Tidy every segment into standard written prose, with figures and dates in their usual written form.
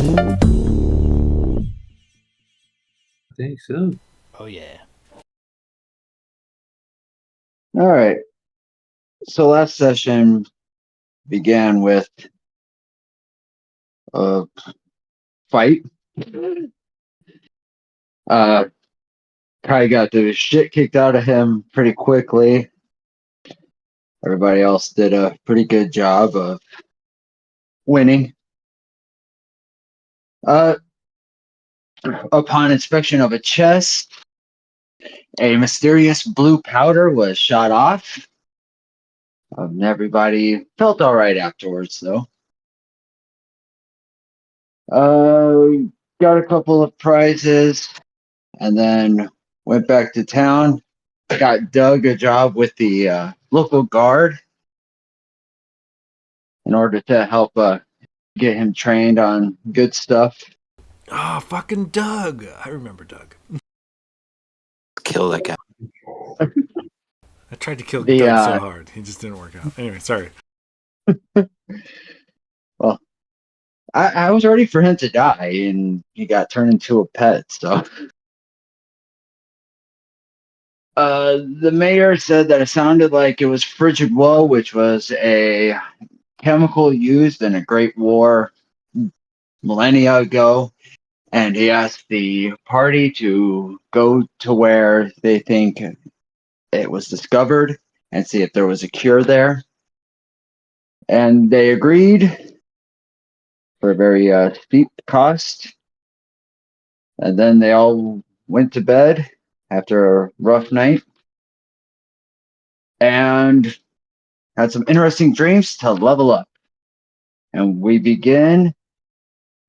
I think so. Oh yeah. All right. So last session began with a fight. Uh, Kai got the shit kicked out of him pretty quickly. Everybody else did a pretty good job of winning. Upon inspection of a chest, a mysterious blue powder was shot off. Everybody felt all right afterwards, though. Got a couple of prizes, and then went back to town. Got Doug a job with the local guard in order to help get him trained on good stuff. Oh, fucking Doug. I remember Doug. Kill that guy. I tried to kill The Doug so hard. He just didn't work out. Anyway, sorry. well, I was ready for him to die, and he got turned into a pet. So, the mayor said that it sounded like it was frigid woe, which was a chemical used in a Great War millennia ago, and he asked the party to go to where they think it was discovered and see if there was a cure there. And they agreed for a very steep cost. And then they all went to bed after a rough night and had some interesting dreams to level up. And we begin,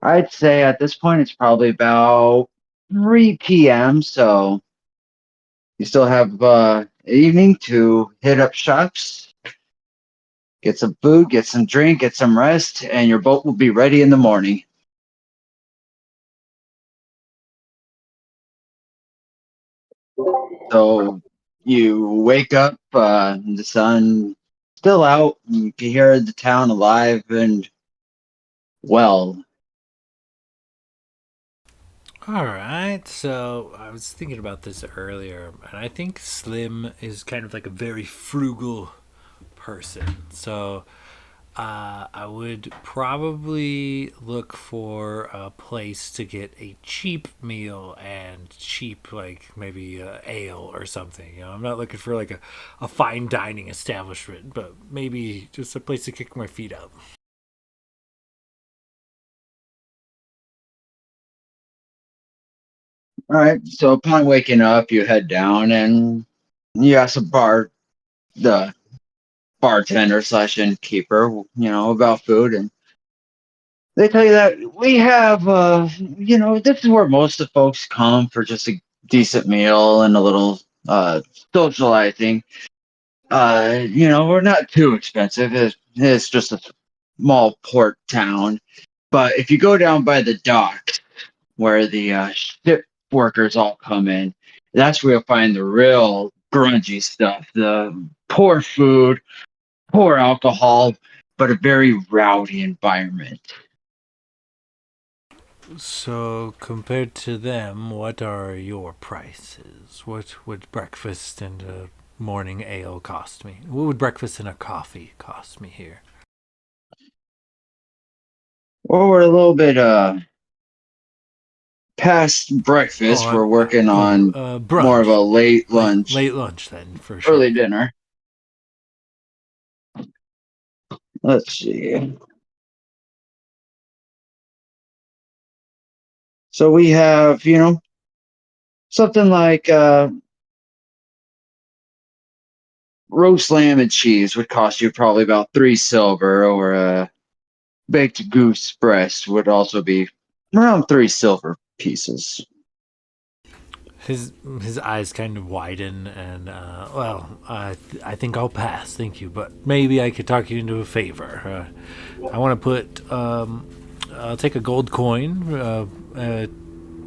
I'd say at this point, it's probably about 3 p.m. So you still have evening to hit up shops, get some food, get some drink, get some rest, and your boat will be ready in the morning. So you wake up, the sun still out, you can hear the town alive and well. All right. So I was thinking about this earlier, and I think Slim is kind of like a very frugal person. So I would probably look for a place to get a cheap meal and cheap, like maybe ale or something. You know, I'm not looking for like a fine dining establishment, but maybe just a place to kick my feet up. All right, so upon waking up, you head down and you ask the bartender slash innkeeper, about food, and they tell you that we have, this is where most of the folks come for just a decent meal and a little socializing. We're not too expensive. It's just a small port town. But if you go down by the docks where the ship workers all come in, that's where you'll find the real grungy stuff. The poor food, poor alcohol, but a very rowdy environment. So, compared to them, what are your prices? What would breakfast and a morning ale cost me? What would breakfast and a coffee cost me here? Well, we're a little bit past breakfast. We're working on brunch. more of a late lunch. Late lunch, then, for sure. Early dinner. Let's see. So we have, something like roast lamb and cheese would cost you probably about 3 silver, or a baked goose breast would also be around 3 silver pieces. His eyes kind of widen, and I think I'll pass, thank you. But maybe I could talk you into a favor. I want to put I'll take a gold coin,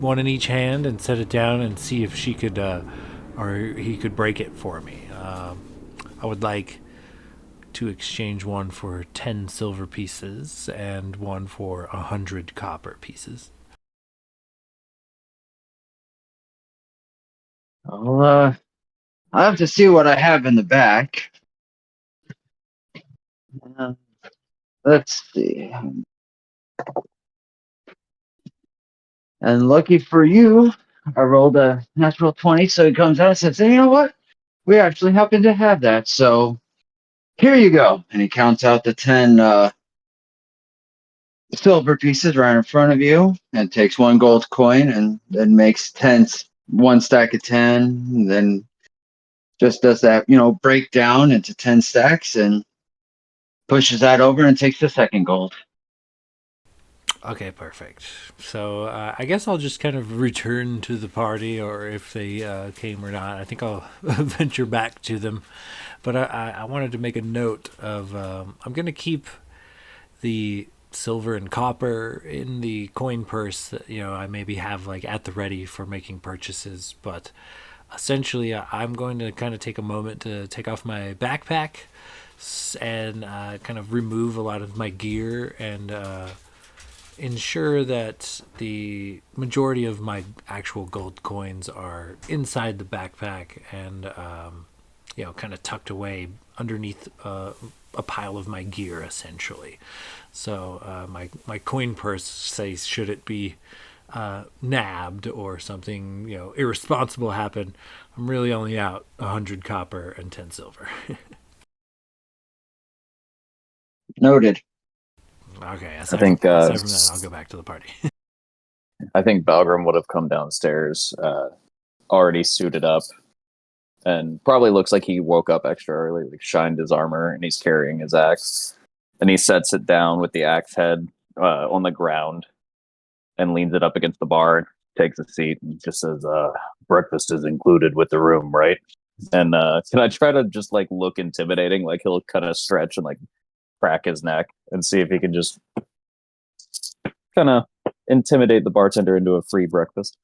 one in each hand, and set it down and see if she could or he could break it for me. I would like to exchange one for 10 silver pieces and one for 100 copper pieces. I'll have to see what I have in the back. Let's see. And lucky for you, I rolled a natural 20, so he comes out and says, "Hey, you know what? We actually happen to have that, so here you go." And he counts out the 10 silver pieces right in front of you and takes one gold coin and then makes 10, one stack of 10, and then just does that, break down into 10 stacks and pushes that over and takes the second gold. Okay, perfect. So I guess I'll just kind of return to the party, or if they came or not. I think I'll venture back to them. But I wanted to make a note of I'm going to keep the silver and copper in the coin purse that I maybe have like at the ready for making purchases. But essentially, I'm going to kind of take a moment to take off my backpack and kind of remove a lot of my gear and ensure that the majority of my actual gold coins are inside the backpack and kind of tucked away underneath a pile of my gear, essentially. So my coin purse says, should it be nabbed or something irresponsible happen, I'm really only out 100 copper and 10 silver. Noted. Okay, I think aside from that, I'll go back to the party. I think Balgrim would have come downstairs, already suited up, and probably looks like he woke up extra early, like shined his armor, and he's carrying his axe. And he sets it down with the axe head on the ground and leans it up against the bar, takes a seat, and just says, breakfast is included with the room, right? And can I try to just like look intimidating? Like he'll kind of stretch and like crack his neck and see if he can just kind of intimidate the bartender into a free breakfast.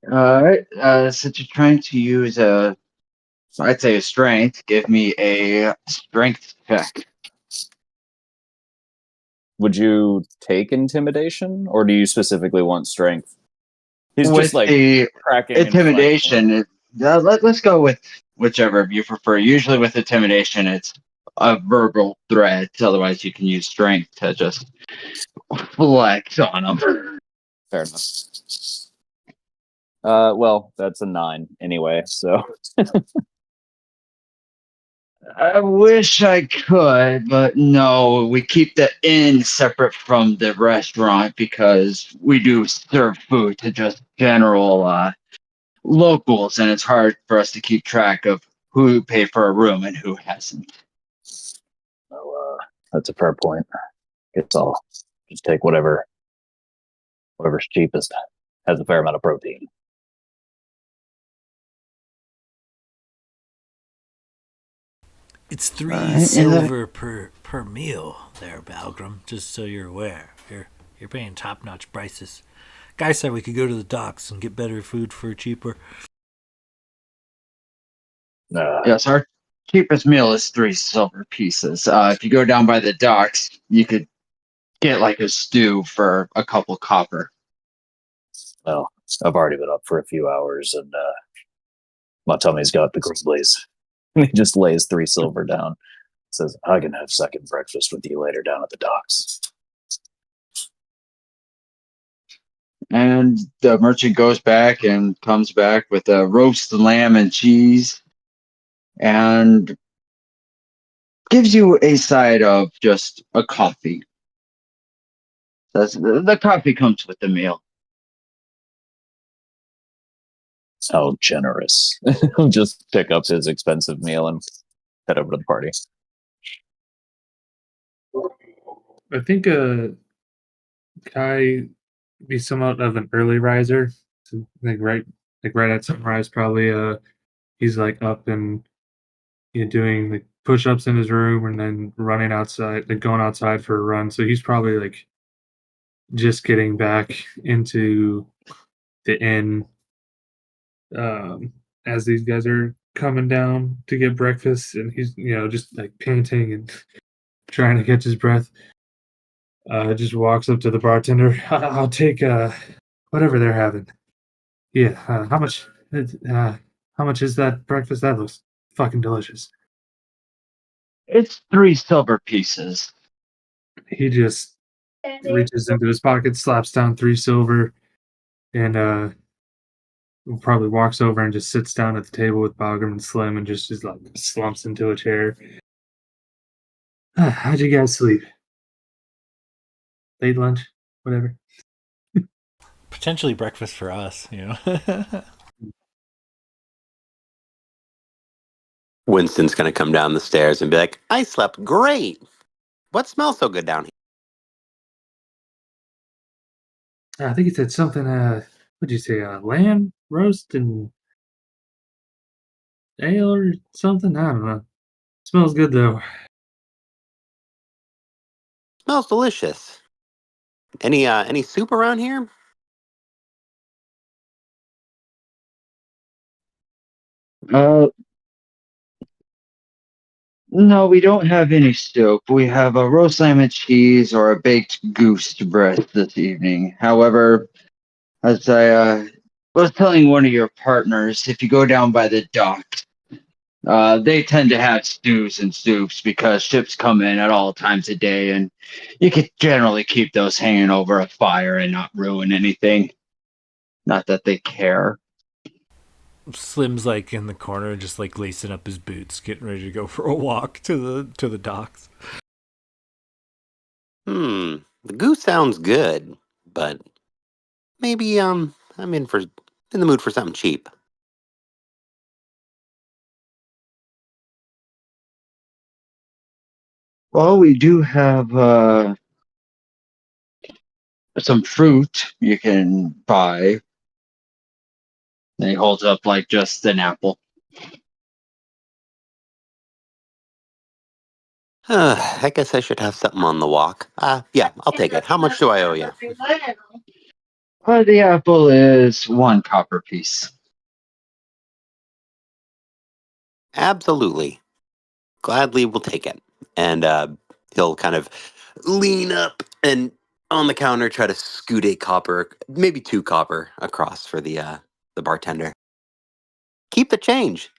All right. Since you're trying to use I'd say a strength, give me a strength check. Would you take intimidation, or do you specifically want strength? He's With just like the cracking intimidation, let's go with whichever you prefer. Usually with intimidation, it's a verbal threat. Otherwise, you can use strength to just flex on them. Fair enough. Well, that's a 9 anyway, so I wish I could, but no, we keep the inn separate from the restaurant because we do serve food to just general locals, and it's hard for us to keep track of who paid for a room and who hasn't. that's a fair point. It's all just take whatever's cheapest. Has a fair amount of protein. It's 3 silver per meal there, Balgrim, just so you're aware. You're paying top-notch prices. Guy said we could go to the docks and get better food for cheaper. Yes, our cheapest meal is 3 silver pieces. If you go down by the docks, you could get like a stew for a couple copper. Well, I've already been up for a few hours, and my tummy's got the grumblies. He just lays 3 silver down. Says, I can have second breakfast with you later down at the docks. And the merchant goes back and comes back with a roast lamb and cheese and gives you a side of just a coffee. Says the coffee comes with the meal. How generous. He'll just pick up his expensive meal and head over to the party. I think Kai be somewhat of an early riser. So right at sunrise probably he's like up and doing like push-ups in his room and then running outside, like going outside for a run. So he's probably like just getting back into the inn as these guys are coming down to get breakfast, and he's just like panting and trying to catch his breath. Just walks up to the bartender. I'll take whatever they're having. Yeah, how much? How much is that breakfast? That looks fucking delicious. It's 3 silver pieces. He just reaches into his pocket, slaps down 3 silver, and probably walks over and just sits down at the table with Bagram and Slim, and just like slumps into a chair. How'd you guys sleep? Late lunch, whatever. Potentially breakfast for us, Winston's gonna come down the stairs and be like, I slept great. What smells so good down here? I think he said something. What'd you say? Lamb roast and ale or something. I don't know. Smells good though. Smells delicious. Any soup around here? No, we don't have any soup. We have a roast lamb and cheese or a baked goose breast this evening. However, as I was telling one of your partners, if you go down by the dock, they tend to have stews and soups because ships come in at all times of day, and you could generally keep those hanging over a fire and not ruin anything. Not that they care. Slim's like in the corner, just like lacing up his boots, getting ready to go for a walk to the docks. The goose sounds good, but maybe I'm in the mood for something cheap. Well, we do have some fruit you can buy. And he holds up like just an apple. I guess I should have something on the walk. Yeah, I'll take it. How much do I owe you? The apple is 1 copper piece. Absolutely. Gladly will take it. And he'll kind of lean up and on the counter try to scoot a copper, maybe 2 copper across for the bartender. Keep the change.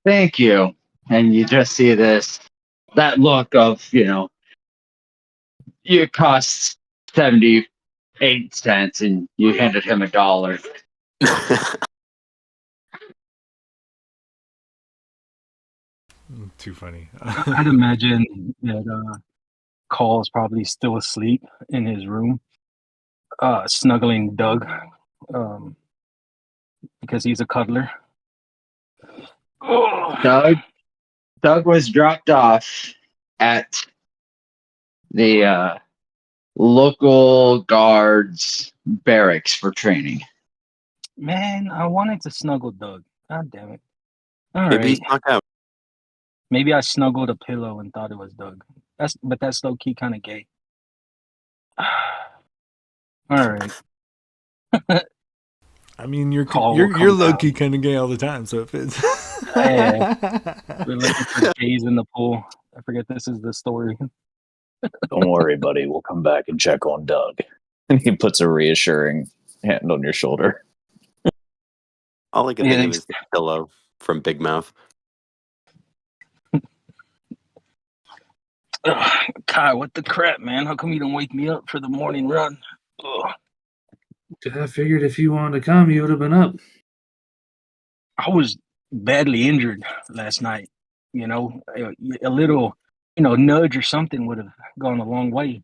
Thank you. And you just see that look of, it costs 78 cents and you handed him $1. Too funny. I'd imagine that Call's probably still asleep in his room, snuggling Doug, because he's a cuddler. Doug was dropped off at the local guards barracks for training. Man, I wanted to snuggle Doug. God damn it. All Maybe he's right. knocked out. Maybe I snuggled a pillow and thought it was Doug. That's low key kind of gay. All right. I mean, you're Call you're, will you're come low down. key kind of gay all the time, so if it's We're looking for gays in the pool. I forget this is the story. Don't worry, buddy. We'll come back and check on Doug. And he puts a reassuring hand on your shoulder. All I can Yeah, think of is the pillow from Big Mouth. Kai, what the crap, man? How come you don't wake me up for the morning run? Ugh. I figured if you wanted to come, you would have been up. I was badly injured last night. A little, nudge or something would have gone a long way.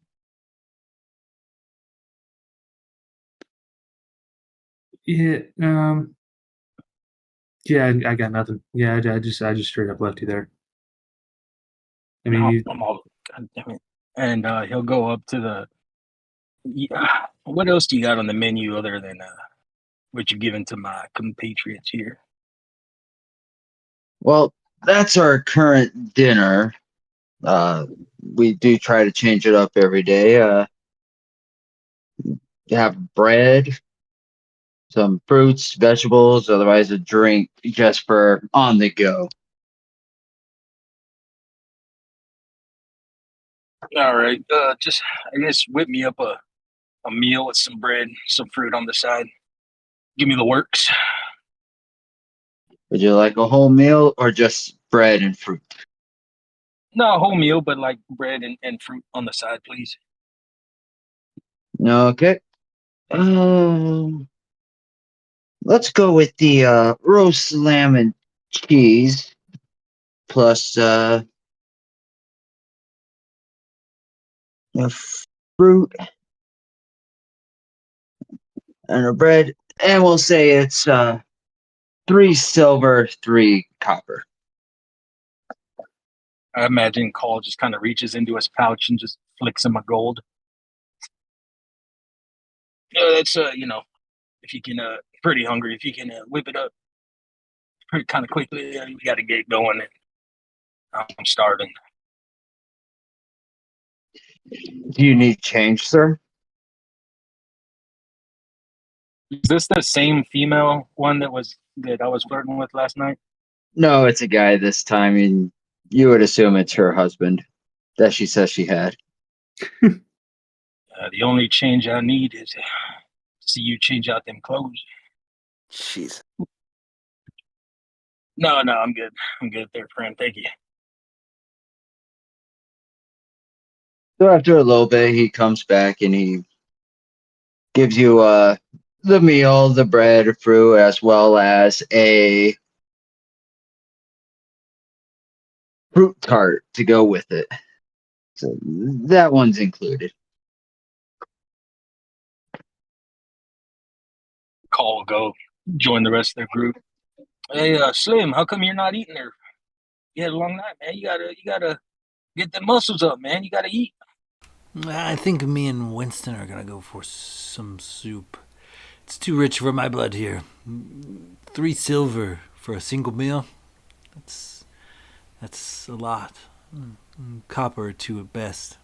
Yeah. Yeah, I got nothing. Yeah, I just straight up left you there. I mean, I'm all, God damn it. And he'll go up to the. Yeah, what else do you got on the menu other than what you're giving to my compatriots here? Well, that's our current dinner. We do try to change it up every day. You have bread, some fruits, vegetables, otherwise a drink just for on the go. All right. Just I guess whip me up a meal with some bread, some fruit on the side. Give me the works. Would you like a whole meal or just bread and fruit? No, a whole meal, but like bread and fruit on the side, please. Okay. Let's go with the roast lamb and cheese plus a fruit and a bread, and we'll say it's 3 silver, 3 copper. I imagine Cole just kind of reaches into his pouch and just flicks him a gold. That's if you can, pretty hungry. If you can whip it up pretty kind of quickly, we got to get going. I'm starving. Do you need change, sir? Is this the same female one that I was flirting with last night? No, it's a guy this time, and you would assume it's her husband that she says she had. The only change I need is to see you change out them clothes. Jeez. No, I'm good. I'm good there, friend. Thank you. So after a little bit, he comes back and he gives you the meal, the bread, fruit, as well as a fruit tart to go with it. So that one's included. Cole will go join the rest of their group. Hey, Slim, how come you're not eating there? You had a long night, man. You gotta get the muscles up, man. You gotta eat. I think me and Winston are gonna go for some soup. It's too rich for my blood here. 3 silver for a single meal. That's a lot. Copper or 2 at best.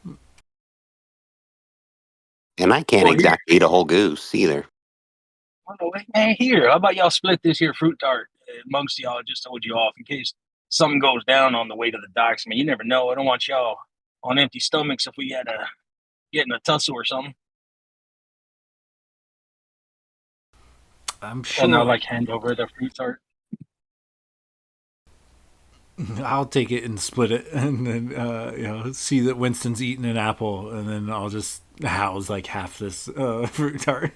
And I can't Well, exactly eat a whole goose either. Man, here, how about y'all split this here fruit tart amongst y'all just to hold you off in case something goes down on the way to the docks. I mean, you never know. I don't want y'all on empty stomachs if we had to get in a tussle or something. I'm sure. And I'll like hand over the fruit tart. I'll take it and split it, and then see that Winston's eating an apple, and then I'll just house like half this fruit tart.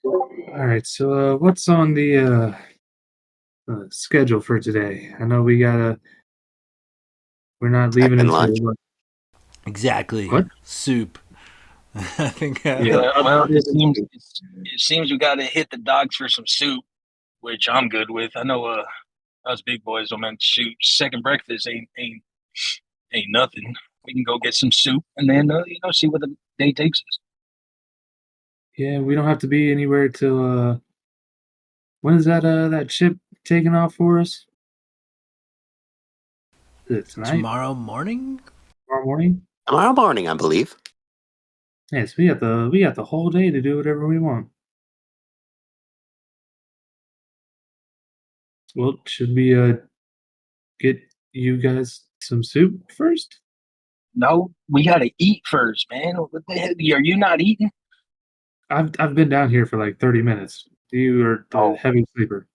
All right, so what's on the schedule for today? I know we're not leaving Second until lunch? what? Exactly. What? Soup. I think. Yeah. Well, it seems we got to hit the docks for some soup, which I'm good with. I know us big boys don't meant shoot. Second breakfast ain't nothing. We can go get some soup and then see where the day takes us. Yeah, we don't have to be anywhere till when is that ship taking off for us? Is it tonight? Tomorrow morning? Tomorrow morning? Tomorrow morning, I believe. Yes, we got the whole day to do whatever we want. Well, should we get you guys some soup first? No, we got to eat first, man. What the heck? Are you not eating? I've been down here for like 30 minutes. You are the heavy sleeper.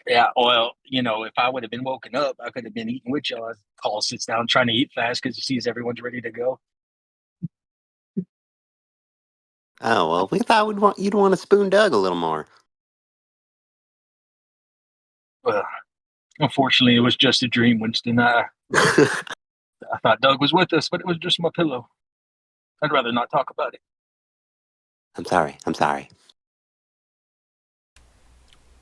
Yeah, well, if I would have been woken up, I could have been eating with y'all. Paul sits down trying to eat fast because he sees everyone's ready to go. Oh, well, we thought you'd want to spoon Doug a little more. Well, unfortunately, it was just a dream, Winston. I thought Doug was with us, but it was just my pillow. I'd rather not talk about it. I'm sorry.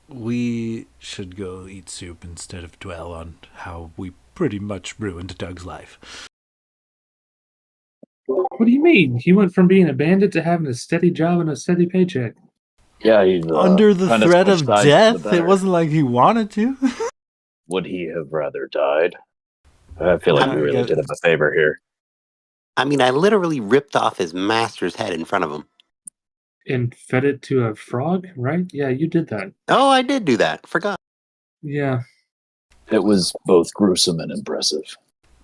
We should go eat soup instead of dwell on how we pretty much ruined Doug's life. What do you mean? He went from being a bandit to having a steady job and a steady paycheck. Yeah, he's Under the kinda threat of switched sides for the death, it better. wasn't like he wanted to. Would he have rather died? I feel like Yeah, we I really guess- did him a favor here. I mean, I literally ripped off his master's head in front of him. And fed it to a frog, right? Yeah, you did that. Oh, I did do that. Forgot. Yeah. It was both gruesome and impressive.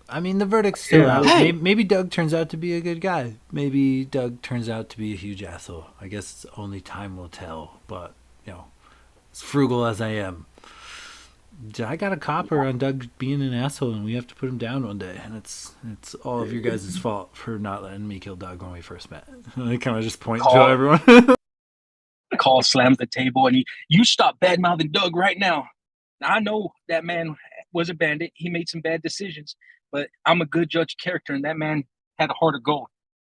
I mean, the verdict's still Yeah. out. Hey. Maybe Doug turns out to be a good guy. Maybe Doug turns out to be a huge asshole. I guess only time will tell. But, as frugal as I am, I got a copper on Doug being an asshole, and we have to put him down one day. And it's all of your guys' fault for not letting me kill Doug when we first met. I kind of just point to Call. everyone. Call slams the table and you stop bad mouthing Doug right now. Now. I know that man was a bandit. He made some bad decisions, but I'm a good judge of character, and that man had a heart of gold.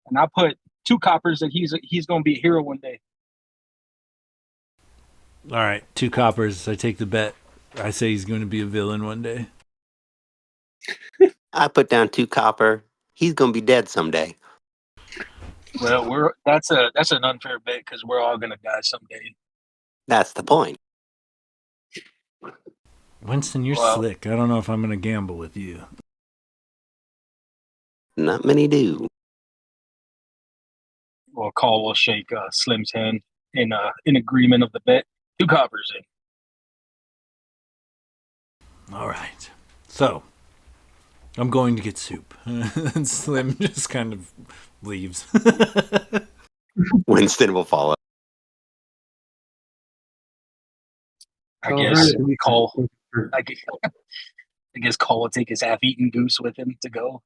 And I put 2 coppers that he's going to be a hero one day. All right, 2 coppers. I take the bet. I say he's going to be a villain one day. I put down 2 copper. He's gonna be dead someday. Well, that's an unfair bet because we're all going to die someday. That's the point. Winston, you're slick. I don't know if I'm going to gamble with you. Not many do. Well, Call will shake Slim's hand in agreement of the bet. 2 coppers in. All right. So, I'm going to get soup. And Slim just kind of leaves. Winston will follow. I guess Cole will take his half-eaten goose with him to go.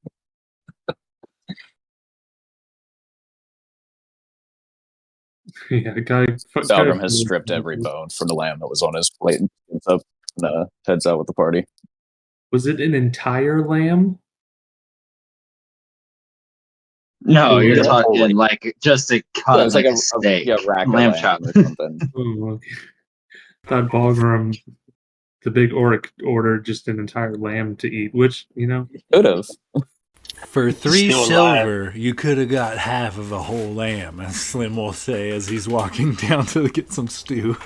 Yeah, the guy. Balgrim has stripped every bone from the lamb that was on his plate and heads out with the party. Was it an entire lamb? No, you're Yeah, talking totally. like just a cut, It's like a steak, rack of lamb lamb chop. or something. Oh, okay. Thought Balgrim, the big orc, ordered just an entire lamb to eat, which, Could have. For 3 Still silver, you could have got half of a whole lamb, as Slim will say as he's walking down to get some stew.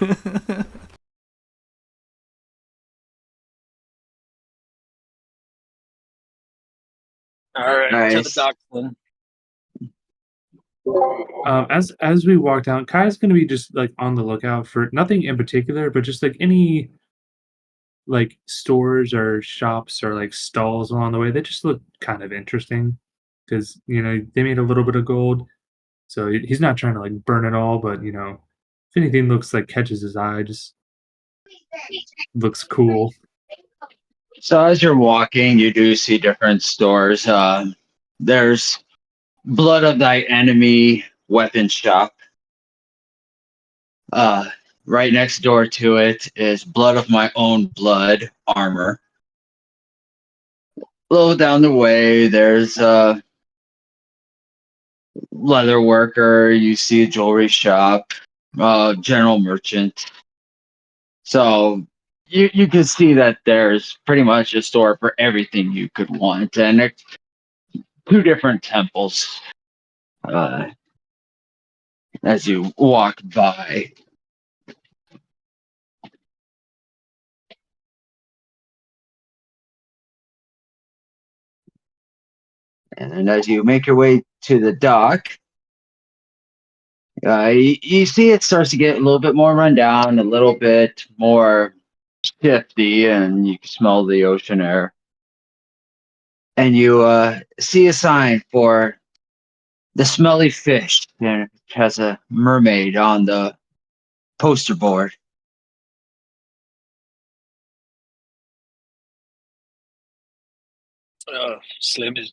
All right, Nice. to the doctor. as we walk down, Kai's going to be just like on the lookout for nothing in particular, but just like any like stores or shops or like stalls along the way that just look kind of interesting because they made a little bit of gold, so he's not trying to like burn it all, but if anything looks like catches his eye, just looks cool. So as you're walking, you do see different stores. There's Blood of Thy Enemy weapon shop. Right next door to it is Blood of My Own Blood armor. A little down the way, there's a leather worker. You see a jewelry shop, general merchant. So you can see that there's pretty much a store for everything you could want, and it's 2 different temples as you walk by. And then as you make your way to the dock, you see it starts to get a little bit more run down, a little bit more shifty, and you can smell the ocean air. And you see a sign for the Smelly Fish, and it has a mermaid on the poster board. Slim, is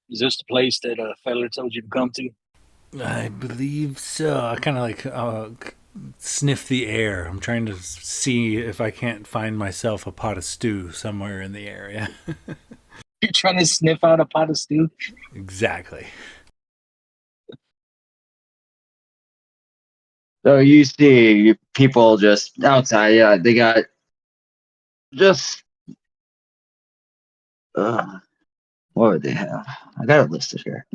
this the place that Feller told you to come to? I believe so. I kind of sniff the air. I'm trying to see if I can't find myself a pot of stew somewhere in the area. You're trying to sniff out a pot of stew? Exactly. So you see people just outside. Yeah, they got just what would they have? I got it listed here.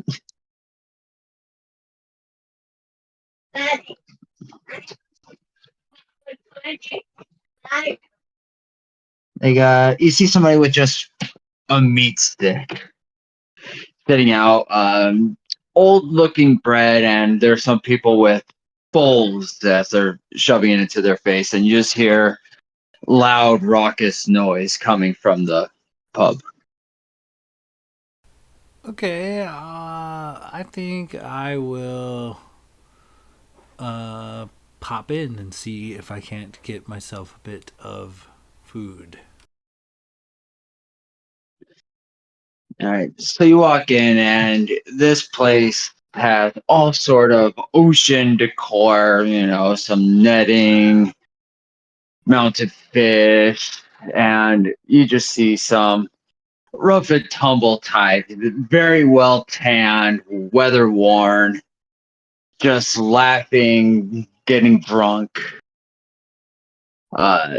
They got, you see somebody with just a meat stick. sitting out. Old looking bread, and there's some people with bowls that they're shoving it into their face, and you just hear loud, raucous noise coming from the pub. Okay, I think I will pop in and see if I can't get myself a bit of food. All right, so you walk in, and this place has all sort of ocean decor. Some netting, mounted fish, and you just see some rough and tumble type, very well tanned, weather worn, just laughing, getting drunk. Uh,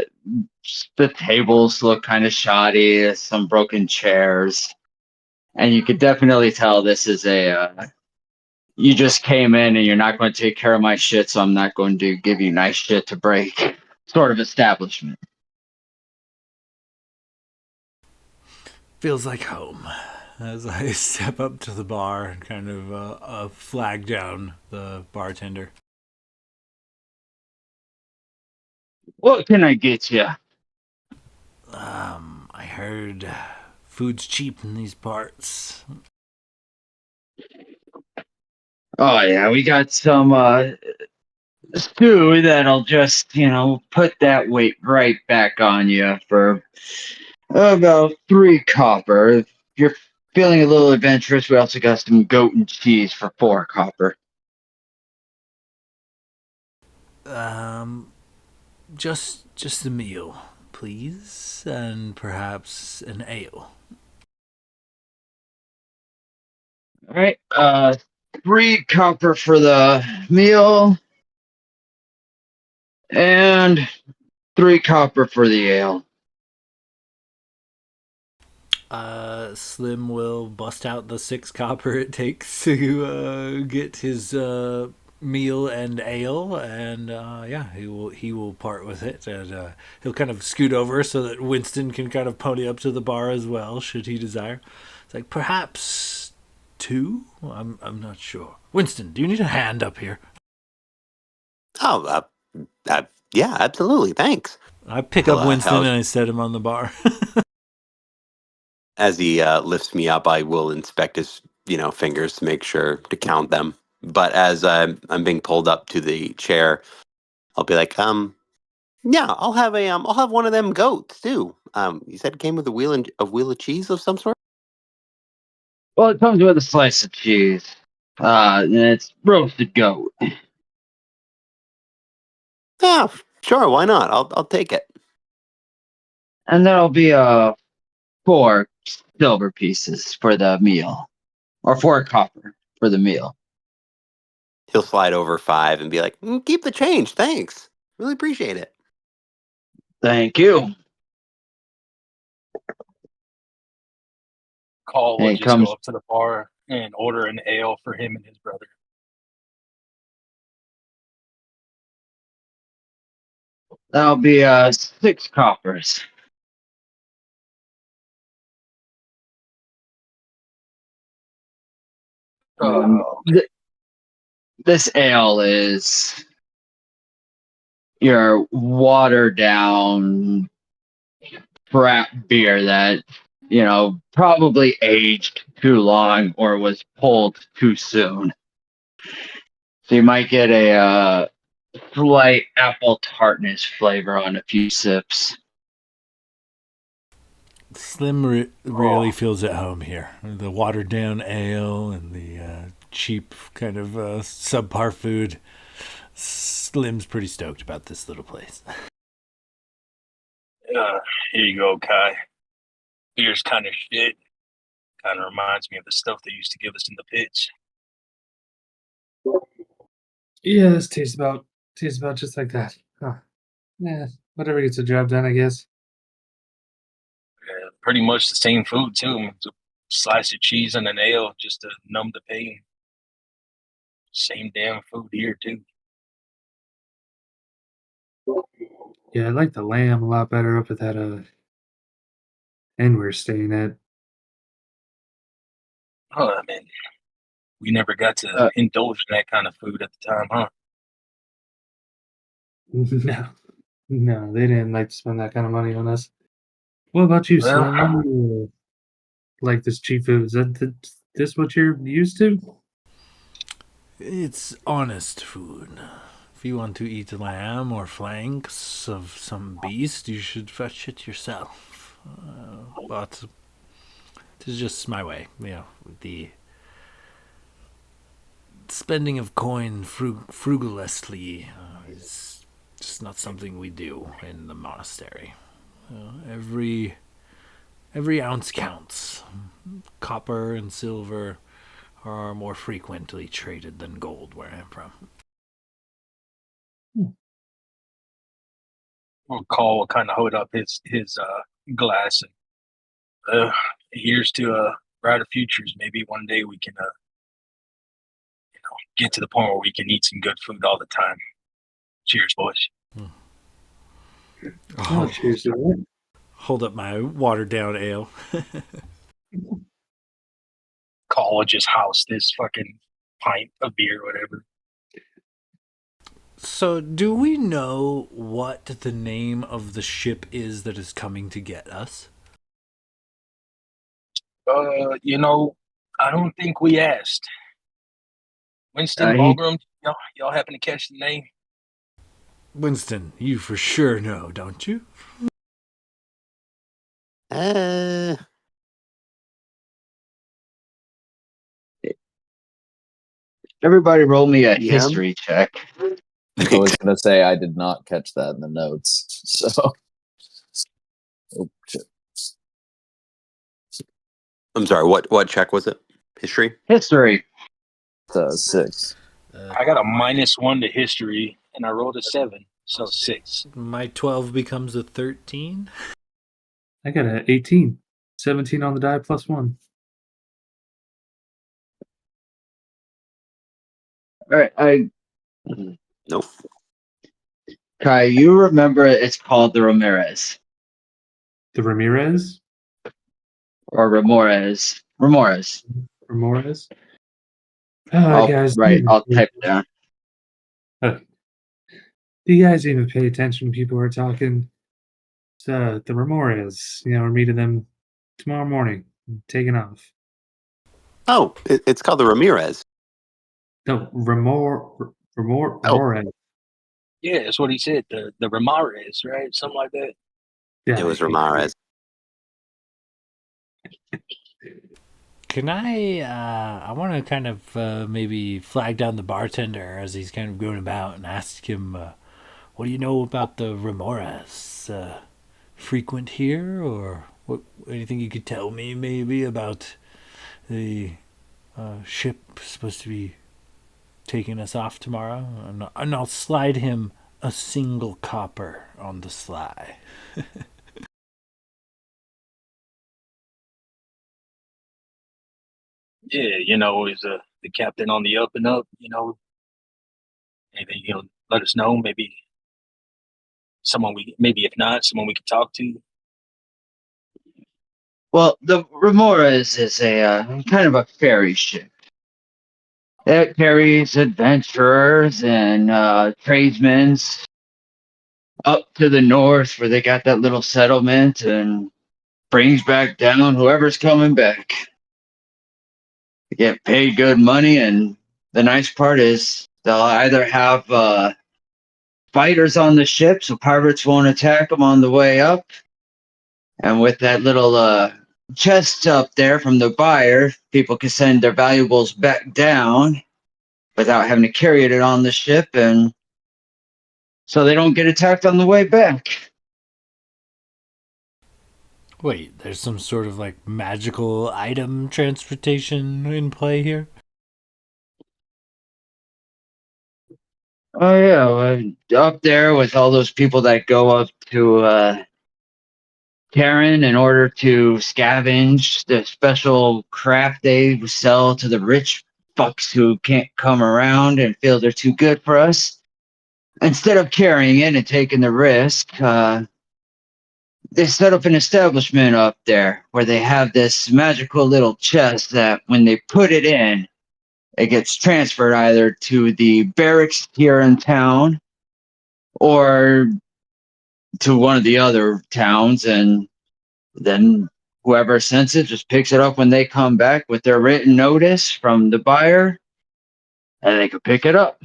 the tables look kind of shoddy, some broken chairs, and you could definitely tell this is you just came in and you're not going to take care of my shit, so I'm not going to give you nice shit to break sort of establishment. Feels like home. As I step up to the bar and kind of flag down the bartender. What can I get you? I heard food's cheap in these parts. Oh yeah, we got some stew that'll just, put that weight right back on you for about 3 copper. If you're feeling a little adventurous, we also got some goat and cheese for 4 copper. Um, just a meal, please, and perhaps an ale. All right, 3 copper for the meal and 3 copper for the ale. Slim will bust out the 6 copper it takes to get his meal and ale, and yeah, he will part with it, and he'll kind of scoot over so that Winston can kind of pony up to the bar as well, should he desire. It's like perhaps 2. I'm not sure. Winston, do you need a hand up here? Oh, yeah, absolutely. Thanks. I pick He'll, up Winston he'll- and I set him on the bar. as he lifts me up, I will inspect his, fingers to make sure to count them. But as I'm being pulled up to the chair, I'll be like, yeah, I'll have one of them goats too. You said it came with a wheel of cheese of some sort. Well, it comes with a slice of cheese. And it's roasted goat. Yeah, sure, why not? I'll take it. And that'll be 4 silver pieces for the meal. Or 4 copper for the meal. He'll slide over 5 and be like, keep the change, thanks. Really appreciate it. Thank you. Call will And it just go comes up to the bar and order an ale for him and his brother. that'll be 6 coppers. Oh, This ale is your watered down crap beer that, probably aged too long or was pulled too soon. So you might get a slight apple tartness flavor on a few sips. Slim really feels at home here. The watered down ale and the cheap kind of subpar food. Slim's pretty stoked about this little place. here you go, Kai. Beer's kind of shit. Kind of reminds me of the stuff they used to give us in the pits. Yeah, this tastes about just like that. Huh. Yeah, whatever gets the job done, I guess. Pretty much the same food too. It's a slice of cheese and an ale just to numb the pain. Same damn food here too. Yeah, I like the lamb a lot better up at that inn we're staying at. Oh, man. We never got to indulge in that kind of food at the time, huh? No, they didn't like to spend that kind of money on us. What about you, Well, Slim? What do you like this cheap food? Is that this what you're used to? It's honest food. If you want to eat lamb or flanks of some beast, you should fetch it yourself. But this is just my way. The spending of coin frugalously is just not something we do in the monastery. Every ounce counts. Copper and silver are more frequently traded than gold where I'm from. well, Carl will kind of hold up his glass and here's to brighter futures. Maybe one day we can get to the point where we can eat some good food all the time. Cheers, boys. Oh, cheers to that. Hold up my watered down ale. Carl will just house this fucking pint of beer or whatever. So, do we know what the name of the ship is that is coming to get us? I don't think we asked. Winston Volgrim, y'all happen to catch the name? Winston, you for sure know, don't you? Everybody roll me a Yeah. history check. I was going to say I did not catch that in the notes. So, oh, shit. I'm sorry. What check was it? History. History. 6. I got a -1 to history, and I rolled a 7, so 6. My 12 becomes a 13. I got an 18. 17 on the die plus 1. All right, Nope. Kai, you remember it's called the Ramirez The Ramirez? or Ramores. Ramores. Ramirez? Guys. I'll type it down. Do you guys even pay attention when people are talking? It's the Ramirez. We're meeting them tomorrow morning. Taking off. Oh, it's called the Ramirez. No, Ramirez. Yeah, that's what he said. The Ramirez, right? Something like that. Yeah, It was Ramirez. Can I want to kind of maybe flag down the bartender as he's kind of going about and ask him, what do you know about the Ramirez? Frequent here, or what? Anything you could tell me maybe about the ship supposed to be taking us off tomorrow? And I'll slide him a single copper on the sly. Yeah, he's the captain on the up and up. Anything let us know. Maybe maybe if not, someone we could talk to. Well, the Ramirez is a kind of a ferry ship. It carries adventurers and tradesmen up to the north where they got that little settlement and brings back down whoever's coming back. They get paid good money, and the nice part is they'll either have fighters on the ship so pirates won't attack them on the way up. And with that little chest up there from the buyer, people can send their valuables back down without having to carry it on the ship, and so they don't get attacked on the way back. Wait, there's some sort of like magical item transportation in play here? Oh yeah, up there with all those people that go up to Karen in order to scavenge the special crap they sell to the rich fucks who can't come around and feel they're too good for us. Instead of carrying it and taking the risk, they set up an establishment up there where they have this magical little chest that when they put it in, it gets transferred either to the barracks here in town or to one of the other towns, and then whoever sends it just picks it up when they come back with their written notice from the buyer, and they can pick it up.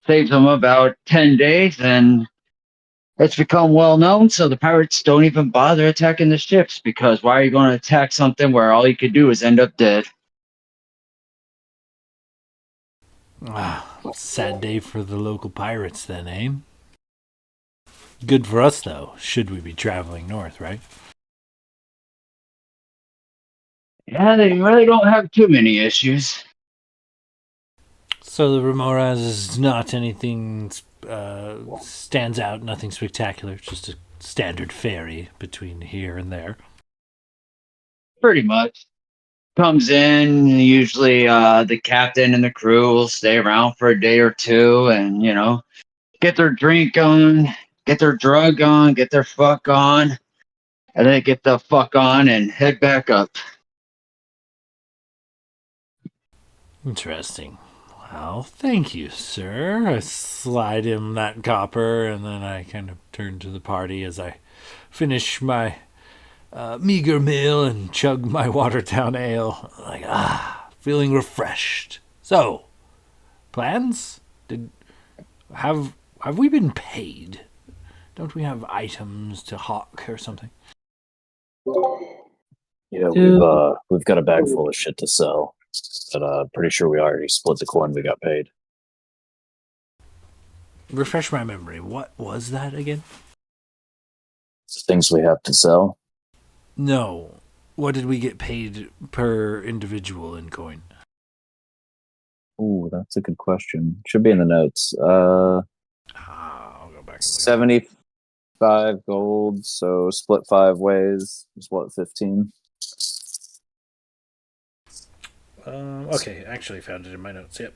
Saves them about 10 days, and it's become well known, so the pirates don't even bother attacking the ships, because why are you going to attack something where all you could do is end up dead? Sad day for the local pirates then, eh? Good for us, though, should we be traveling north, right? Yeah, they really don't have too many issues. So the Remoras is not anything stands out, nothing spectacular, just a standard ferry between here and there. Pretty much. Comes in, usually the captain and the crew will stay around for a day or two and, get their drink on, get their drug on, get their fuck on, and then get the fuck on and head back up. Interesting. Well, thank you, sir. I slide him that copper, and then I kind of turn to the party as I finish my meager meal and chug my Watertown ale. Like, feeling refreshed. So, plans? Have we been paid? Don't we have items to hawk or something? Yeah, we've got a bag full of shit to sell, but pretty sure we already split the coin we got paid. Refresh my memory. What was that again? Things we have to sell. No. What did we get paid per individual in coin? Ooh, that's a good question. Should be in the notes. I'll go back and look. 75 gold, so split 5 ways is what, 15? Okay, actually found it in my notes. Yep.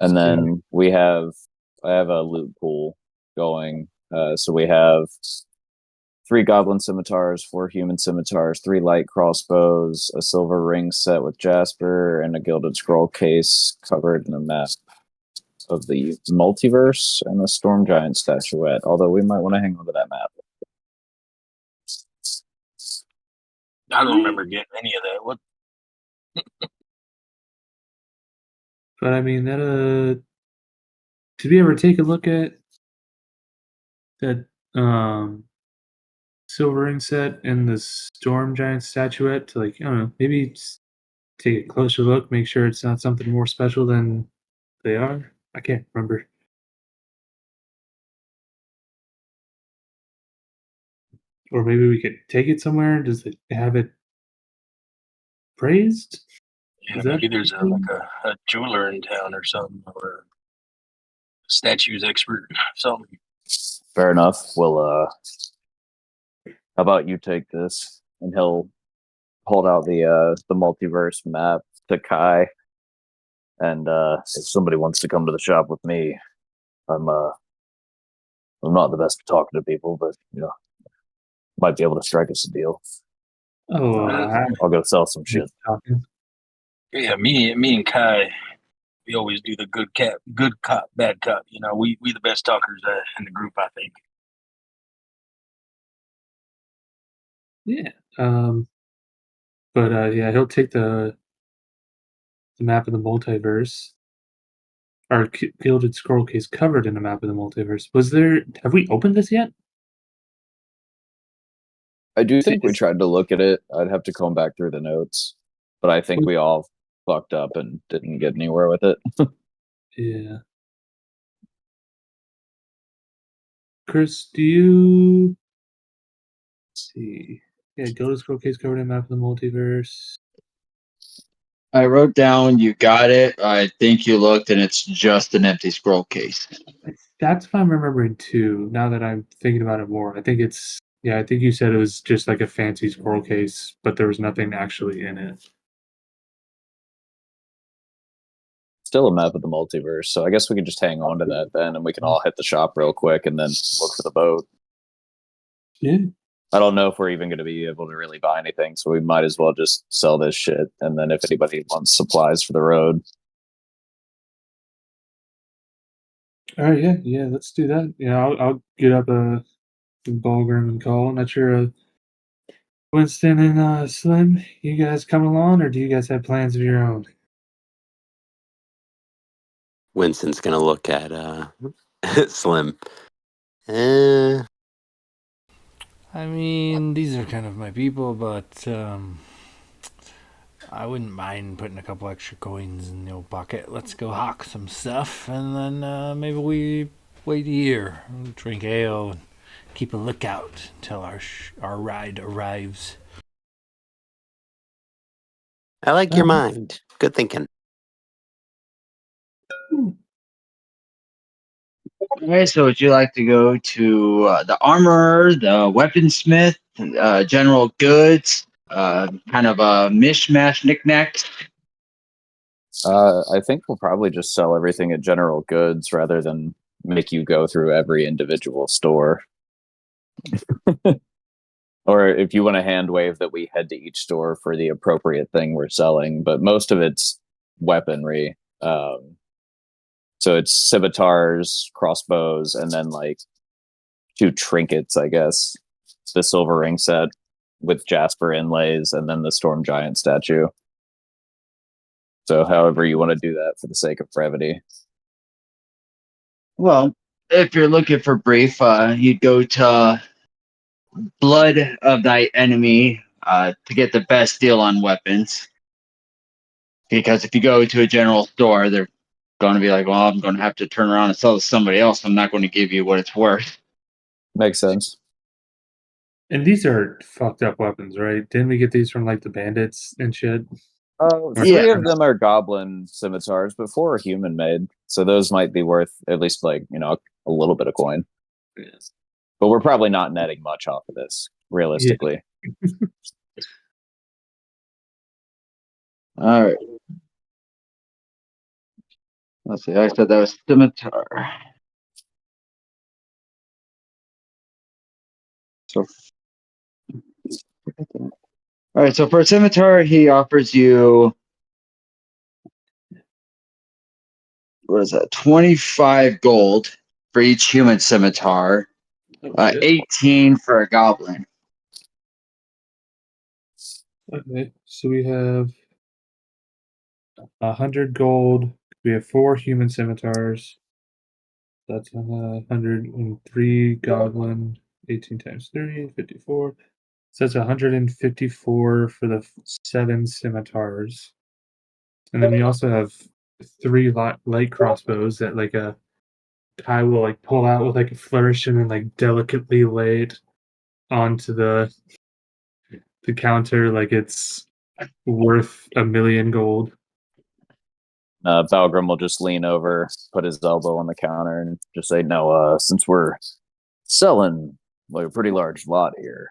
And then I have a loot pool going. So we have 3 goblin scimitars, 4 human scimitars, 3 light crossbows, a silver ring set with jasper, and a gilded scroll case covered in a map of the multiverse and a storm giant statuette. Although we might want to hang on to that map. I don't remember getting any of that. What? But I mean, did we ever take a look at that silver ring set and the storm giant statuette to, like, I don't know, maybe just take a closer look, make sure it's not something more special than they are? I can't remember. Or maybe we could take it somewhere. Does it have it praised? Yeah, Is that maybe there's a jeweler in town or something, or a statues expert, something. Fair enough. Well, how about you take this? And he'll hold out the multiverse map to Kai. And if somebody wants to come to the shop with me, I'm not the best at talking to people, but might be able to strike us a deal. Oh, I'll go sell some shit. talking. Yeah, me and Kai, we always do the good cop, bad cop. We the best talkers in the group, I think. Yeah. But yeah, he'll take the map of the multiverse. Our gilded scroll case covered in a map of the multiverse. Have we opened this yet? I do think we tried to look at it. I'd have to comb back through the notes, but I think we all fucked up and didn't get anywhere with it. Yeah. Chris, do you see? Yeah, gilded scroll case covered in a map of the multiverse. I wrote down, you got it. I think you looked, and it's just an empty scroll case. That's what I'm remembering too. Now that I'm thinking about it more, I think I think you said it was just like a fancy scroll case, but there was nothing actually in it. still a map of the multiverse, so I guess we can just hang on to that then, and we can all hit the shop real quick and then look for the boat. Yeah. I don't know if we're even going to be able to really buy anything, so we might as well just sell this shit, and then if anybody wants supplies for the road. All right, yeah, let's do that. Yeah, I'll get up a Ballgrim and call. Not sure, Winston and Slim, you guys come along, or do you guys have plans of your own? Winston's gonna look at Slim. Eh, I mean, these are kind of my people, but I wouldn't mind putting a couple extra coins in your pocket. Let's go hawk some stuff, and then maybe we wait here, drink ale, and keep a lookout until our ride arrives. I like your mind. Good thinking. Okay, so would you like to go to the armorer, the weaponsmith, general goods, kind of a mishmash knickknacks? I think we'll probably just sell everything at General Goods rather than make you go through every individual store. Or if you want to hand wave that we head to each store for the appropriate thing we're selling, but most of it's weaponry. So it's scimitars, crossbows, and then like 2 trinkets, I guess. The silver ring set with Jasper inlays, and then the Storm Giant statue. So however you want to do that for the sake of brevity. Well, if you're looking for brief, you'd go to Blood of Thy Enemy to get the best deal on weapons. Because if you go to a general store, they're going to be like, well, I'm going to have to turn around and sell to somebody else. I'm not going to give you what it's worth. Makes sense. And these are fucked up weapons, right? Didn't we get these from like the bandits and shit? Three of them are goblin scimitars, but 4 are human made. So those might be worth at least like, a little bit of coin. Yeah. But we're probably not netting much off of this, realistically. All right. Let's see. I said that was scimitar. So, all right. So for a scimitar, he offers you, what is that? 25 gold for each human scimitar. 18 for a goblin. Okay, so we have 100 gold. We have 4 human scimitars. That's 103 goblin. 18 times 3, 54. So that's 154 for the 7 scimitars. And then we also have 3 light crossbows that like a guy will like pull out with like a flourish and then like delicately lay it onto the counter like it's worth 1,000,000 gold. Balgrim will just lean over, put his elbow on the counter, and just say, "No, since we're selling like a pretty large lot here,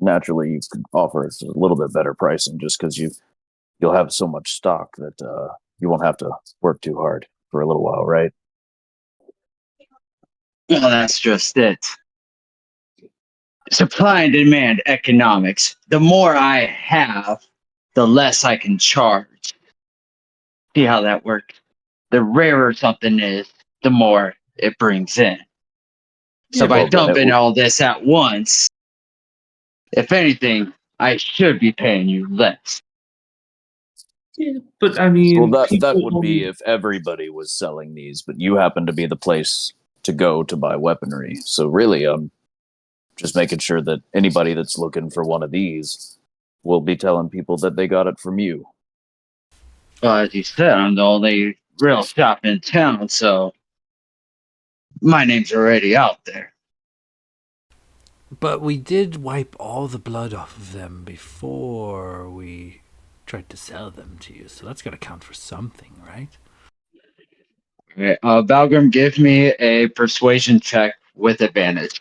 naturally you could offer us a little bit better pricing just because you'll have so much stock that you won't have to work too hard for a little while, right?" Well, that's just it. Supply and demand economics. The more I have, the less I can charge. See how that works? The rarer something is, the more it brings in. So by dumping all this at once, if anything, I should be paying you less. Yeah, but I mean, Well, that would be if everybody was selling these, but you happen to be the place to go to buy weaponry. So really, just making sure that anybody that's looking for one of these will be telling people that they got it from you. Well, as you said, I'm the only real shop in town, so my name's already out there. But we did wipe all the blood off of them before we tried to sell them to you, so that's got to count for something, right? Okay, Balgrim, give me a persuasion check with advantage.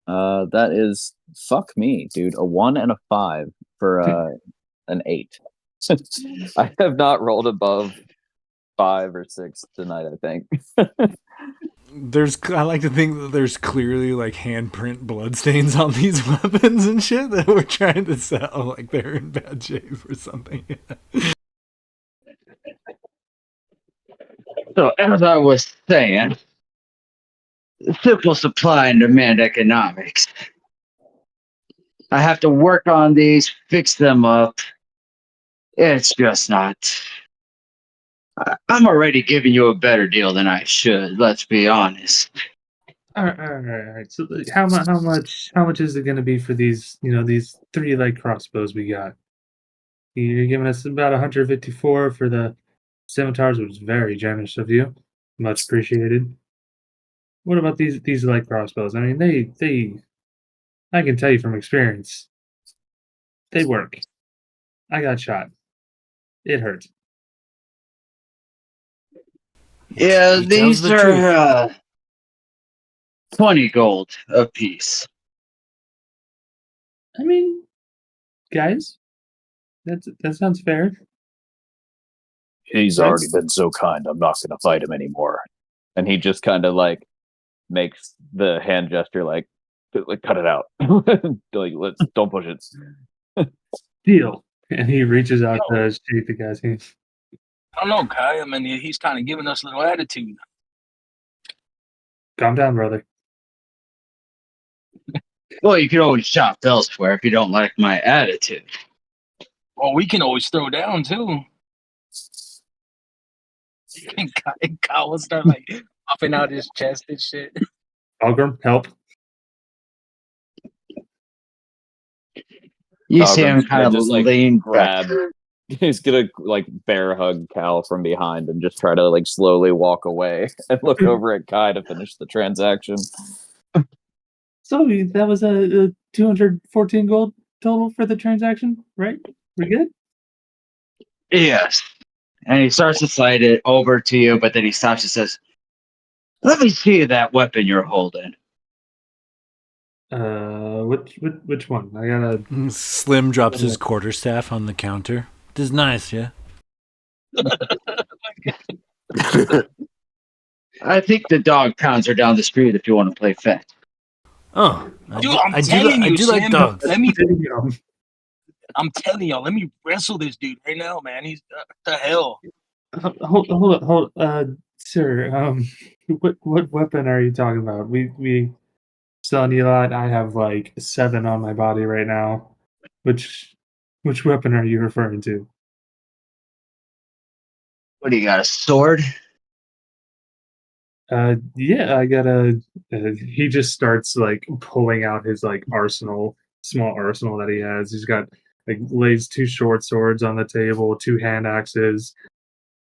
That is fuck me, dude. A 1 and a 5 for an 8. I have not rolled above 5 or 6 tonight, I think. I like to think that there's clearly like handprint bloodstains on these weapons and shit that we're trying to sell. Like they're in bad shape or something. So as I was saying, simple supply and demand economics. I have to work on these, fix them up. It's just not. I'm already giving you a better deal than I should. Let's be honest. All right. So how much is it going to be for these, these 3 leg crossbows we got? You're giving us about 154 for the scimitars, which is very generous of you. Much appreciated. What about these leg crossbows? I mean, they I can tell you from experience, they work. I got shot. It hurt. Yeah, He tells these the truth. are 20 gold a piece. I mean, guys, that sounds fair. He's already been so kind. I'm not going to fight him anymore. And he just kind of like makes the hand gesture, like cut it out. Like, don't push it. Deal. And he reaches out to shake the guy's hand. I don't know, Kai. I mean, he's kind of giving us a little attitude. Calm down, brother. Well, you could always shop elsewhere if you don't like my attitude. Well, we can always throw down too. And Kyle will start like popping out his chest and shit. Algrim, help. You see him Grim's kind of just like lean grab. back. He's gonna like bear hug Cal from behind and just try to like slowly walk away and look over at Kai to finish the transaction. So that was a 214 gold total for the transaction, right? We good? Yes. And he starts to slide it over to you, but then he stops and says, "Let me see that weapon you're holding." Which one? I gotta. Slim drops his quarterstaff on the counter. This is nice, yeah. I think the dog pounds are down the street if you want to play fetch. Oh, Dude, I'm telling you, I do like Slim, dogs. I'm telling y'all, let me wrestle this dude right now, man. He's the hell. Hold, sir. What weapon are you talking about? We selling you a lot. I have like 7 on my body right now. Which weapon are you referring to? What do you got, a sword? Yeah, I got a. He just starts like pulling out his like small arsenal that he has. He's got like lays 2 short swords on the table, 2 hand axes,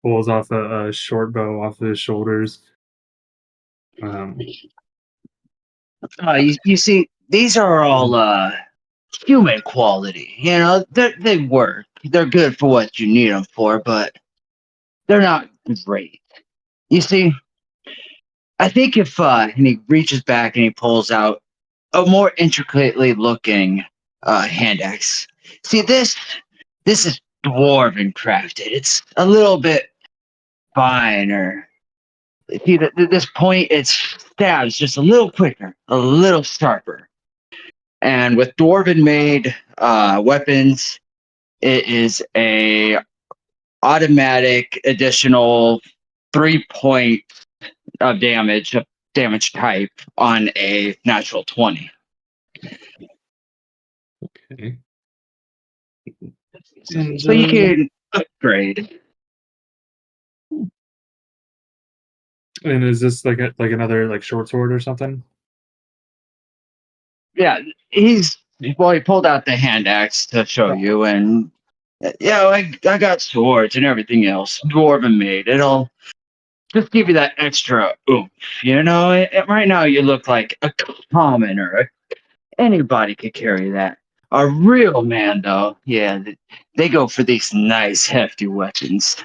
pulls off a short bow off his shoulders. You see, these are all human quality. You know, they work. They're good for what you need them for, but they're not great. You see, I think if and he reaches back and he pulls out a more intricately looking hand axe. See, this is dwarven crafted. It's a little bit finer. See, this point, it stabs just a little quicker, a little sharper. And with dwarven made weapons, it is a automatic additional 3 points of damage type on a natural 20. Okay. So you can upgrade. And is this like another like short sword or something? Yeah, he pulled out the hand axe to show you, and yeah, I got swords and everything else, dwarven made. It'll just give you that extra oomph, you know. Right now, you look like a commoner. Anybody could carry that. A real man, though, yeah, they go for these nice, hefty weapons.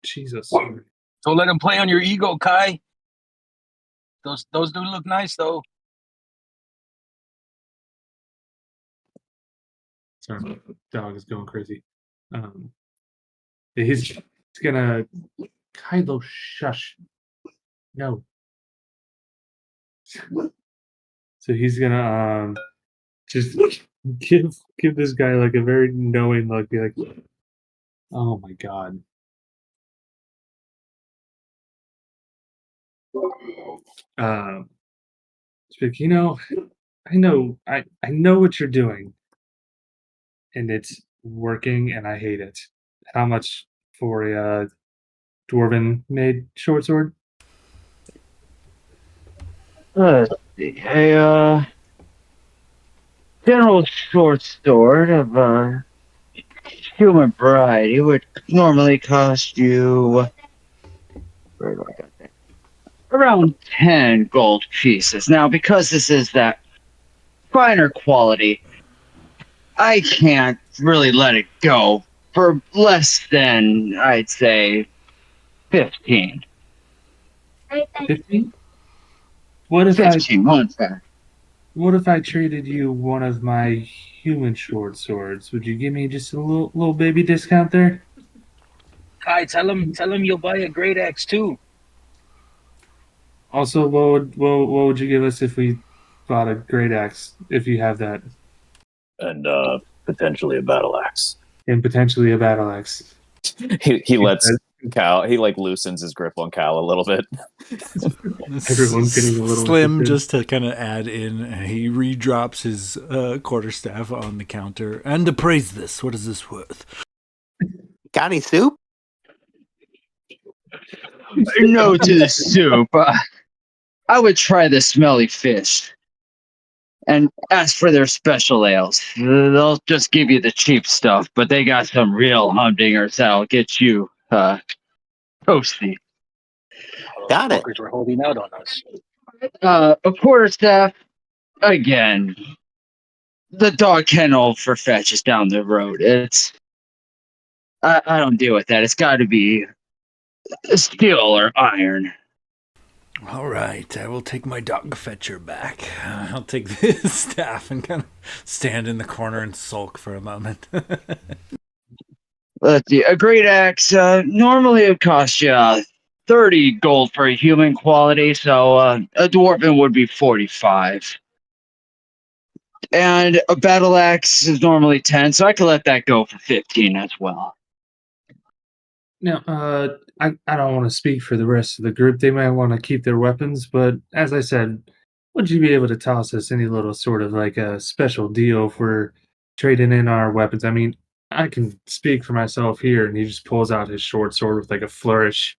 Jesus. So let him play on your ego, Kai. Those do look nice though. Sorry, my dog is going crazy. He's gonna Kylo, shush. No. So he's gonna just give this guy like a very knowing look, be like, oh my god. Speak, I know what you're doing, and it's working, and I hate it. How much for a dwarven made short sword? Let's see. A general short sword of human variety would normally cost you, where do I got that? Around 10 gold pieces. Now, because this is that finer quality, I can't really let it go for less than, I'd say, 15. 15? What if 15, one fact. what if I traded you one of my human short swords? Would you give me just a little baby discount there? Kai, tell him you'll buy a great axe too. Also, what would you give us if we bought a great axe, if you have that, And potentially a battle axe. and potentially a battle axe? He lets Cal. He like loosens his grip on Cal a little bit. Everyone's getting a little Slim, interested. just to kind of add in, he redrops his quarterstaff on the counter. And appraise this. What is this worth? Got any soup? No to the soup. I would try the smelly fish and ask for their special ales. They'll just give you the cheap stuff, but they got some real humdingers that'll get you toasty. Got it. Fuckers were holding out on us. A quarterstaff, again, the dog kennel for fetch is down the road. I don't deal with that. It's got to be steel or iron. All right, I will take my dog fetcher back. I'll take this staff and kind of stand in the corner and sulk for a moment. Let's see. A great axe, normally it costs you 30 gold for a human quality, so a dwarven would be 45. And a battle axe is normally 10, so I could let that go for 15 as well. Now, I don't want to speak for the rest of the group. They might want to keep their weapons, but as I said, would you be able to toss us any little sort of like a special deal for trading in our weapons? I mean, I can speak for myself here, and he just pulls out his short sword with like a flourish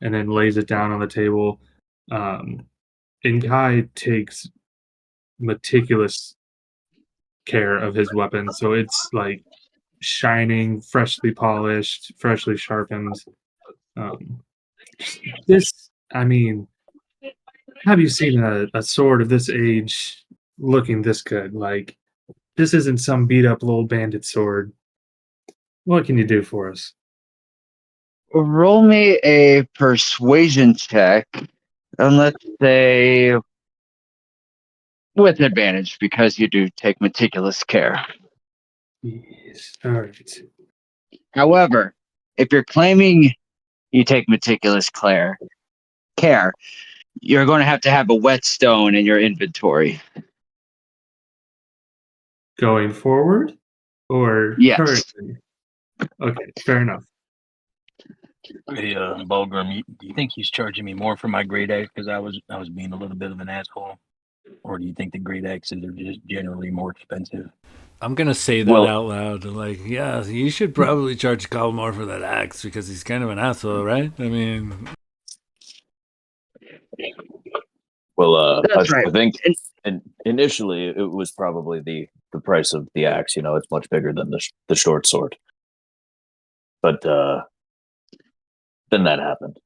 and then lays it down on the table. And Kai takes meticulous care of his weapon, so it's like shining, freshly polished, freshly sharpened. This, I mean, have you seen a sword of this age looking this good? Like, this isn't some beat up little bandit sword. What can you do for us? Roll me a persuasion check, and let's say with advantage because you do take meticulous care. Yes. All right. However, if you're claiming you take meticulous care, you're going to have a whetstone in your inventory. Going forward or Yes. currently? Okay, fair enough. Hey, Bulgrim, do you think he's charging me more for my great axe because I was being a little bit of an asshole, or do you think the great axes are just generally more expensive? I'm going to say that Well- out loud. Like, yeah, you should probably charge Kyle more for that axe because he's kind of an asshole, right? I mean, Well, That's right. I think initially it was probably the price of the axe. You know, it's much bigger than the short sword. But then that happened.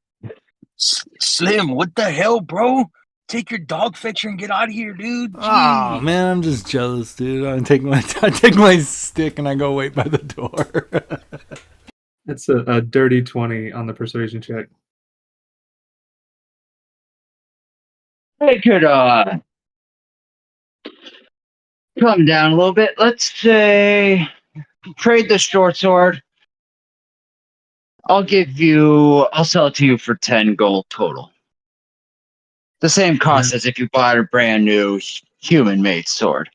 Slim, what the hell, bro? Take your dog fetcher and get out of here, dude. oh Jeez. man, I'm just jealous, dude. I take my stick and I go wait by the door. That's a dirty 20 on the persuasion check. I could come down a little bit. Let's say trade the short sword. I'll sell it to you for 10 gold total. The same cost as if you bought a brand new human-made sword.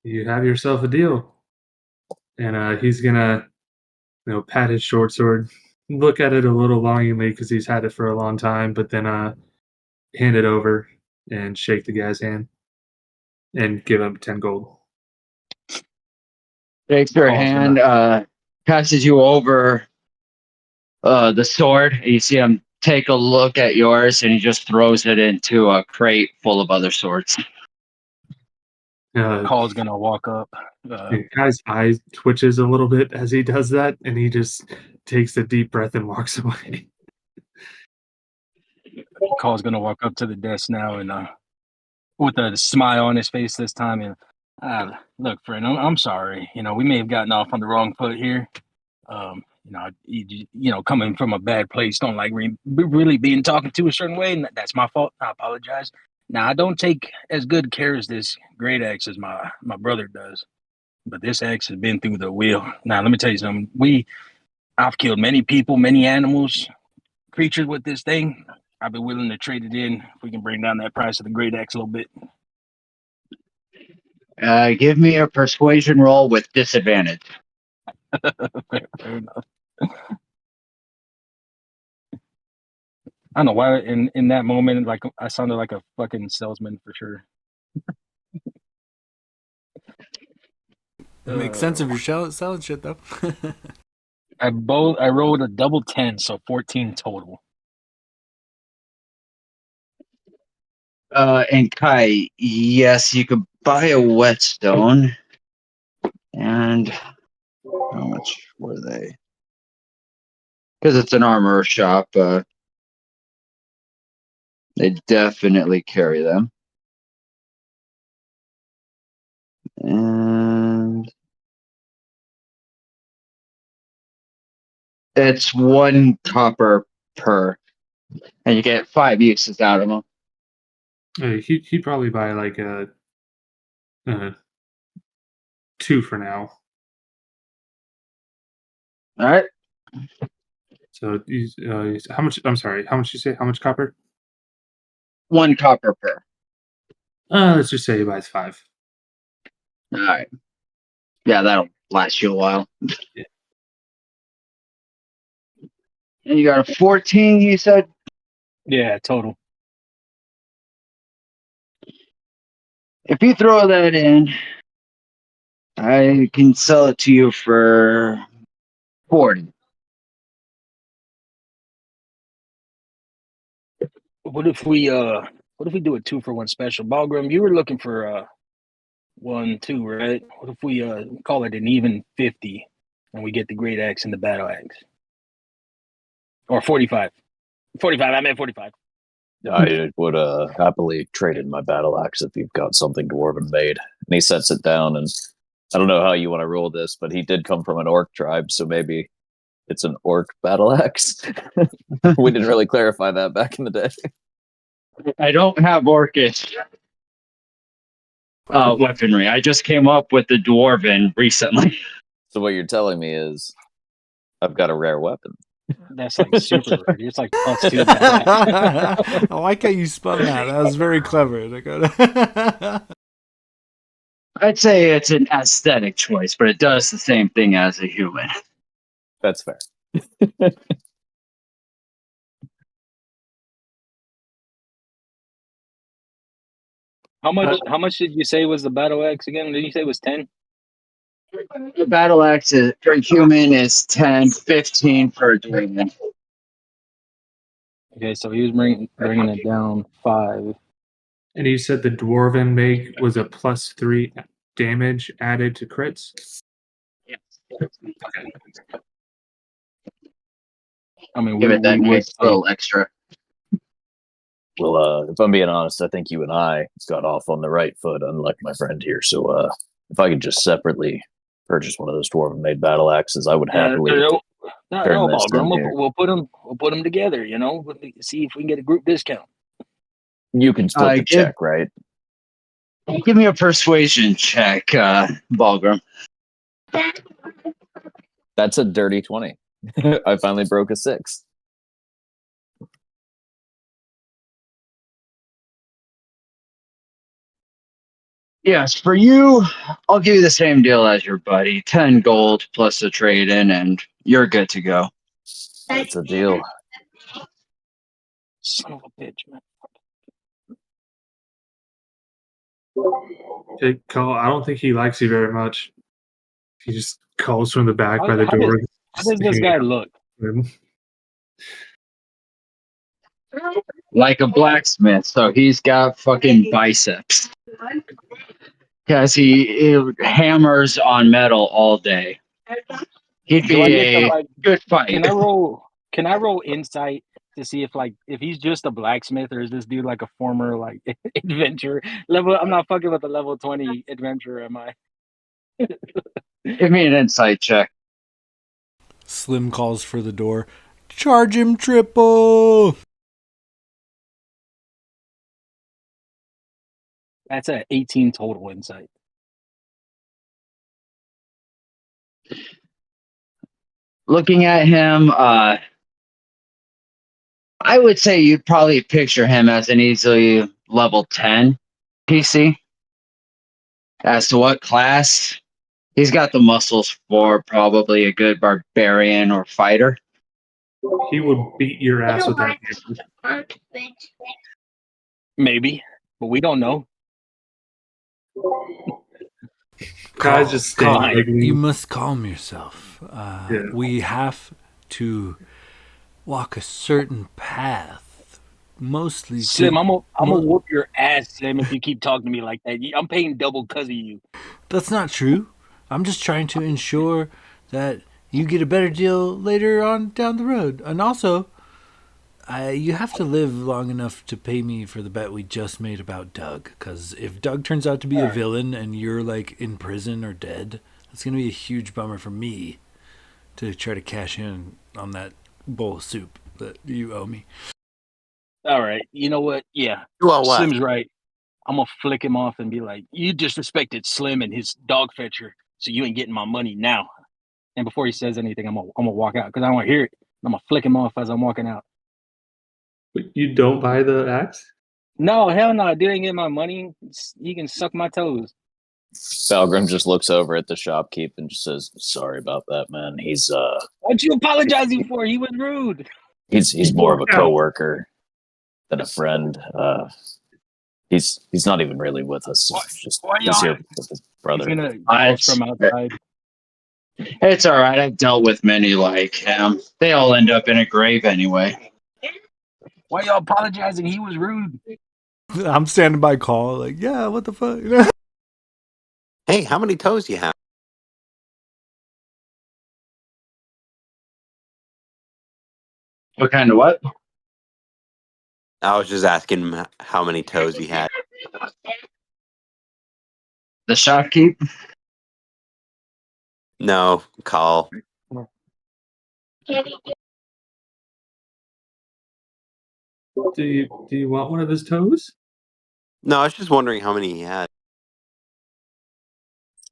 You have yourself a deal. And he's gonna, pat his short sword, look at it a little longingly because he's had it for a long time, but then hand it over and shake the guy's hand and give him 10 gold. Takes your Calls hand, passes you over the sword. And you see him take a look at yours, and he just throws it into a crate full of other swords. Call's gonna walk up. The guy's eyes twitches a little bit as he does that, and he just takes a deep breath and walks away. Call's gonna walk up to the desk now and with a smile on his face this time and look, friend, I'm sorry. We may have gotten off on the wrong foot here. Coming from a bad place, don't like really being talking to a certain way, and that's my fault. I apologize. Now, I don't take as good care as this great axe as my brother does, but this axe has been through the wheel. Now, let me tell you something. I've killed many people, many animals, creatures with this thing. I'd be willing to trade it in if we can bring down that price of the great axe a little bit. Give me a persuasion roll with disadvantage. Fair enough. I don't know why in that moment, like I sounded like a fucking salesman for sure. It makes sense if you're selling shit, though. I rolled a double 10, so 14 total. And Kai, yes, you could buy a whetstone. And how much were they? Because it's an armor shop, they definitely carry them. And it's 1 copper per, and you get 5 uses out of them. He'd probably buy like a 2 for now. All right. So how much? I'm sorry. How much you say? How much copper? 1 copper per. Let's just say he buys 5. All right. Yeah, that'll last you a while. Yeah. And you got a 14, you said? Yeah, total. If you throw that in, I can sell it to you for 40. What if we do a 2-for-1 special? Balgrim, you were looking for 1, 2, right? What if we call it an even 50 and we get the great axe and the battle axe? Or 45. 45, I meant 45. I would happily trade in my battle axe if you've got something dwarven made. And he sets it down, and I don't know how you want to roll this, but he did come from an orc tribe, so maybe it's an orc battle axe. We didn't really clarify that back in the day. I don't have orcish weaponry. I just came up with the dwarven recently. So what you're telling me is I've got a rare weapon. That's like super rare. It's like +2 battle axe. I like how you spun that. That was very clever. I'd say it's an aesthetic choice, but it does the same thing as a human. That's fair. How much did you say was the battle axe again? Did you say it was 10? The battle axe for a human is 10, 15 for a dwarven. Okay, so he was bringing it down 5. And you said the dwarven make was a +3 damage added to crits. Yes. Okay. I mean, Give it that nice little extra. Well, if I'm being honest, I think you and I got off on the right foot, unlike my friend here. So if I could just separately purchase one of those dwarven-made battle axes, I would happily No, turn this Balgrim. in here. We'll put them together. See if we can get a group discount. You can split the check, right? Give me a persuasion check, Balgrim. That's a dirty 20. I finally broke a 6. Yes, for you, I'll give you the same deal as your buddy. 10 gold plus the trade-in, and you're good to go. That's a deal. Son of a bitch, man. Okay, Cole, I don't think he likes you very much. He just calls from the back by the How door. does this guy look? Like a blacksmith, so he's got fucking biceps. Because he hammers on metal all day. He'd Do I be get to a like? good fight. Can I roll? Can I roll insight to see if he's just a blacksmith or is this dude like a former like adventurer level? I'm not fucking with the level 20 adventurer, am I? Give me an insight check. Slim calls for the door. Charge him triple! That's a 18 total insight. Looking at him, I would say you'd probably picture him as an easily level 10 PC. As to what class, he's got the muscles for probably a good barbarian or fighter. He would beat your ass with that. Maybe, but we don't know. Guys just stand Fine. like You must calm yourself. Yeah. We have to walk a certain path. Mostly Slim, to... I'm gonna whoop your ass, Slim, if you keep talking to me like that. I'm paying double because of you. That's not true. I'm just trying to ensure that you get a better deal later on down the road. And also, you have to live long enough to pay me for the bet we just made about Doug. Because if Doug turns out to be a villain and you're like in prison or dead, that's going to be a huge bummer for me to try to cash in on that bowl of soup that you owe me. All right. You know what? Yeah. Well, what? Slim's right. I'm gonna flick him off and be like, "You disrespected Slim and his dog fetcher, so you ain't getting my money now." And before he says anything, I'm gonna walk out because I don't want to hear it. I'm gonna flick him off as I'm walking out. You don't buy the axe? No, hell no, dude ain't getting my money. He can suck my toes. Balgrim just looks over at the shopkeep and just says, "Sorry about that, man. What you apologizing for? He was rude. He's more of a coworker than a friend. He's not even really with us. He's here with his brother." He's gonna call from outside. It's all right. I've dealt with many like him. They all end up in a grave anyway. Why y'all apologizing? He was rude. I'm standing by call like, yeah, what the fuck? Hey, how many toes you have? What kind of what? I was just asking him how many toes he had. The shopkeep? No, call. Do you want one of his toes? No, I was just wondering how many he had.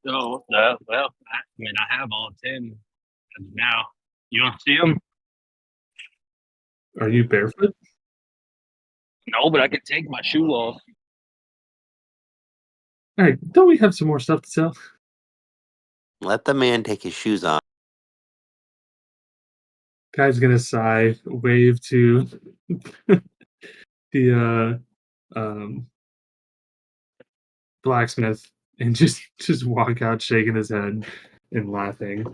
Oh, well, I mean, I have all 10 now. You don't see them? Are you barefoot? No, but I can take my shoe off. All right, don't we have some more stuff to sell? Let the man take his shoes off. Guy's gonna sigh, wave to the blacksmith, and just walk out shaking his head and laughing.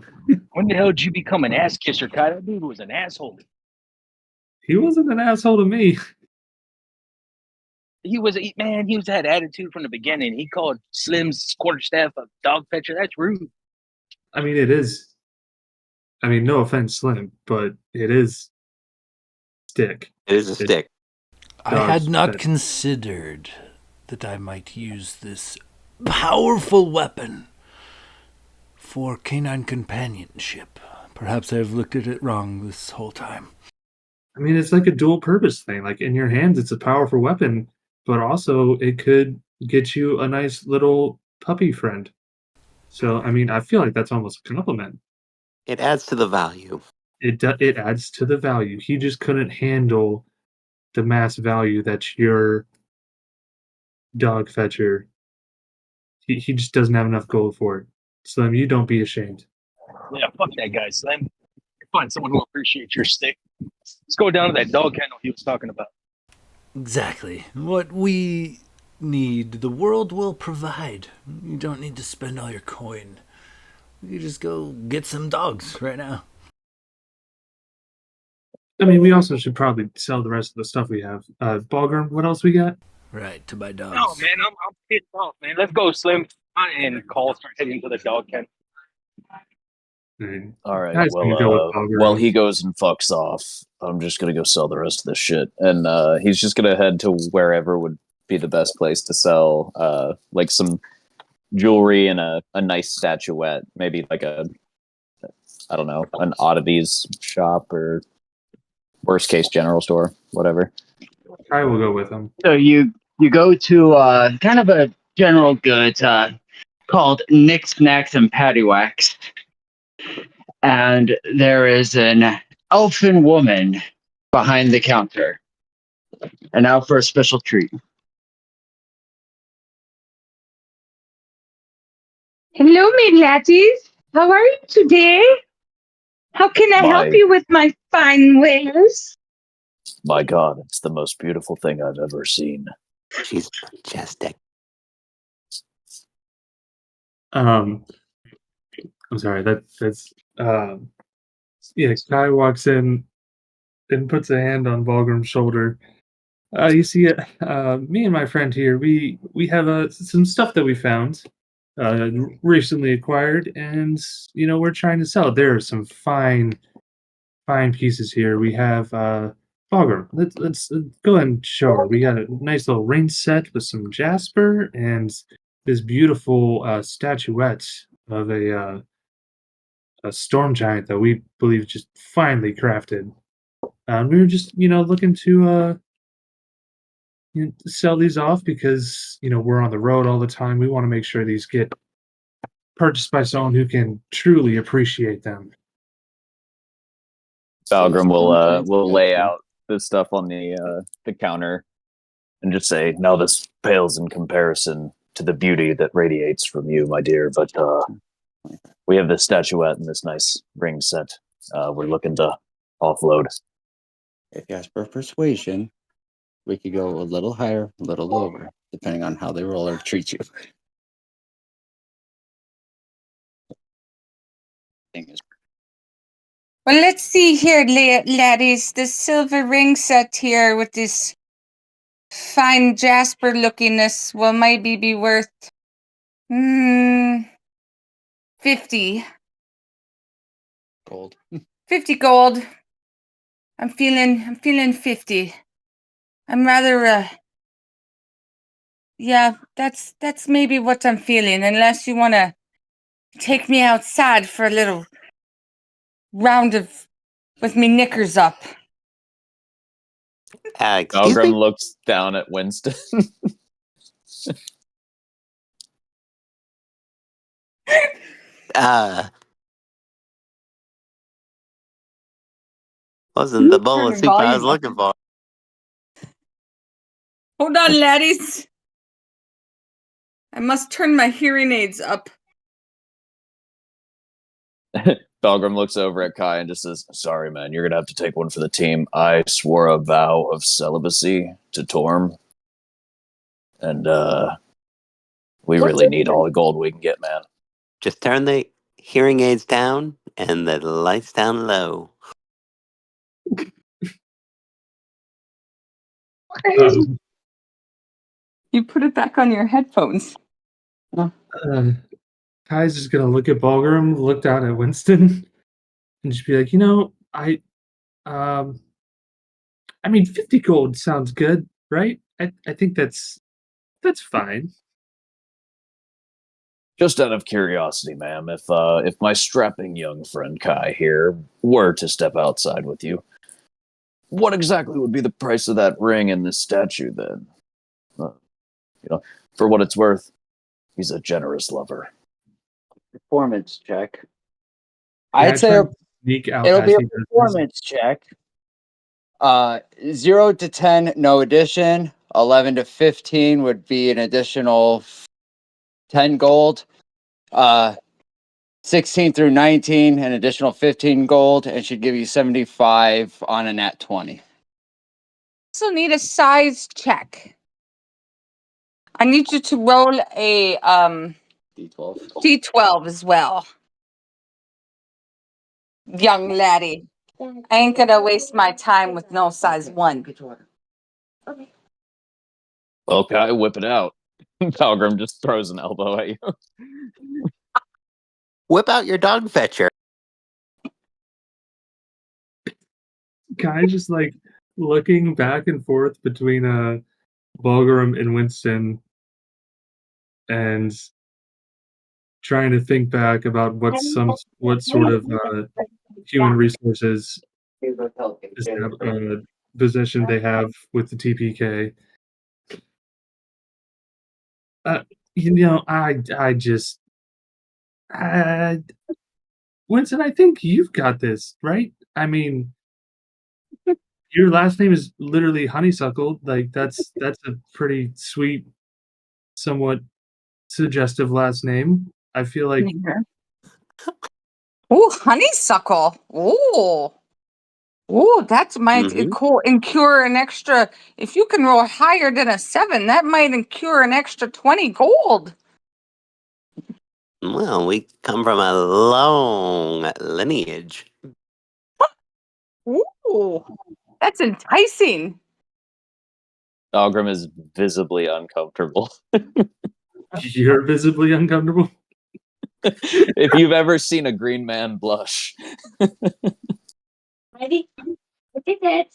When the hell did you become an ass kisser, Kai? That dude was an asshole. He wasn't an asshole to me. He was that attitude from the beginning. He called Slim's quarterstaff a dog fetcher. That's rude. I mean, it is. I mean, no offense, Slim, but it is stick. It is a stick. I had not that- considered that I might use this powerful weapon for canine companionship. Perhaps I have looked at it wrong this whole time. I mean, it's like a dual purpose thing. Like in your hands, it's a powerful weapon, but also it could, get you a nice little puppy friend. So, I mean, I feel like that's almost a compliment. It adds to the value. It adds to the value. He just couldn't handle the mass value that your dog fetcher. He just doesn't have enough gold for it. Slim, you don't be ashamed. Yeah, fuck that guy, Slim. Find someone who appreciates your stick. Let's go down to that dog kennel he was talking about. Exactly. What we need, the world will provide. You don't need to spend all your coin. You just go get some dogs right now. I mean, we also should probably sell the rest of the stuff we have. Balgrim, what else we got? Right, to buy dogs. No, man, I'm pissed off, man. Let's go, Slim. And Call start heading to the dog kennel. All right. Guys, we can go with Balgrim. While he goes and fucks off, I'm just gonna go sell the rest of this shit, and he's just gonna head to wherever would be the best place to sell, like some jewelry and a nice statuette, maybe like I don't know, an oddities shop or worst case general store, whatever. I will go with him. So you go to kind of a general goods called Knicks, Knacks, and Paddywhacks. And there is an elfin woman behind the counter. And now for a special treat. Hello, my laddies. How are you today? How can I help you with my fine wares? My God, it's the most beautiful thing I've ever seen. She's majestic. I'm sorry. That's yeah. Kai walks in and puts a hand on Balgrim's shoulder. You see, me and my friend here, we have some stuff that we found, recently acquired, and we're trying to sell it. There are some fine pieces here. We have Balgrim. Let's go ahead and show her. We got a nice little ring set with some jasper and this beautiful statuette of a storm giant that we believe just finely crafted. We were just looking to sell these off because we're on the road all the time. We want to make sure these get purchased by someone who can truly appreciate them. Balgrim will lay out this stuff on the counter and just say, "Now this pales in comparison to the beauty that radiates from you, my dear. But we have this statuette and this nice ring set. We're looking to offload." If you ask for persuasion, we could go a little higher, a little lower, depending on how they roll or treat you. Well, let's see here, laddies. The silver ring set here with this fine jasper lookingness will maybe be worth 50 Gold. 50 gold. I'm feeling 50. I'm rather yeah, that's maybe what I'm feeling, unless you want to take me outside for a little round of with me knickers up. Excuse Balgrim me? looks down at Winston. Wasn't the bowl Turn of the soup I was volume up. looking for. Hold on, laddies. I must turn my hearing aids up. Balgrim looks over at Kai and just says, "Sorry, man, you're gonna have to take one for the team. I swore a vow of celibacy to Torm, and we really need all the gold we can get, man." Just turn the hearing aids down and the lights down low. You put it back on your headphones. Kai's just gonna look at Balgrim, look down at Winston, and just be like, I mean, 50 gold sounds good, right? I think that's fine. Just out of curiosity, ma'am, if my strapping young friend Kai here were to step outside with you, what exactly would be the price of that ring and this statue then? For what it's worth, he's a generous lover. Performance check. Can I I'd say try to sneak out it'll as be a he does this? performance check. 0 to 10, no addition. 11 to 15 would be an additional 10 gold. 16 through 19, an additional 15 gold, and should give you 75 on a nat 20. Also need a size check. I need you to roll a D12. D12 as well. Young laddie. I ain't gonna waste my time with no size 1. Okay, whip it out. Pilgrim just throws an elbow at you. Whip out your dog fetcher. Kai just like looking back and forth between Bulgarum and Winston and trying to think back about what sort of human resources position they have with the TPK. Winston, I think you've got this, right? I mean, your last name is literally Honeysuckle. Like that's a pretty sweet, somewhat suggestive last name. I feel like Ooh, honeysuckle. Ooh, that might incur an extra. If you can roll higher than a 7, that might incur an extra 20 gold. Well, we come from a long lineage. Ooh, that's enticing. Pilgrim is visibly uncomfortable. you're visibly uncomfortable. If you've ever seen a green man blush. Ready? What is it?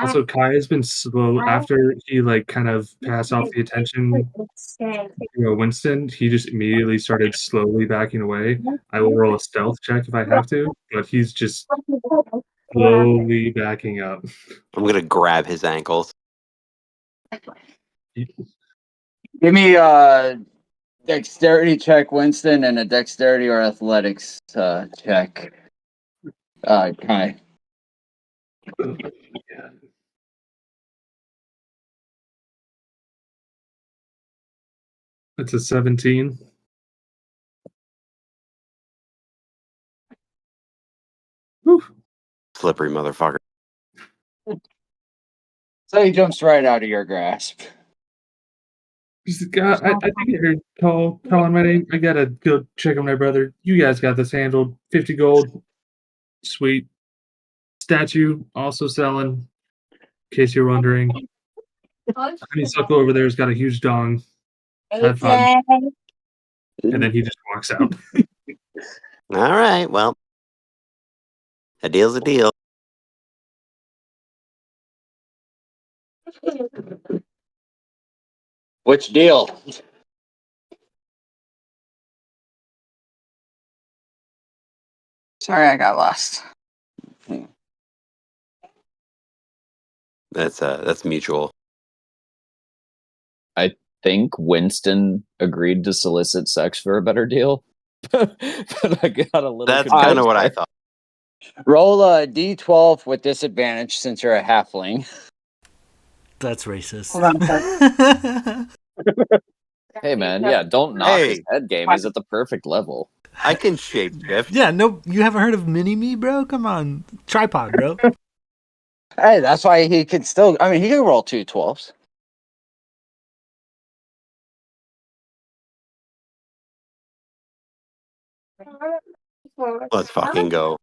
Also, Kai has been slow after he like kind of passed off the attention to Winston. He just immediately started slowly backing away. I will roll a stealth check if I have to, but he's just slowly backing up. I'm gonna grab his ankles. Give me a dexterity check, Winston, and a dexterity or athletics check. Kai. It's a 17. Whew. Slippery motherfucker. So he jumps right out of your grasp. I think I heard calling my name. I gotta go check on my brother. You guys got this handled. 50 gold. Sweet. Statue also selling. In case you're wondering. Honeysuckle over there's got a huge dong. Have fun. And then he just walks out. All right, well, a deal's a deal. Which deal? Sorry, I got lost. That's mutual. I think Winston agreed to solicit sex for a better deal. But I got a little That's confused kind of what I there. thought. Roll a d12 with disadvantage since you're a halfling. That's racist. Hey man, yeah, don't knock his Hey. head game. He's at the perfect level. I can shapeshift. Yeah, no, you haven't heard of Mini-Me, bro? Come on. Tripod, bro. Hey, that's why he can still. I mean, he can roll 2 12s. Let's fucking go.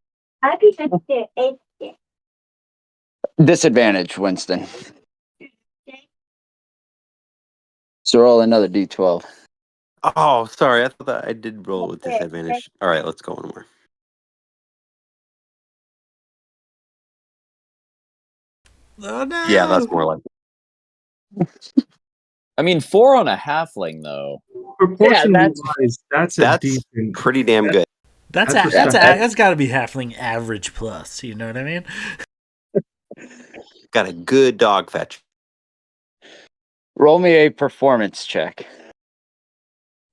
Disadvantage, Winston. So roll another d12. Oh, sorry. I thought that I did roll with disadvantage. All right, let's go one more. Oh, no. Yeah, that's more like I mean, 4 on a halfling though. Proportion-wise, that's that's decent. pretty damn good. That's got to be halfling average plus. You know what I mean? Got a good dog fetch. Roll me a performance check.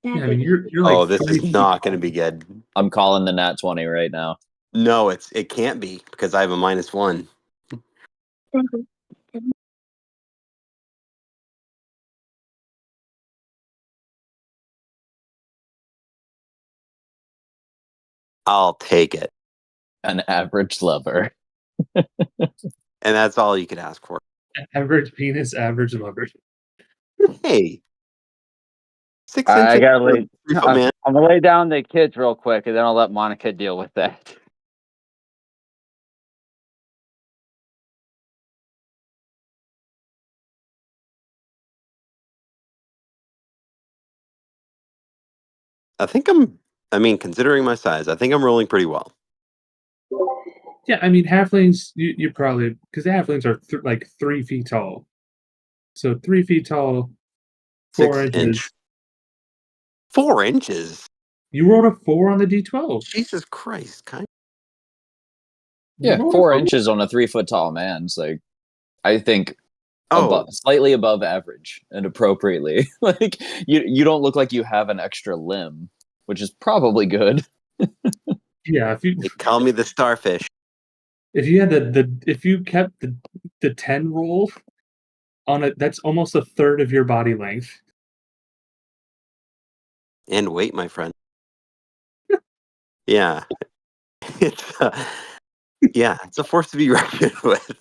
Yeah, I mean, you're like Oh, this 3 is feet not going to tall. be good. I'm calling the nat 20 right now. No, it can't be because I have a -1. I'll take it. An average lover. And that's all you could ask for. Average penis, average lover. Hey, 6 I inches, gotta lay. 3-foot man. I'm gonna lay down the kids real quick, and then I'll let Monica deal with that. I mean, considering my size, I think I'm rolling pretty well. Yeah, I mean, halflings, you probably, because the halflings are like 3 feet tall. So 3 feet tall, 4 6 inches. inch. 4 inches? You rolled a 4 on the d12. Jesus Christ. You Yeah, rolled a 4 4? inches on a 3-foot tall man's like, I think, Oh, slightly above average and appropriately. Like you don't look like you have an extra limb, which is probably good. Yeah, they call me the starfish. if you had if you kept the 10 roll on it, that's almost a third of your body length. And weight, my friend. Yeah. It's it's a force to be reckoned with.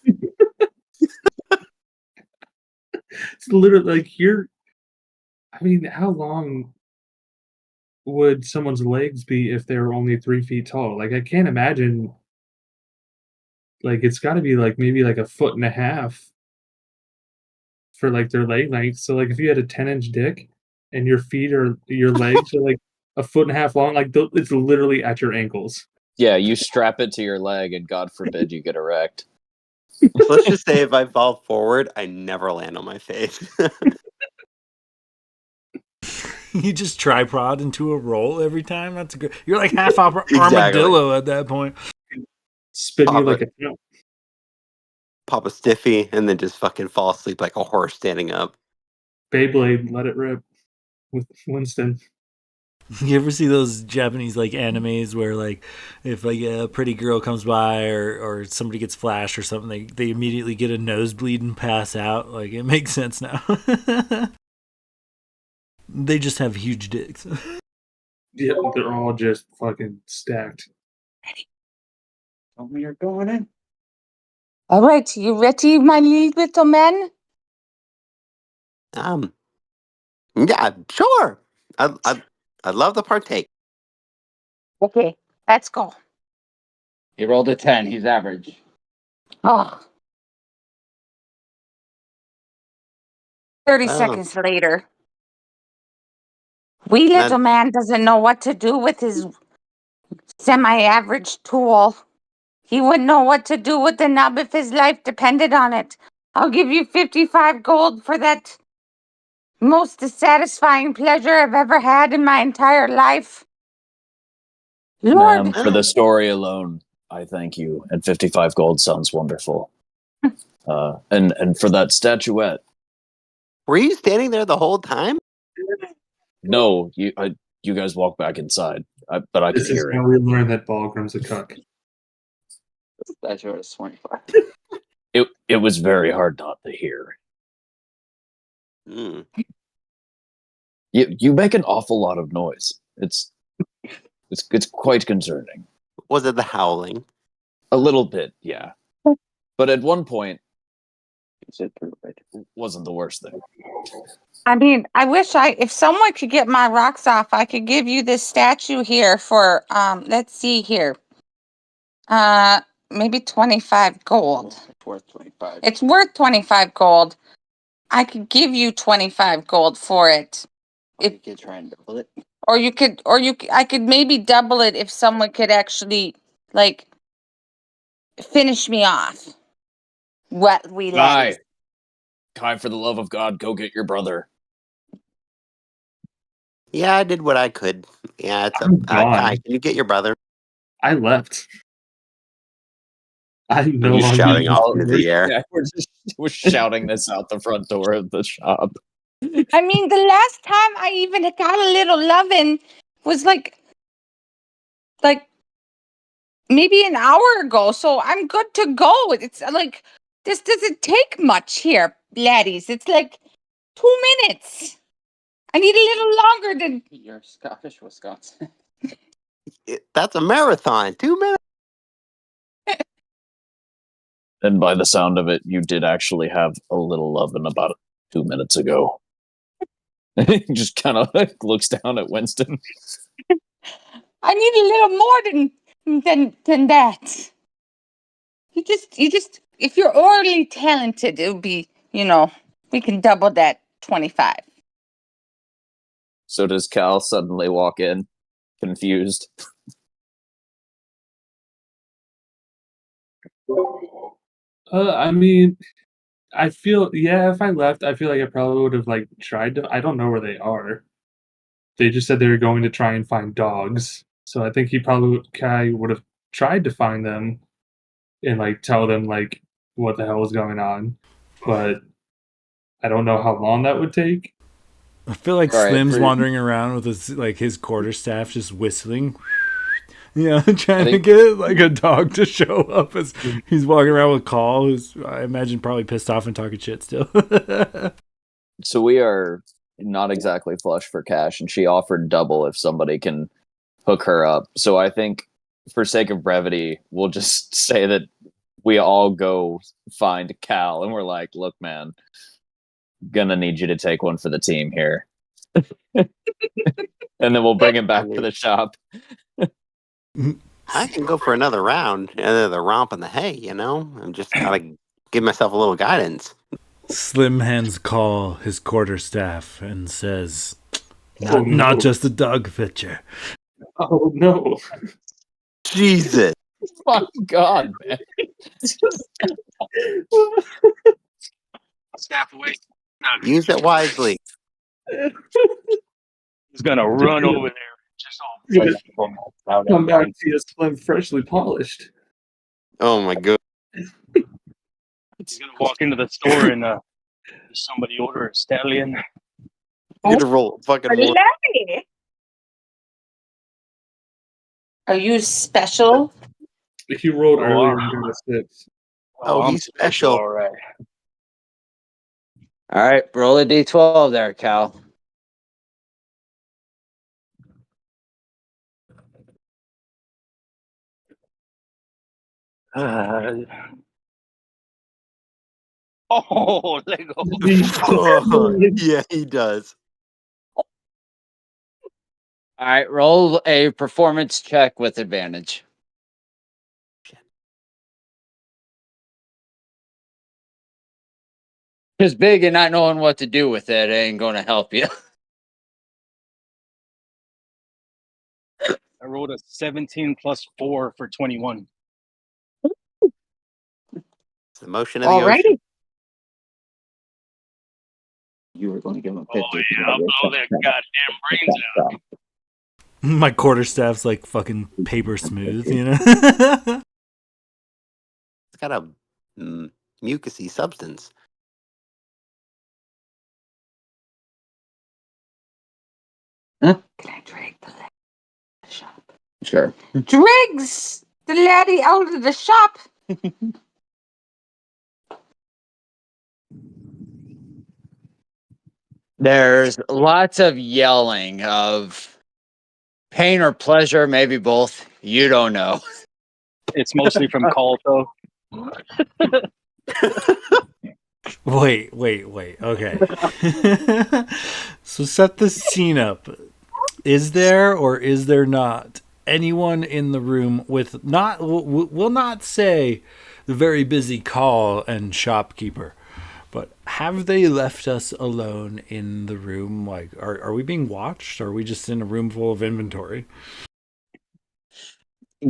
It's literally like I mean, how long would someone's legs be if they were only 3 feet tall? Like, I can't imagine. Like, it's got to be like maybe like a foot and a half for like their leg length. So, like, if you had a 10-inch dick and your legs are like a foot and a half long, like it's literally at your ankles. Yeah, you strap it to your leg, and God forbid you get erect. Let's just say if I fall forward, I never land on my face. You just tripod into a roll every time. That's good. You're like half Exactly. armadillo at that point. Spin you Pop like it. a top. Pop a stiffy and then just fucking fall asleep like a horse standing up. Beyblade, let it rip with Winston. You ever see those Japanese like animes where like if like a pretty girl comes by or somebody gets flashed or something, they immediately get a nosebleed and pass out? Like, it makes sense now. They just have huge dicks. Yeah, they're all just fucking stacked. Tell me you're going in. All right, you ready, my little man? Yeah, sure. I'd love to partake. Okay, let's go. He rolled a 10. He's average. Oh. 30 Oh. seconds later. Wee That- little man doesn't know what to do with his semi-average tool. He wouldn't know what to do with the nub if his life depended on it. I'll give you 55 gold for that most satisfying pleasure I've ever had in my entire life. Lord, Ma'am, for the story alone, I thank you. And 55 gold sounds wonderful. And for that statuette, Were you standing there the whole time? no, you guys walk back inside, but I could This is hear how it. we learn that Balgrim's a cuck. That's yours, 25. It was very hard not to hear. Mm. You make an awful lot of noise. It's quite concerning. Was it the howling? A little bit, yeah. But at one point, Sit through it. wasn't the worst thing. I mean, I wish if someone could get my rocks off, I could give you this statue here for, let's see here. Maybe 25 gold. It's worth 25. It's worth 25 gold. I could give you 25 gold for it. If you could try and double it. I could maybe double it if someone could actually, like, finish me off. What we like. Kai, for the love of God, go get your brother. Yeah, I did what I could. Yeah, it's I'm gone. Kai, can you get your brother? I left. I'm no You longer shouting in off the into the air. Yeah, we're shouting this out the front door of the shop. I mean, the last time I even got a little lovin' was like maybe an hour ago, so I'm good to go. It's like, this doesn't take much here, laddies. It's like 2 minutes. I need a little longer than... You're Scottish, Wisconsin. That's a marathon. 2 minutes. And by the sound of it, you did actually have a little oven about 2 minutes ago. He just kind of looks down at Winston. I need a little more than that. You just, if you're orally talented, it'll be, we can double that 25. So does Cal suddenly walk in, confused? I mean, I feel if I left, I feel like I probably would have like tried to. I don't know where they are. They just said they were going to try and find dogs, so I think Kai would have tried to find them and like tell them like what the hell was going on, but I don't know how long that would take. I feel like Right, Slim's pretty- wandering around with his quarterstaff just whistling. Yeah, trying to think- get like a dog to show up as he's walking around with Call, who's I imagine probably pissed off and talking shit still. So we are not exactly flush for cash, and she offered double if somebody can hook her up. So I think, for sake of brevity, we'll just say that we all go find Cal, and we're like, "Look, man, gonna need you to take one for the team here," and then we'll bring him back to the shop. I can go for another round, another romp in the hay. I'm just gotta give myself a little guidance. Slim hands Call his quarterstaff and says, Oh, no. "Not just a dog picture." Oh no! Jesus, My God, man! Staff away. use it wisely. He's gonna run over there. Just all. Come back to you, Slim, freshly polished. Oh my god. He's gonna walk into the store and somebody order a stallion. I'm gonna roll fucking more. Larry! Are you special? He rolled Oh, earlier wow. and got a 6. Oh, I'm he's special. All right. All right, roll a d12 there, Cal. Oh, Lego. Oh, yeah, he does. All right, roll a performance check with advantage. Because big and not knowing what to do with it ain't going to help you. I rolled a 17 plus 4 for 21. It's the motion of the ocean. Alrighty. You were going to give him Oh 50. yeah, I'll blow their goddamn brains out. My quarterstaff's like fucking paper smooth, It's got a mucusy substance. Can I drag the shop? Sure. Drags the laddie out of the shop. There's lots of yelling of pain or pleasure, maybe both. You don't know. It's mostly from Call though. Wait. Okay. So set the scene up. Is there or is there not anyone in the room with we'll not say the very busy Call and shopkeeper, but have they left us alone in the room? Like, are we being watched? Or are we just in a room full of inventory?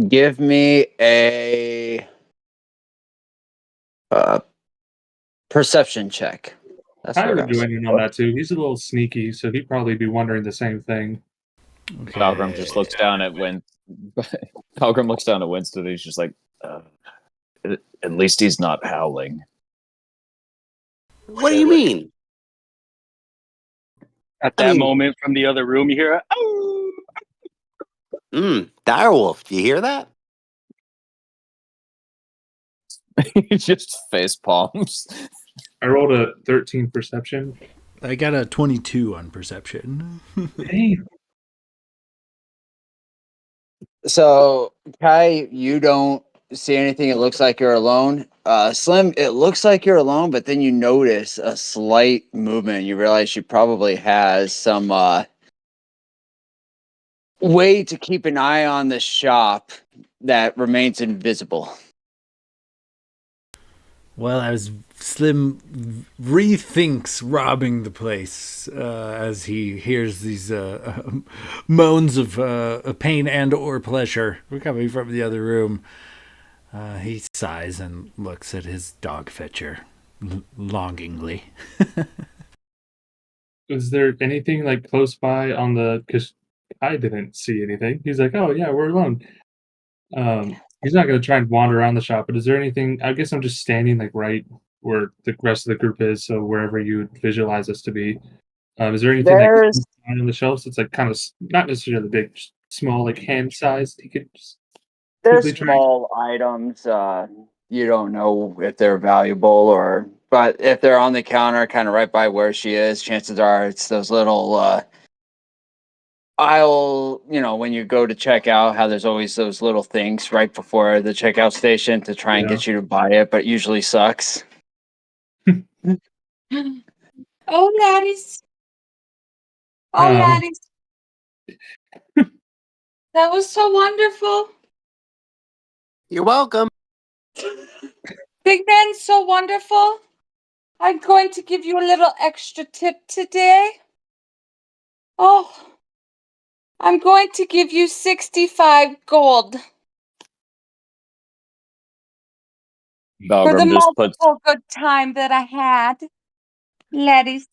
Give me a perception check. That's I what would I'm join in on that too. He's a little sneaky, so he'd probably be wondering the same thing. Okay. Balgrim just looks down at Balgrim looks down at Winston. And he's just like, at least he's not howling. What do you mean? At I that mean, moment, from the other room, you hear a, "Oh!" direwolf, do you hear that? He just face palms. I rolled a 13 perception. I got a 22 on perception. Hey, So, Kai, you don't see anything. It looks like you're alone. Slim, it looks like you're alone, but then you notice a slight movement. You realize she probably has some way to keep an eye on the shop that remains invisible. Well, as Slim rethinks robbing the place as he hears these moans of pain and or pleasure coming from the other room, he sighs and looks at his dog fetcher longingly. is there anything like close by on the? Because I didn't see anything. He's like, "Oh yeah, we're alone." He's not gonna try and wander around the shop, but is there anything? I guess I'm just standing like right where the rest of the group is, so wherever you would visualize us to be. Is there anything like There's on the shelves that's like kind of not necessarily big, just small, like hand sized? You could just there's quickly try. small items. You don't know if they're valuable or, but if they're on the counter, kind of right by where she is, chances are it's those little aisle. You know, when you go to check out, how there's always those little things right before the checkout station to try and Yeah. get you to buy it, but it usually sucks. Oh, laddies. Oh, Um, laddies. That was so wonderful. You're welcome. Big Ben's so wonderful. I'm going to give you a little extra tip today. Oh, I'm going to give you 65 gold for the Balgrim just puts multiple good time that I had. Laddies.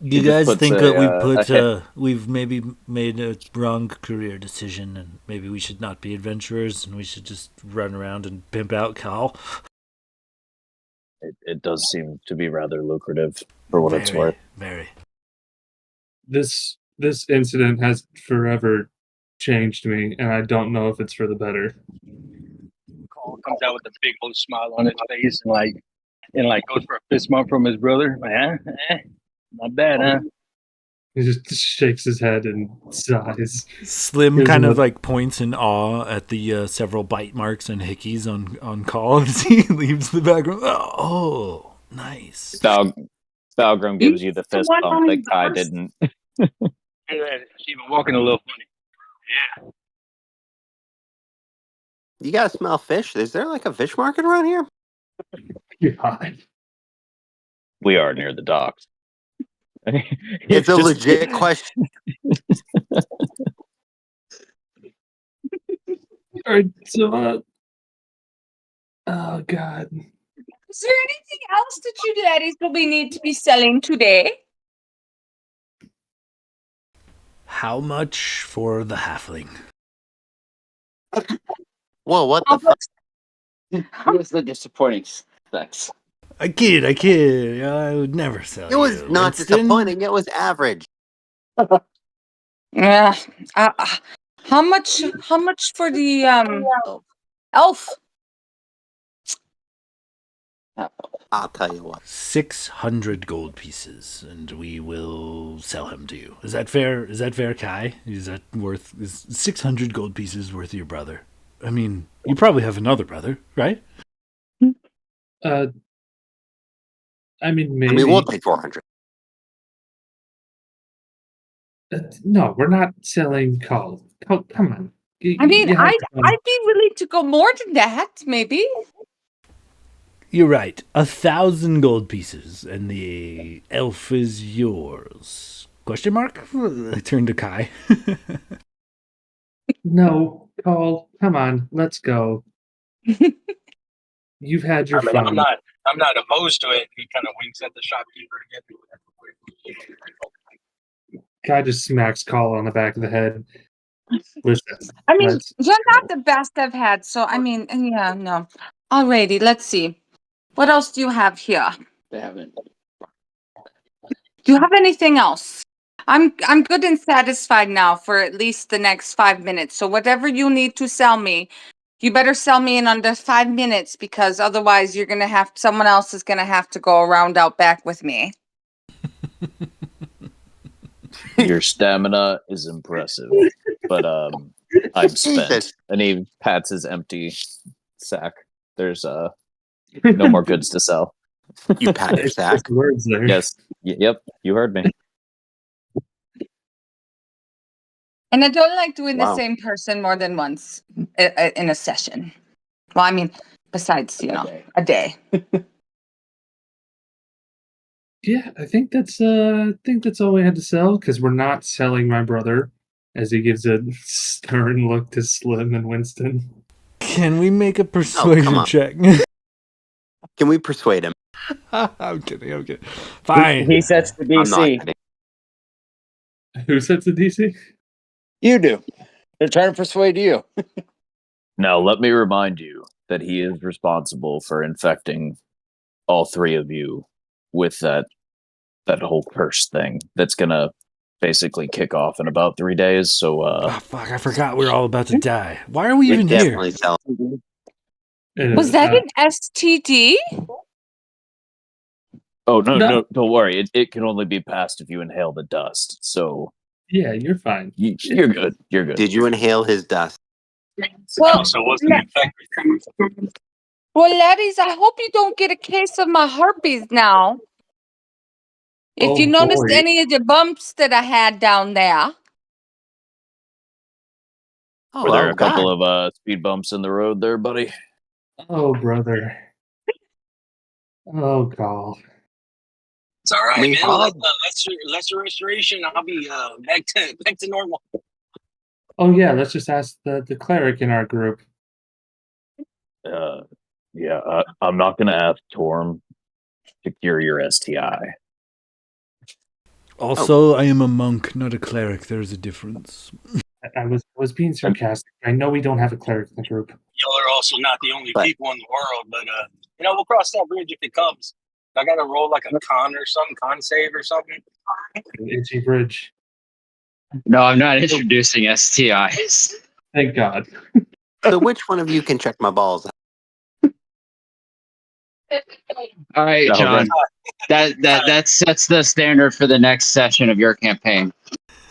Do you just guys puts think that a we've maybe made a wrong career decision, and maybe we should not be adventurers, and we should just run around and pimp out Cal? it does seem to be rather lucrative for what it's Very, worth. very. this incident has forever changed me, and I don't know if it's for the better. Call comes out with a big old smile on his face and goes for a fist bump from his brother. Like, not bad, huh? He just shakes his head and sighs. Slim Here's kind of another- like points in awe at the several bite marks and hickeys on Call as he leaves the background. Oh, nice. Balgrim gives you the fist one bump on that Kai bars. didn't. She been walking a little funny. Yeah. You guys smell fish? Is there like a fish market around here? God. We are near the docks. It's a legit question. All right, so oh god. Is there anything else that you laddies will be need to be selling today? How much for the halfling? Whoa, what the fuck? It was the disappointing sex. I kid. I would never sell It was you. not Winston. disappointing. It was average. Yeah. How much for the elf? I'll tell you what. 600 gold pieces, and we will sell him to you. Is that fair? Is that fair, Kai? Is 600 gold pieces worth your brother? I mean, you probably have another brother, right? I mean, maybe. I mean, we'll take 400. No, we're not selling Call. Come on. I mean, You have I'd to- be willing to go more than that, maybe. You're right. 1,000 gold pieces, and the elf is yours. Question mark? I turn to Kai. No, Call. Come on, let's go. You've had your I mean, fun. I'm not opposed to it. He kind of winks at the shopkeeper again. Guy just smacks Call on the back of the head. Listen, I mean, let's you're not go. the best I've had, so I mean, yeah, no. Alrighty, let's see. What else do you have here? They haven't. Do you have anything else? I'm good and satisfied now for at least the next 5 minutes. So whatever you need to sell me, you better sell me in under 5 minutes because otherwise someone else is gonna have to go around out back with me. Your stamina is impressive, but I'm spent. Jesus. And he pats his empty sack. There's no more goods to sell. You pat your sack. Words there. Yes. Yep. You heard me. And I don't like doing the Wow. same person more than once in a session. Well, I mean, besides, a day. Yeah, I think that's all we had to sell because we're not selling my brother. As he gives a stern look to Slim and Winston. Can we make a come persuasion on. check? Can we persuade him? I'm kidding. Fine. He sets the I'm not DC. kidding. Who sets the DC? You do. They're trying to persuade you. Now, let me remind you that he is responsible for infecting all three of you with that whole curse thing that's gonna basically kick off in about 3 days. So, Oh, fuck, I forgot we were all about to die. Why are we We even here? definitely sell. Was that an STD? oh no, No. no, don't worry. It can only be passed if you inhale the dust. So Yeah, you're fine. you're good. You're good. Did you inhale his dust? Well, So what's an infected? well, laddies, I hope you don't get a case of my herpes now. If you noticed boy. any of the bumps that I had down there. Oh, Were there a God. couple of speed bumps in the road there, buddy? Oh, brother. Oh, God. It's all right, We man. had- Lesser restoration. I'll be back to normal. Oh, yeah, let's just ask the cleric in our group. Yeah, I'm not gonna ask Torm to cure your STI. Also, I am a monk, not a cleric. There's a difference. I was being sarcastic. I know we don't have a cleric in the group. Y'all are also not the only But- people in the world, but we'll cross that bridge if it comes. I gotta roll like a con save or something. An itchy bridge. No, I'm not introducing STIs. Thank God. So which one of you can check my balls? All right, No, John. That sets the standard for the next session of your campaign.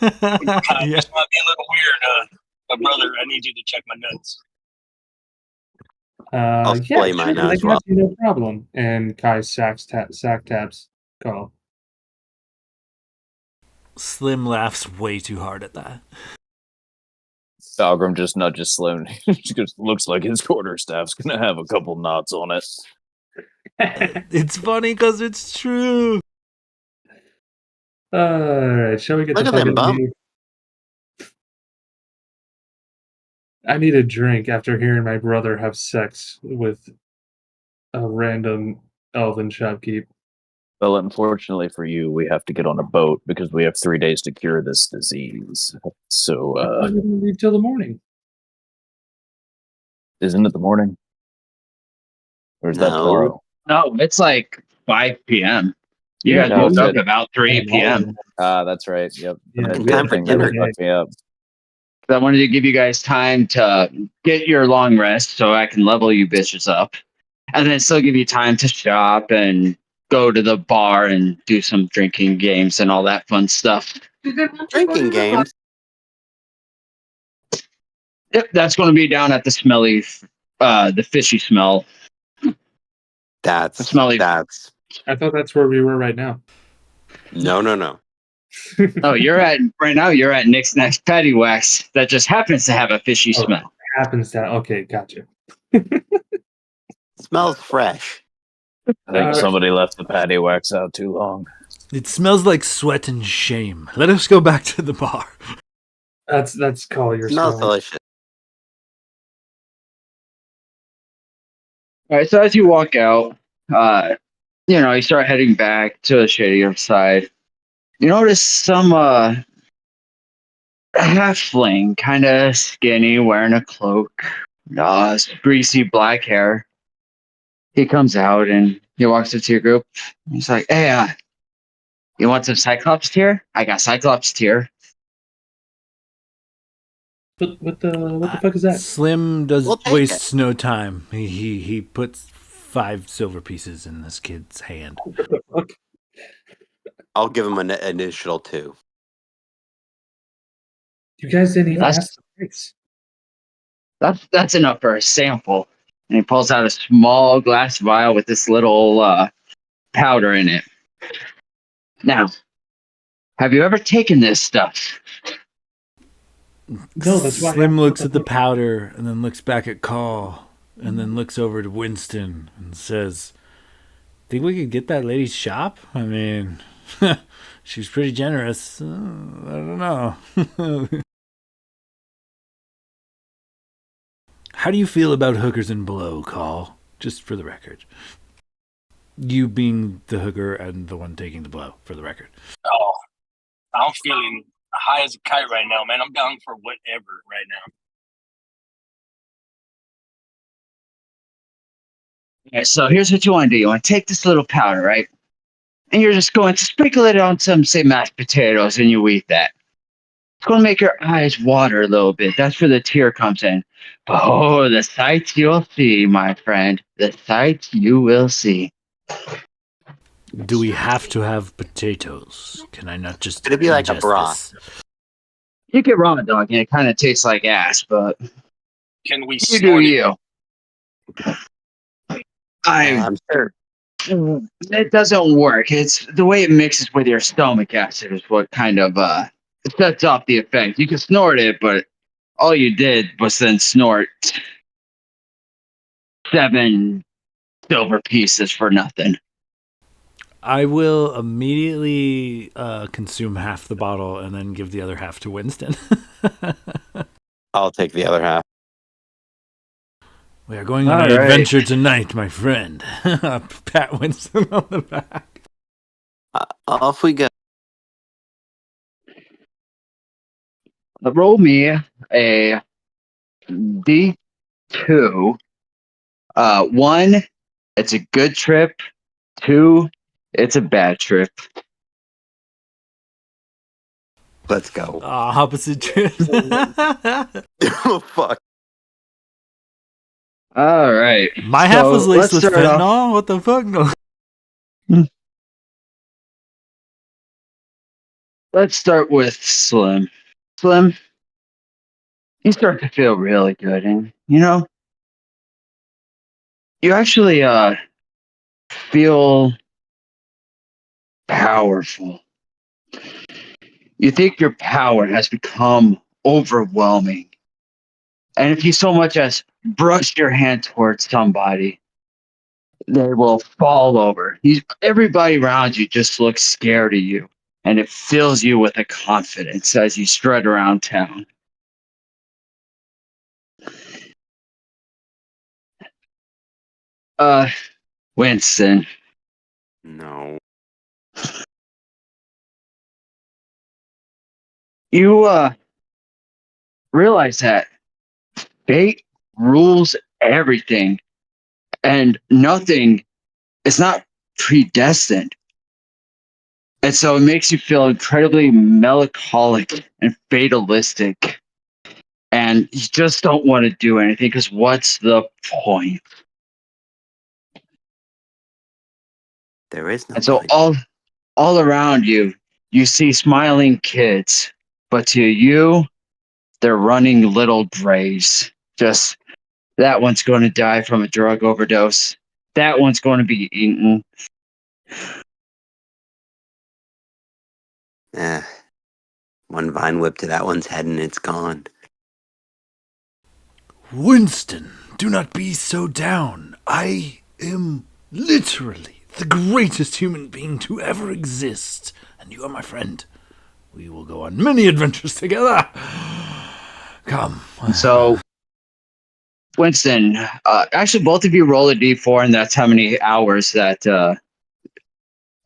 Yeah. This might be a little weird, but brother, I need you to check my nuts. I'll Yeah, splay mine sure, out I as well. got you, no problem. And Kai sack taps. Go. Slim laughs way too hard at that. Falgrim just nudges Slim. He just looks like his quarterstaff's gonna have a couple knots on it. It's funny because it's true. Alright, shall we get Look the at fuck them out of bum. here? I need a drink after hearing my brother have sex with a random elven shopkeep. Well, unfortunately for you, we have to get on a boat because we have 3 days to cure this disease. So, I'm gonna leave till the morning. isn't it the morning? Or is that No. tomorrow? No, it's like 5 p.m. You Yeah, guys no, woke up good. at about 3 p.m. That's right. Yep. The Yeah, midday time for thing really dinner. fucked me up. I wanted to give you guys time to get your long rest so I can level you bitches up. And then still give you time to shop and go to the bar and do some drinking games and all that fun stuff. Drinking games. Yep, that's going to be down at the smelly, the fishy smell. That's Smelly. I thought that's where we were right now. no. Oh, you're at Nick's Next Patty Wax. That just happens to have a fishy Oh. smell. Happens to okay, gotcha. Smells fresh. I think somebody left the patty wax out too long. It smells like sweat and shame. Let us go back to the bar. That's call your Smells smell. delicious. All right, so as you walk out, you start heading back to the shadier side. You notice some halfling, kind of skinny, wearing a cloak, greasy black hair. He comes out and he walks up to your group. He's like, "Hey, You want some Cyclops tier? I got Cyclops tier. What the fuck is that? Slim We'll take wastes no time. He puts 5 silver pieces in this kid's hand. What the fuck? I'll give him an initial 2. You guys didn't even That's- ask the price. That's enough for a sample. And he pulls out a small glass vial with this little powder in it. Now, have you ever taken this stuff? No, that's why. Slim looks at the powder and then looks back at Call and then looks over to Winston and says, "Think we could get that lady's shop? I mean, she's pretty generous. I don't know." How do you feel about hookers and blow, Call? Just for the record. You being the hooker and the one taking the blow, for the record. Oh, I'm feeling high as a kite right now, man. I'm down for whatever right now. Okay, so here's what you want to do. You want to take this little powder, right? And you're just going to sprinkle it on some, say, mashed potatoes, and you eat that. It's going to make your eyes water a little bit. That's where the tear comes in. Oh, the sights you'll see, my friend. The sights you will see. Do we have to have potatoes? Can I not just It'd be like a ingest broth. this? You get raw dog, and it kind of tastes like ass, but Can we you do snort it? you. I'm sure. It doesn't work. It's the way it mixes with your stomach acid is what kind of sets off the effect. You can snort it, but all you did was then snort 7 silver pieces for nothing. I will immediately consume half the bottle and then give the other half to Winston. I'll take the other half. We are going on All an right. adventure tonight, my friend. Pat Winston on the back. Off we go. Roll me a D2. 1, it's a good trip. 2, it's a bad trip. Let's go. Opposite trip. Oh, fuck. All right. My half was laced with let's start off- fentanyl. What the fuck? No. Let's start with Slim. Slim, you start to feel really good, and you actually feel powerful. You think your power has become overwhelming. And if you so much as brush your hand towards somebody, they will fall over. Everybody around you just looks scared of you, and it fills you with a confidence as you strut around town. Winston, No. you realize that fate rules everything, and nothing is not predestined. And so it makes you feel incredibly melancholic and fatalistic. And you just don't want to do anything because what's the point? There is no And so point. all around you, you see smiling kids, but to you, they're running little graves. Just that one's going to die from a drug overdose. That one's going to be eaten. One vine whip to that one's head and it's gone. Winston, do not be so down. I am literally the greatest human being to ever exist, and you are my friend. We will go on many adventures together. Come. So, Winston, actually, both of you roll a d4, and that's how many hours that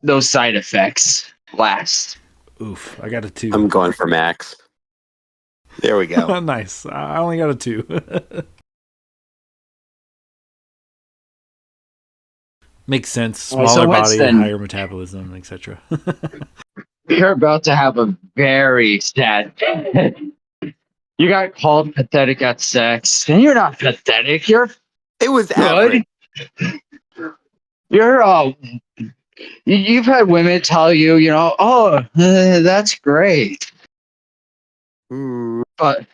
those side effects last. Oof, I got a 2. I'm going for max. There we go. Nice. I only got a 2. Makes sense. All right, so Smaller body, Winston, higher metabolism, etc. you're about to have a very sad. You got called pathetic at sex, and you're not pathetic. You're It was good. average. You're you've had women tell you, oh, that's great, Mm, but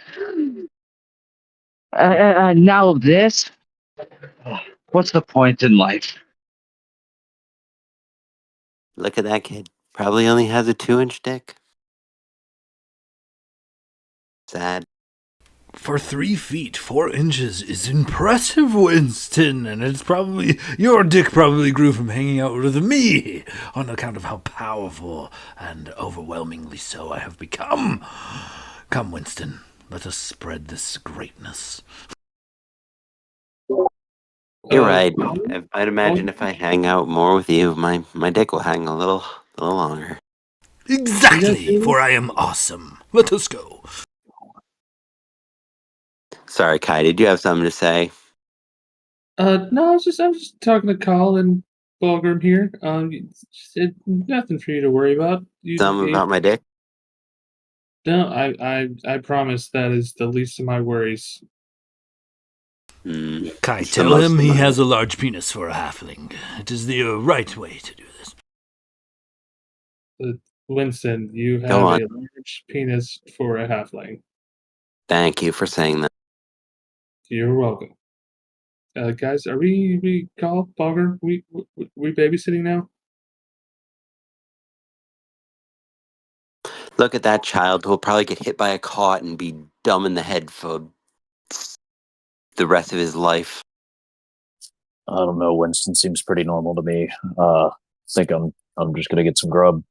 now this. What's the point in life? look at that kid. Probably only has a 2-inch dick. Sad. For 3 feet 4 inches is impressive, Winston, and it's probably your dick probably grew from hanging out with me on account of how powerful and overwhelmingly so I have become. Come, Winston, let us spread this greatness. You're right. I'd Oh, imagine if I hang out more with you, my dick will hang a little longer. Exactly, for I am awesome. Let us go. Sorry, Kai. Did you have something to say? no, I was just talking to Carl and Bulgrim here. Nothing for you to worry about. Something about my dick? No, I promise that is the least of my worries. Kai, It's the tell most him of he my- has a large penis for a halfling. It is the right way to do this. Winston, you Go have on. a large penis for a halfling. Thank you for saying that. You're welcome. Guys, are we Carl, Bulgrim? We babysitting now? Look at that child who'll probably get hit by a car and be dumb in the head for the rest of his life. I don't know. Winston seems pretty normal to me. Think I'm just gonna get some grub.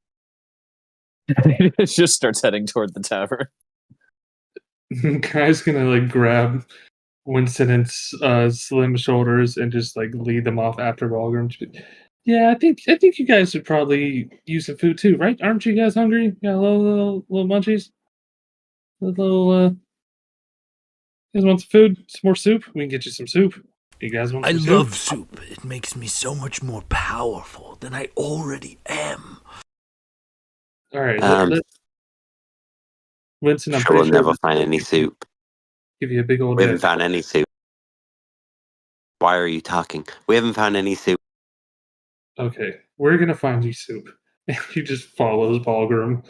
It just starts heading toward the tavern. Guy's gonna like grab Winston and Slim's shoulders and just like lead them off after Bulgrim. Yeah, I think you guys should probably use some food too, right? Aren't you guys hungry? Got a little munchies? A little you guys want some food? Some more soup? We can get you some soup. You guys want I some soup? love soup. It makes me so much more powerful than I already am. All right, Um, Winston, I'm sure, we'll pretty sure never find any soup. give you a big old We haven't dick. found any soup. Why are you talking? We haven't found any soup. Okay, we're gonna find you soup. And he just follows Bulgrim,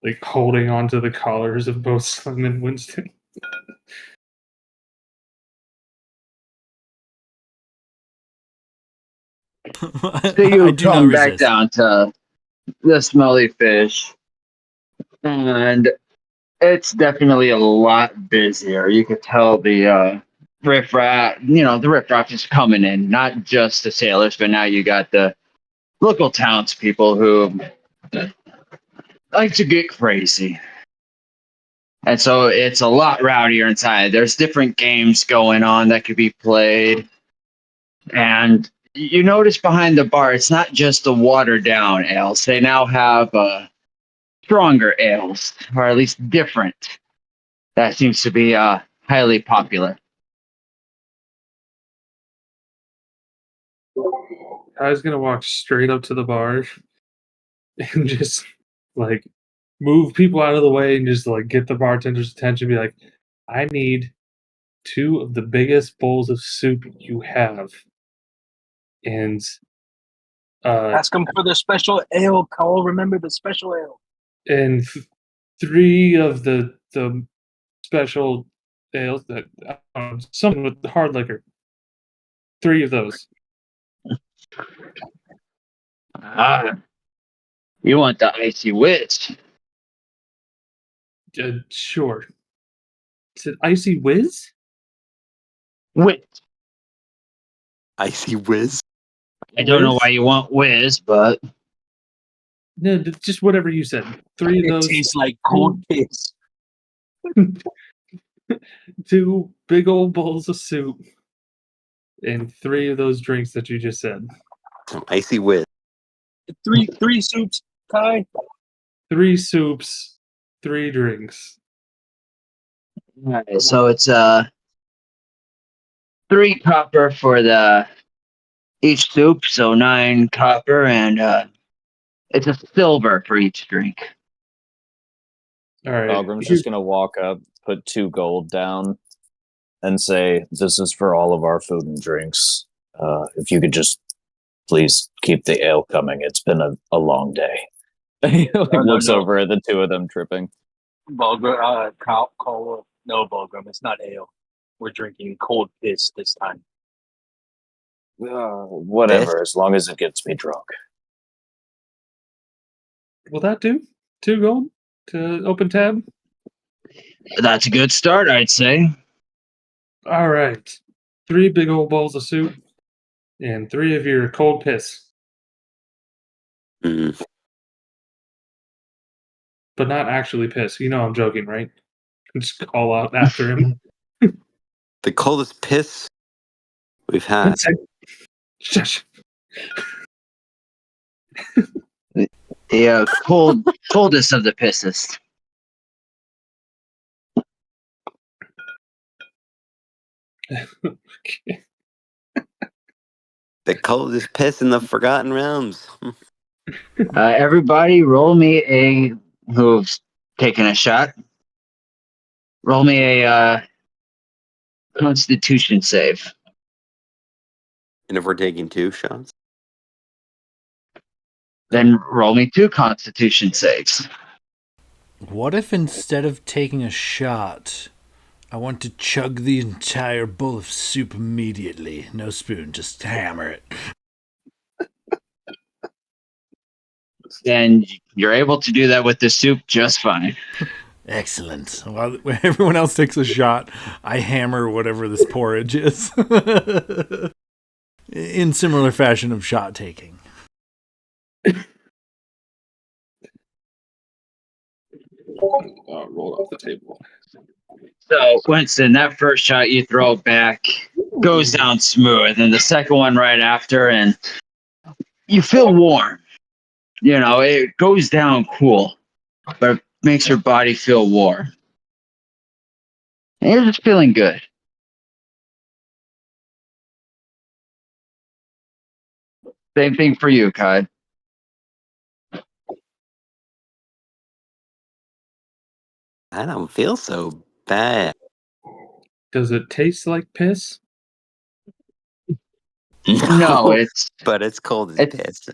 like holding onto the collars of both Slim and Winston. So I you do not come back resist. down to the smelly fish, and it's definitely a lot busier. You could tell the riffraff, the riffraff is coming in, not just the sailors, but now you got the local townspeople who like to get crazy. And so it's a lot rowdier inside. There's different games going on that could be played. And you notice behind the bar, it's not just the watered down ales. They now have stronger ales, or at least different. That seems to be highly popular. I was gonna walk straight up to the bar and just like move people out of the way and just like get the bartender's attention. Be like, I need 2 of the biggest bowls of soup you have, and Ask them for the special ale, Cole. Remember the special ale. and 3 of the special ales that something with the hard liquor. 3 of those. Ah, you want the icy witch? Sure. Is it icy whiz? Witch. Icy whiz. I don't know Whiz? why you want whiz, but No, just whatever you said. 3 of It those. tastes like cold piss. 2 big old bowls of soup, and 3 of those drinks that you just said. Some icy whiz. Three soups, Kai. 3 soups, 3 drinks. all right, so it's 3 copper for the each soup, so 9 copper, and it's a silver for each drink. All right. Balgrim's just gonna walk up, put 2 gold down, and say, "This is for all of our food and drinks. If you could just please keep the ale coming. It's been a long day." He looks over at the 2 of them tripping. Bulgur, call no, Bulgrim, it's not ale. We're drinking cold piss this time. Whatever, as long as it gets me drunk. Will that do? 2 gold to open tab? That's a good start, I'd say. All right. 3 big old bowls of soup and 3 of your cold piss. Mm. But not actually piss. You know I'm joking, right? Just call out after him. The coldest piss we've had. Shush. The coldest of the pisses. The coldest piss in the Forgotten Realms. Everybody, roll me who's taking a shot. Roll me a Constitution save. And if we're taking 2 shots? Then roll me 2 Constitution saves. What if instead of taking a shot, I want to chug the entire bowl of soup immediately? No spoon, just hammer it. And you're able to do that with the soup just fine. Excellent. While everyone else takes a shot, I hammer whatever this porridge is. In similar fashion of shot taking. Roll off the table. So, Winston, that first shot you throw back goes down smooth, and the second one right after, and you feel warm. You know, it goes down cool, but it makes your body feel warm. And you're just feeling good. Same thing for you, Kai. I don't feel so bad. Does it taste like piss? No, it's but it's cold as it's- piss.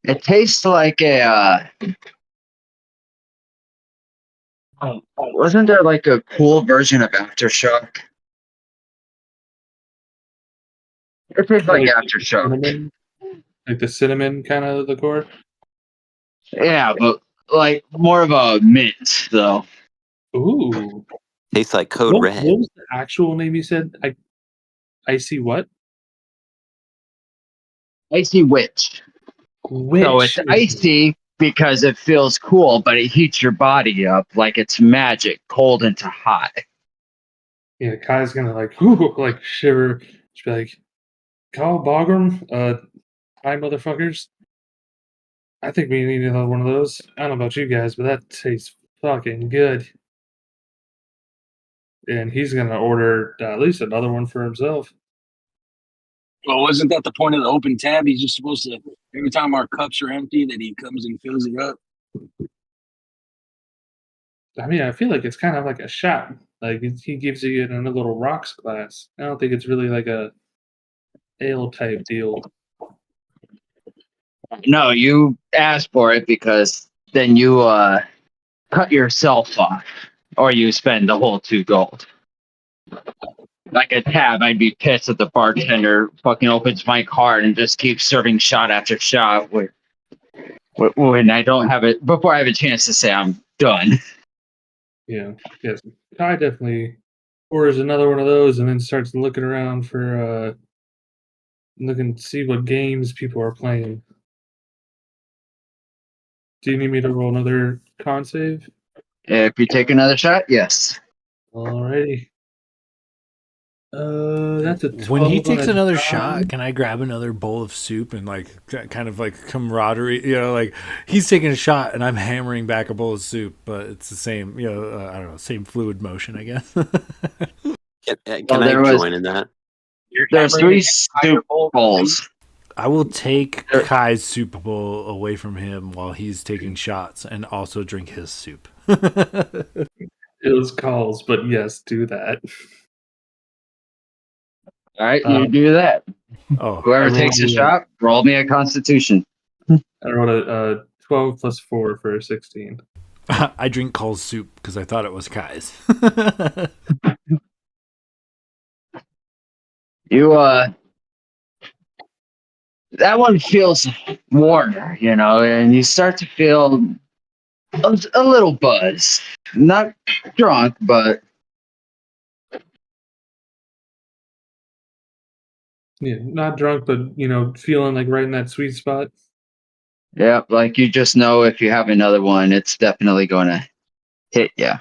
it tastes like a. Wasn't there like a cool version of Aftershock? It tastes like Aftershock. Cinnamon? Like the cinnamon kind of liqueur? Yeah, but like more of a mint, though. Ooh. Tastes like Code What Red. was the actual name you said? Icy what? Icy Witch. Witch. So it's icy because it feels cool, but it heats your body up like it's magic, cold into hot. Yeah, Kai's gonna like shiver. Just be like, call Bagram, hi motherfuckers. I think we need another one of those. I don't know about you guys, but that tastes fucking good. And he's gonna order at least another one for himself. Well, wasn't that the point of the open tab? He's just supposed to, every time our cups are empty, that he comes and fills it up. I mean, I feel like it's kind of like a shot. Like he gives you it in a little rocks glass. I don't think it's really like a ale type deal. No, you asked for it because then you cut yourself off, or you spend the whole 2 gold. Like a tab, I'd be pissed if the bartender fucking opens my card and just keeps serving shot after shot when I don't have it before I have a chance to say I'm done. Yeah, yes. Kai definitely orders another one of those and then starts looking around for looking to see what games people are playing. Do you need me to roll another con save? If you take another shot, yes. Alrighty. That's a 12 When he on takes a another die. shot, can I grab another bowl of soup and like kind of like camaraderie? You know, like he's taking a shot and I'm hammering back a bowl of soup, but it's the same. You know, I don't know, same fluid motion, I guess. Can I join in that? You're There's hammering 3 an entire soup bowl of bowls. I will take There- Kai's Super Bowl away from him while he's taking shots and also drink his soup. It was calls, but yes, do that. All right, you do that. Oh, Whoever I takes a rolled- shot, roll me a Constitution. I rolled a 12 plus 4 for a 16. I drink Cole's soup because I thought it was Kai's. You that one feels warmer, and you start to feel a little buzz. Not drunk, but Yeah, not drunk, but feeling like right in that sweet spot. yeah, like you just know if you have another one, it's definitely going to hit you.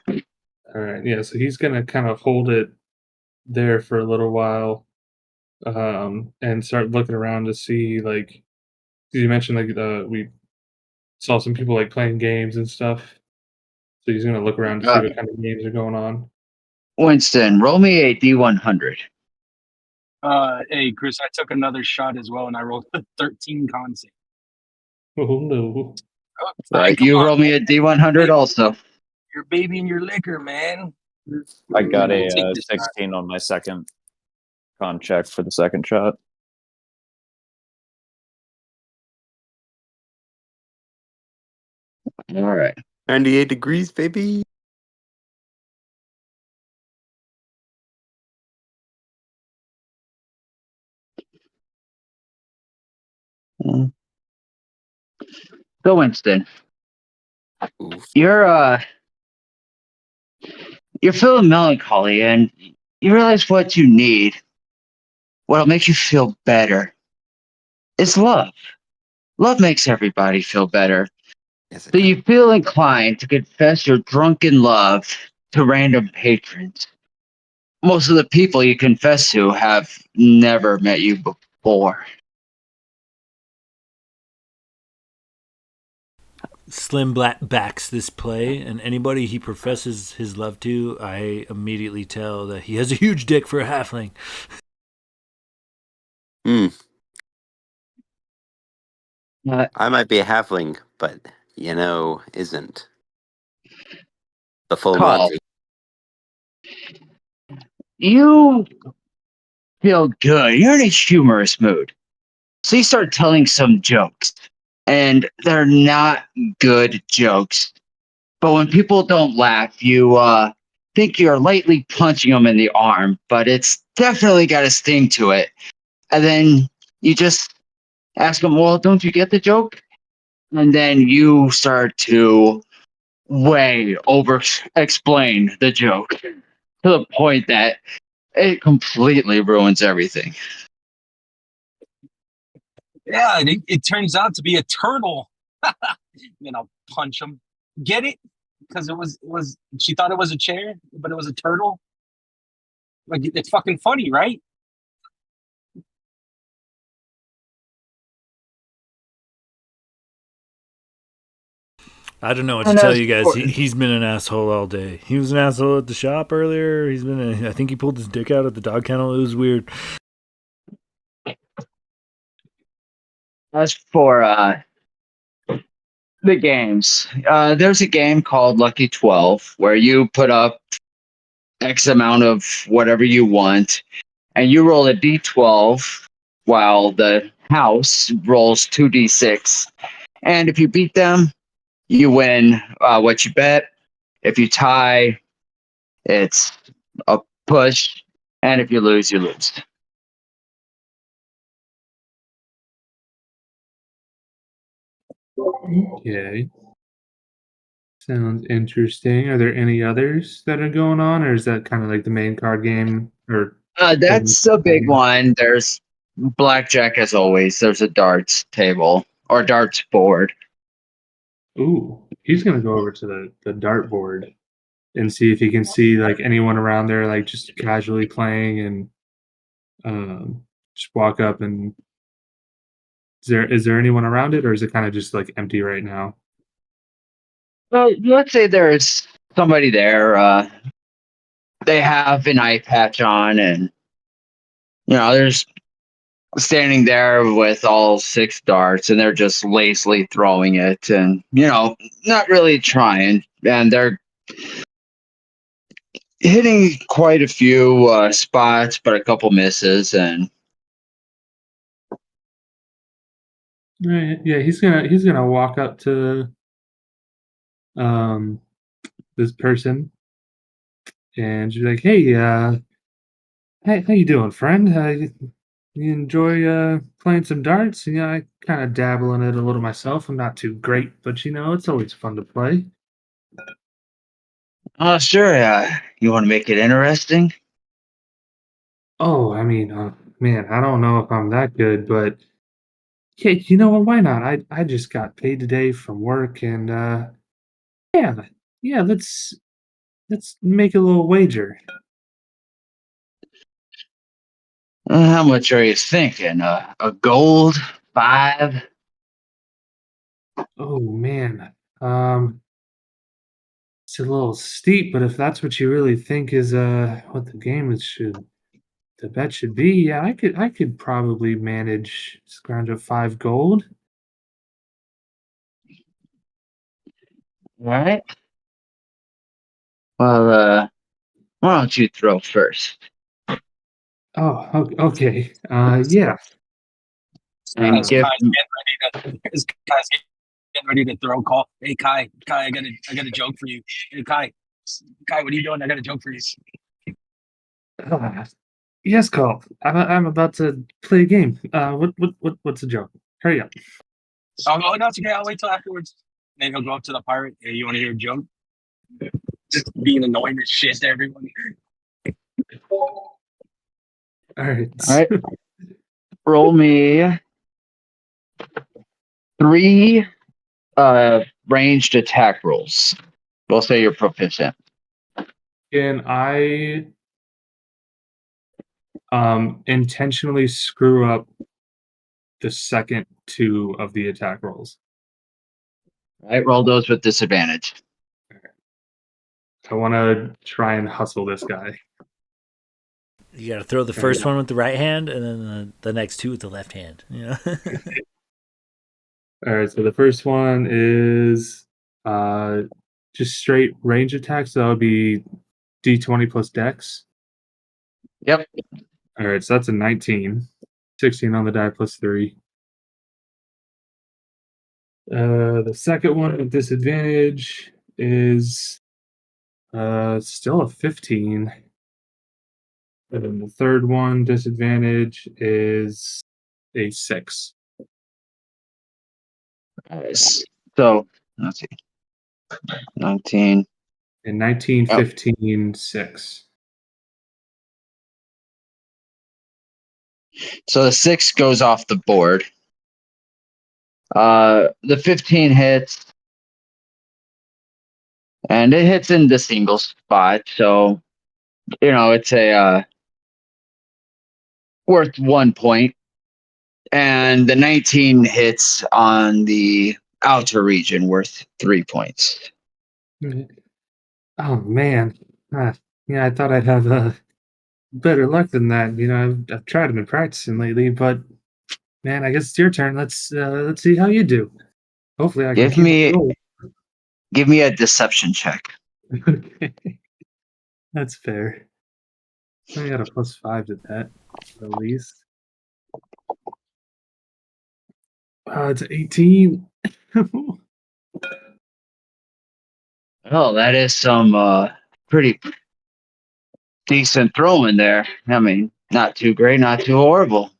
All right, yeah. So he's gonna kind of hold it there for a little while, and start looking around to see like. 'Cause you mentioned like we saw some people like playing games and stuff. So he's gonna look around to see what kind of games are going on. Winston, roll me a D100. Hey, Chris, I took another shot as well, and I rolled a 13 con save. Oh no! Oh, Right, come you on, roll me a D100 also. your baby and your liquor, man. I got We'll a take this shot. 16 on my second con check for the second shot. All right. 98 degrees, baby. So Winston, Oof. you're feeling melancholy and you realize what you need, what'll make you feel better, is love. Love makes everybody feel better. Yes, it So does. you feel inclined to confess your drunken love to random patrons. Most of the people you confess to have never met you before. Slim Black backs this play, and anybody he professes his love to, I immediately tell that he has a huge dick for a halfling. Hmm. Uh, I might be a halfling, but isn't the full Call, Monty. you feel good. You're in a humorous mood. So you start telling some jokes, and they're not good jokes. But when people don't laugh, you think you're lightly punching them in the arm, but it's definitely got a sting to it. And then you just ask them, well, don't you get the joke? And then you start to way over explain the joke to the point that it completely ruins everything. Yeah, it turns out to be a turtle. Then I'll punch him. Get it? Because it was. She thought it was a chair, but it was a turtle. Like it's fucking funny, right? I don't know what to And tell as you guys. for- He's been an asshole all day. He was an asshole at the shop earlier. I think he pulled his dick out at the dog kennel. It was weird. As for the games, there's a game called Lucky 12 where you put up X amount of whatever you want, and you roll a d12 while the house rolls 2d6. And if you beat them, you win what you bet. If you tie, it's a push. And if you lose, you lose. Okay. Sounds interesting. Are there any others that are going on, or is that kind of like the main card game? Or That's a big one. There's blackjack as always. There's a darts table or darts board. ooh, he's gonna go over to the dartboard and see if he can see like anyone around there, like just casually playing, and just walk up and is there anyone around it, or is it kind of just like empty right now? Well, let's say there's somebody there. They have an eye patch on, and there's standing there with all 6 darts, and they're just lazily throwing it, and not really trying, and they're hitting quite a few spots, but a couple misses, and Right. Yeah, he's gonna walk up to um this person and she's like, "Hey, hey, how you doing, friend? You enjoy playing some darts? I kind of dabble in it a little myself. I'm not too great, but it's always fun to play." oh, sure, you want to make it interesting? Oh, I mean, man, I don't know if I'm that good, but yeah, you know what? Why not? I just got paid today from work, and yeah, yeah, let's make a little wager. How much are you thinking? A gold 5? Oh man, um, it's a little steep, but if that's what you really think is what the bet should be, yeah, I could probably manage scrounge up 5 gold. All right. Well, why don't you throw first? Oh, okay. Yeah. And Uh, As Kai's getting ready to throw call. Hey Kai, I got a joke for you. Hey Kai, what are you doing? I got a joke for you. uh, yes, Carl. I'm about to play a game. What's the joke? Hurry up. Oh no, it's okay. I'll wait till afterwards. Then he'll go up to the pirate. Hey, you want to hear a joke? Just being annoying as shit to everyone. All right. all right, roll me 3 ranged attack rolls. We'll say you're proficient. Can I intentionally screw up the second 2 of the attack rolls? All right, roll those with disadvantage. I want to try and hustle this guy. You got to throw the first one with the right hand, and then the next 2 with the left hand. All right, so the first one is just straight range attack, so that would be D20 plus Dex. Yep. All right, so that's a 19. 16 on the die plus 3. The second one with disadvantage is still a 15. And then the third one disadvantage is a 6. So let's see, 19. And 19, Oh. 15, 6. So the 6 goes off the board. The 15 hits, and it hits in the single spot. So it's a worth 1 point, and the 19 hits on the outer region worth 3 points. Oh man, yeah, I thought I'd have better luck than that. I've tried them in practicing lately, but man, I guess it's your turn. Let's see how you do. Hopefully, I can Give keep it me going. give me a deception check. Okay, that's fair. I got a +5 to that, at least. It's 18. Oh, that is some pretty decent throwing there. I mean, not too great, not too horrible.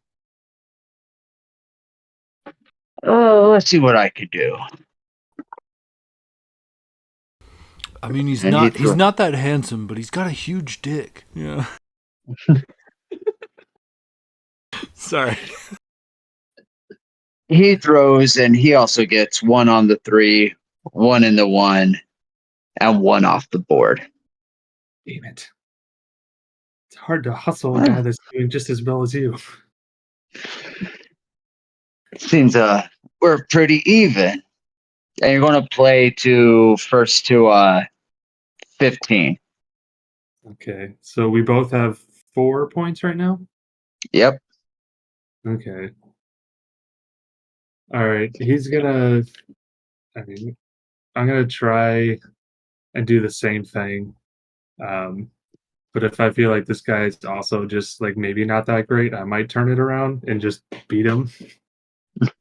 Oh, let's see what I could do. I mean, he's And not that handsome, but he's got a huge dick. Yeah. Sorry. He throws, and he also gets 1 on the 3, 1 in the 1, and 1 off the board. Damn it. It's hard to hustle a guy that's doing just as well as you. Seems we're pretty even. And you're going to play to first to 15. Okay, so we both have 4 points right now? Yep. Okay. All right. He's gonna. I mean, I'm gonna try and do the same thing. But if I feel like this guy's also just like maybe not that great, I might turn it around and just beat him.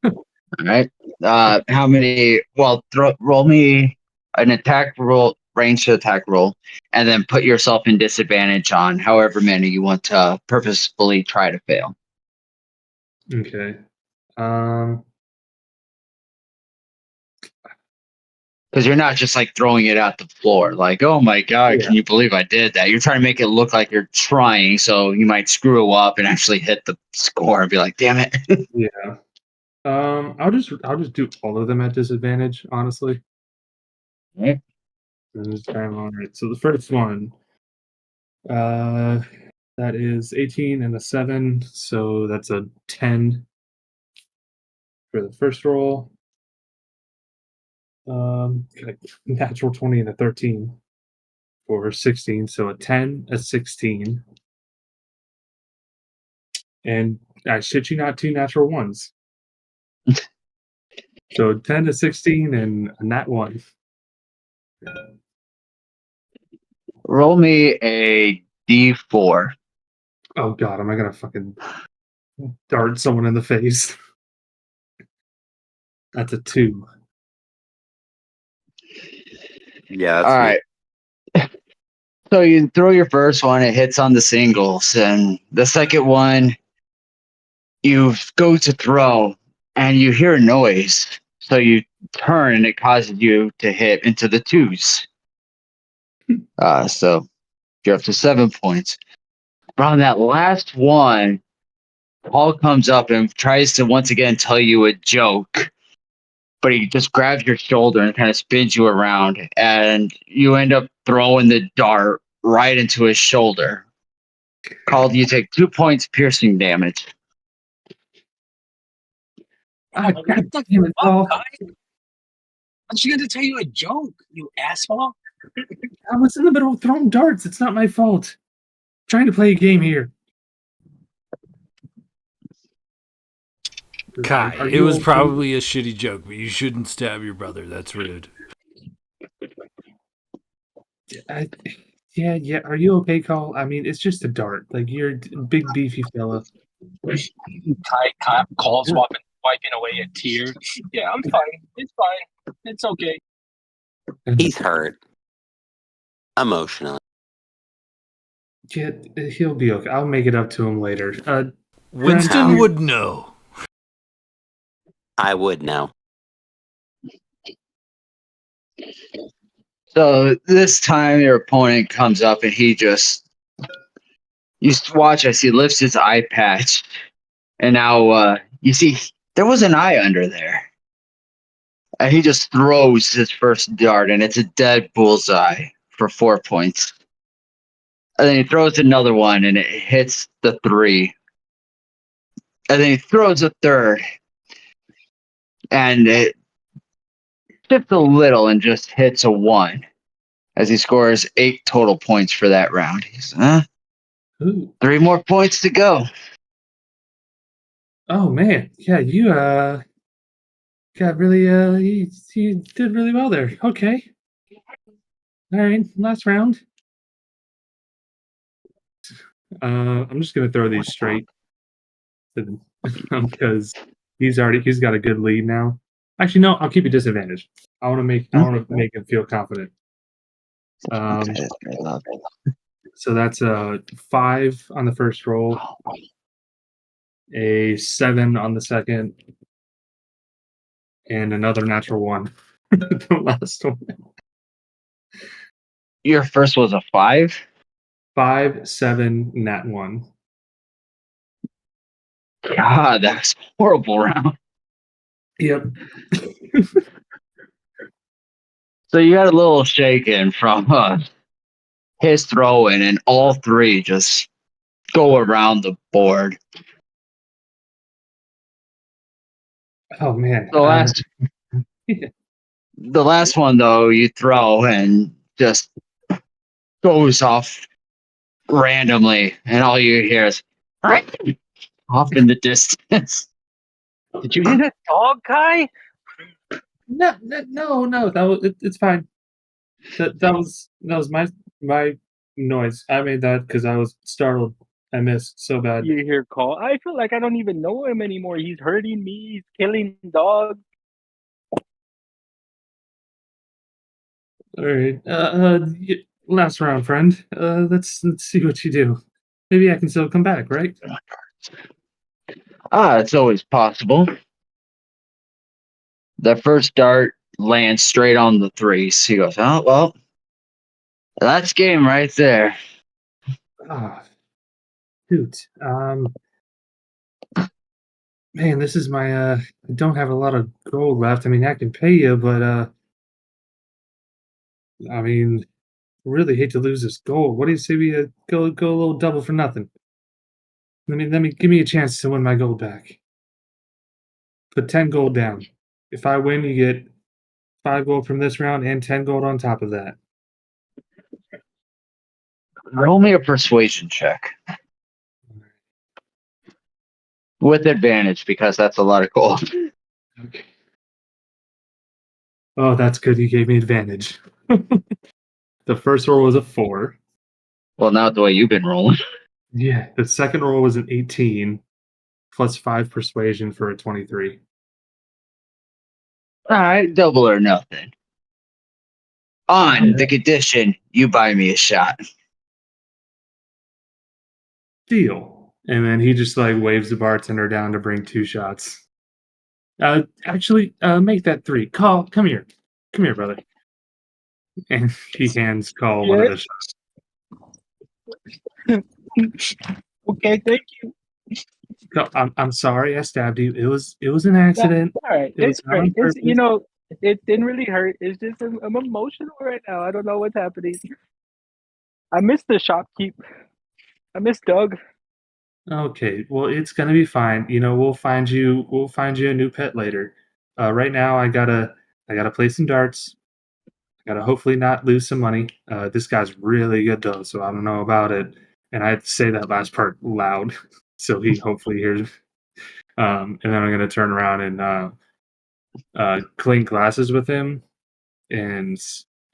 All right. How many? Well, roll me an attack roll, range to attack roll, and then put yourself in disadvantage on however many you want to purposefully try to fail. Okay. Um. Because you're not just like throwing it at the floor, like, oh my God, Yeah. can you believe I did that? You're trying to make it look like you're trying, so you might screw up and actually hit the score and be like, damn it. Yeah. I'll just do all of them at disadvantage, honestly. Okay. And this time, all right. So the first one, that is 18 and a 7, so that's a 10 for the first roll. Okay, natural 20 and a 13 for 16, so a 10, a 16, and I shit you not, 2 natural 1s. So 10 to 16 and a nat 1. Roll me a d4. Oh god, am I gonna fucking dart someone in the face? That's a 2. Yeah, All that's me. right. So you throw your first one, it hits on the singles, and the second one, you go to throw, and you hear a noise. So you turn, and it causes you to hit into the 2s. So you're up to 7 points. But on that last one, Paul comes up and tries to once again tell you a joke, but he just grabs your shoulder and kind of spins you around, and you end up throwing the dart right into his shoulder. Called, you take 2 points piercing damage. Ah, What god the damn it, fuck, Paul. guy? I'm just gonna tell you a joke, you asshole. I was in the middle of throwing darts. It's not my fault. I'm trying to play a game here. Kai, Are it you was okay? probably a shitty joke, but you shouldn't stab your brother. That's rude. Yeah. Are you okay, Cole? I mean, it's just a dart. Like you're a big beefy fella. Kai calls wiping away a tear. Yeah, I'm fine. It's fine. It's okay. He's hurt emotionally. Yeah, he'll be okay. I'll make it up to him later. Winston No. would know. I would know. So this time your opponent comes up and he just, you watch as he lifts his eye patch, and now you see there was an eye under there. And he just throws his first dart, and it's a dead bullseye for 4 points. And then he throws another one, and it hits the 3. And then he throws a third, and it shifts a little and just hits a 1 as he scores 8 total points for that round. He's, Ooh. 3 more points to go. Oh man, yeah, you got really you did really well there. Okay. All right, last round. I'm just gonna throw these straight to because he's got a good lead now. Actually, no, I'll keep you disadvantaged. I want to make him feel confident. So that's a 5 on the first roll, a 7 on the second, and another natural 1. The last one. Your first was a 5? 5, 7, nat 1. God, that's a horrible round. Yep. So you got a little shaken from his throwing, and all 3 just go around the board. Oh man. The last one though, you throw and just goes off randomly, and all you hear is off in the distance. Did you hear that dog, Kai? No. It's fine. That was my noise. I made that because I was startled. I missed so bad. You hear call? I feel like I don't even know him anymore. He's hurting me. He's killing dogs. All right. Last round, friend. Let's see what you do. Maybe I can still come back, right? It's always possible. The first dart lands straight on the 3s. He goes, oh, well, that's game right there. Ah, shoot. Man, this is my I don't have a lot of gold left. I mean, I can pay you, but I mean, really hate to lose this gold. What do you say we go a little double for nothing? Let me give me a chance to win my gold back. Put 10 gold down. If I win, you get 5 gold from this round and 10 gold on top of that. Roll me a persuasion check. With advantage, because that's a lot of gold. Okay. Oh, that's good. You gave me advantage. The first roll was a 4. Well, not the way you've been rolling. Yeah. The second roll was an 18, plus 5 persuasion for a 23. All right, double or nothing. On the condition you buy me a shot. Deal. And then he just like waves the bartender down to bring 2 shots. Actually, make that 3. Call, come here. Come here, brother. And he hands Call one of the shots. Okay, thank you. I'm sorry I stabbed you. It was an accident. All right, It was it's not on great. It's purpose. it didn't really hurt. It's just I'm emotional right now. I don't know what's happening. I miss the shopkeep. I miss Doug. Okay, well, it's gonna be fine. You know, we'll find you a new pet later. Right now, I gotta play some darts. I gotta hopefully not lose some money. This guy's really good though, so I don't know about it. And I say that last part loud, so he hopefully hears. And then I'm gonna turn around and clink glasses with him, and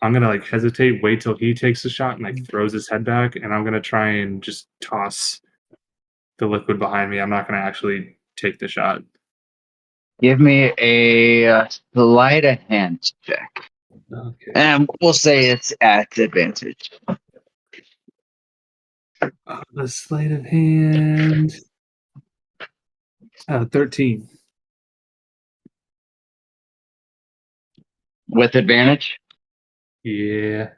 I'm gonna like hesitate, wait till he takes the shot and like throws his head back, and I'm gonna try and just toss the liquid behind me. I'm not going to actually take the shot. Give me a sleight of hand check. Okay. And we'll say it's at advantage. The sleight of hand. 13. With advantage? Yeah.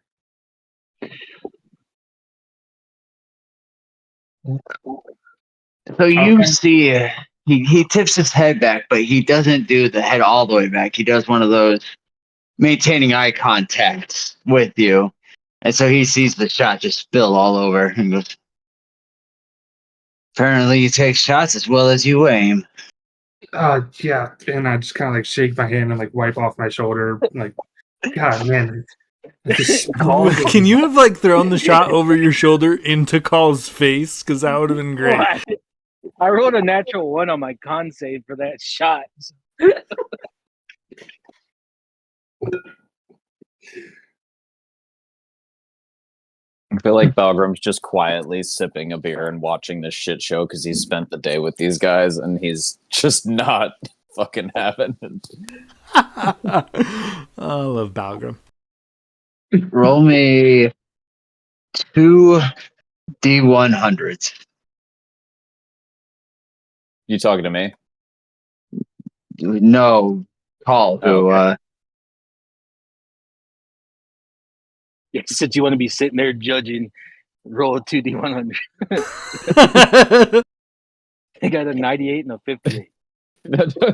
So you Okay. see he tips his head back, but he doesn't do the head all the way back. He does one of those maintaining eye contact with you. And so he sees the shot just spill all over and goes, apparently you take shots as well as you aim. Yeah. And I just kind of like shake my hand and like wipe off my shoulder. Like, God, man. Can you have like thrown the shot over your shoulder into Call's face? Because that would have been great. I rolled a natural 1 on my con save for that shot. I feel like Balgram's just quietly sipping a beer and watching this shit show because he's spent the day with these guys and he's just not fucking having it. I love Balgram. Roll me 2 D100s. You talking to me? No, Call, who okay. Yeah, since you want to be sitting there judging, roll a 2D100. I got a 98 and a 58.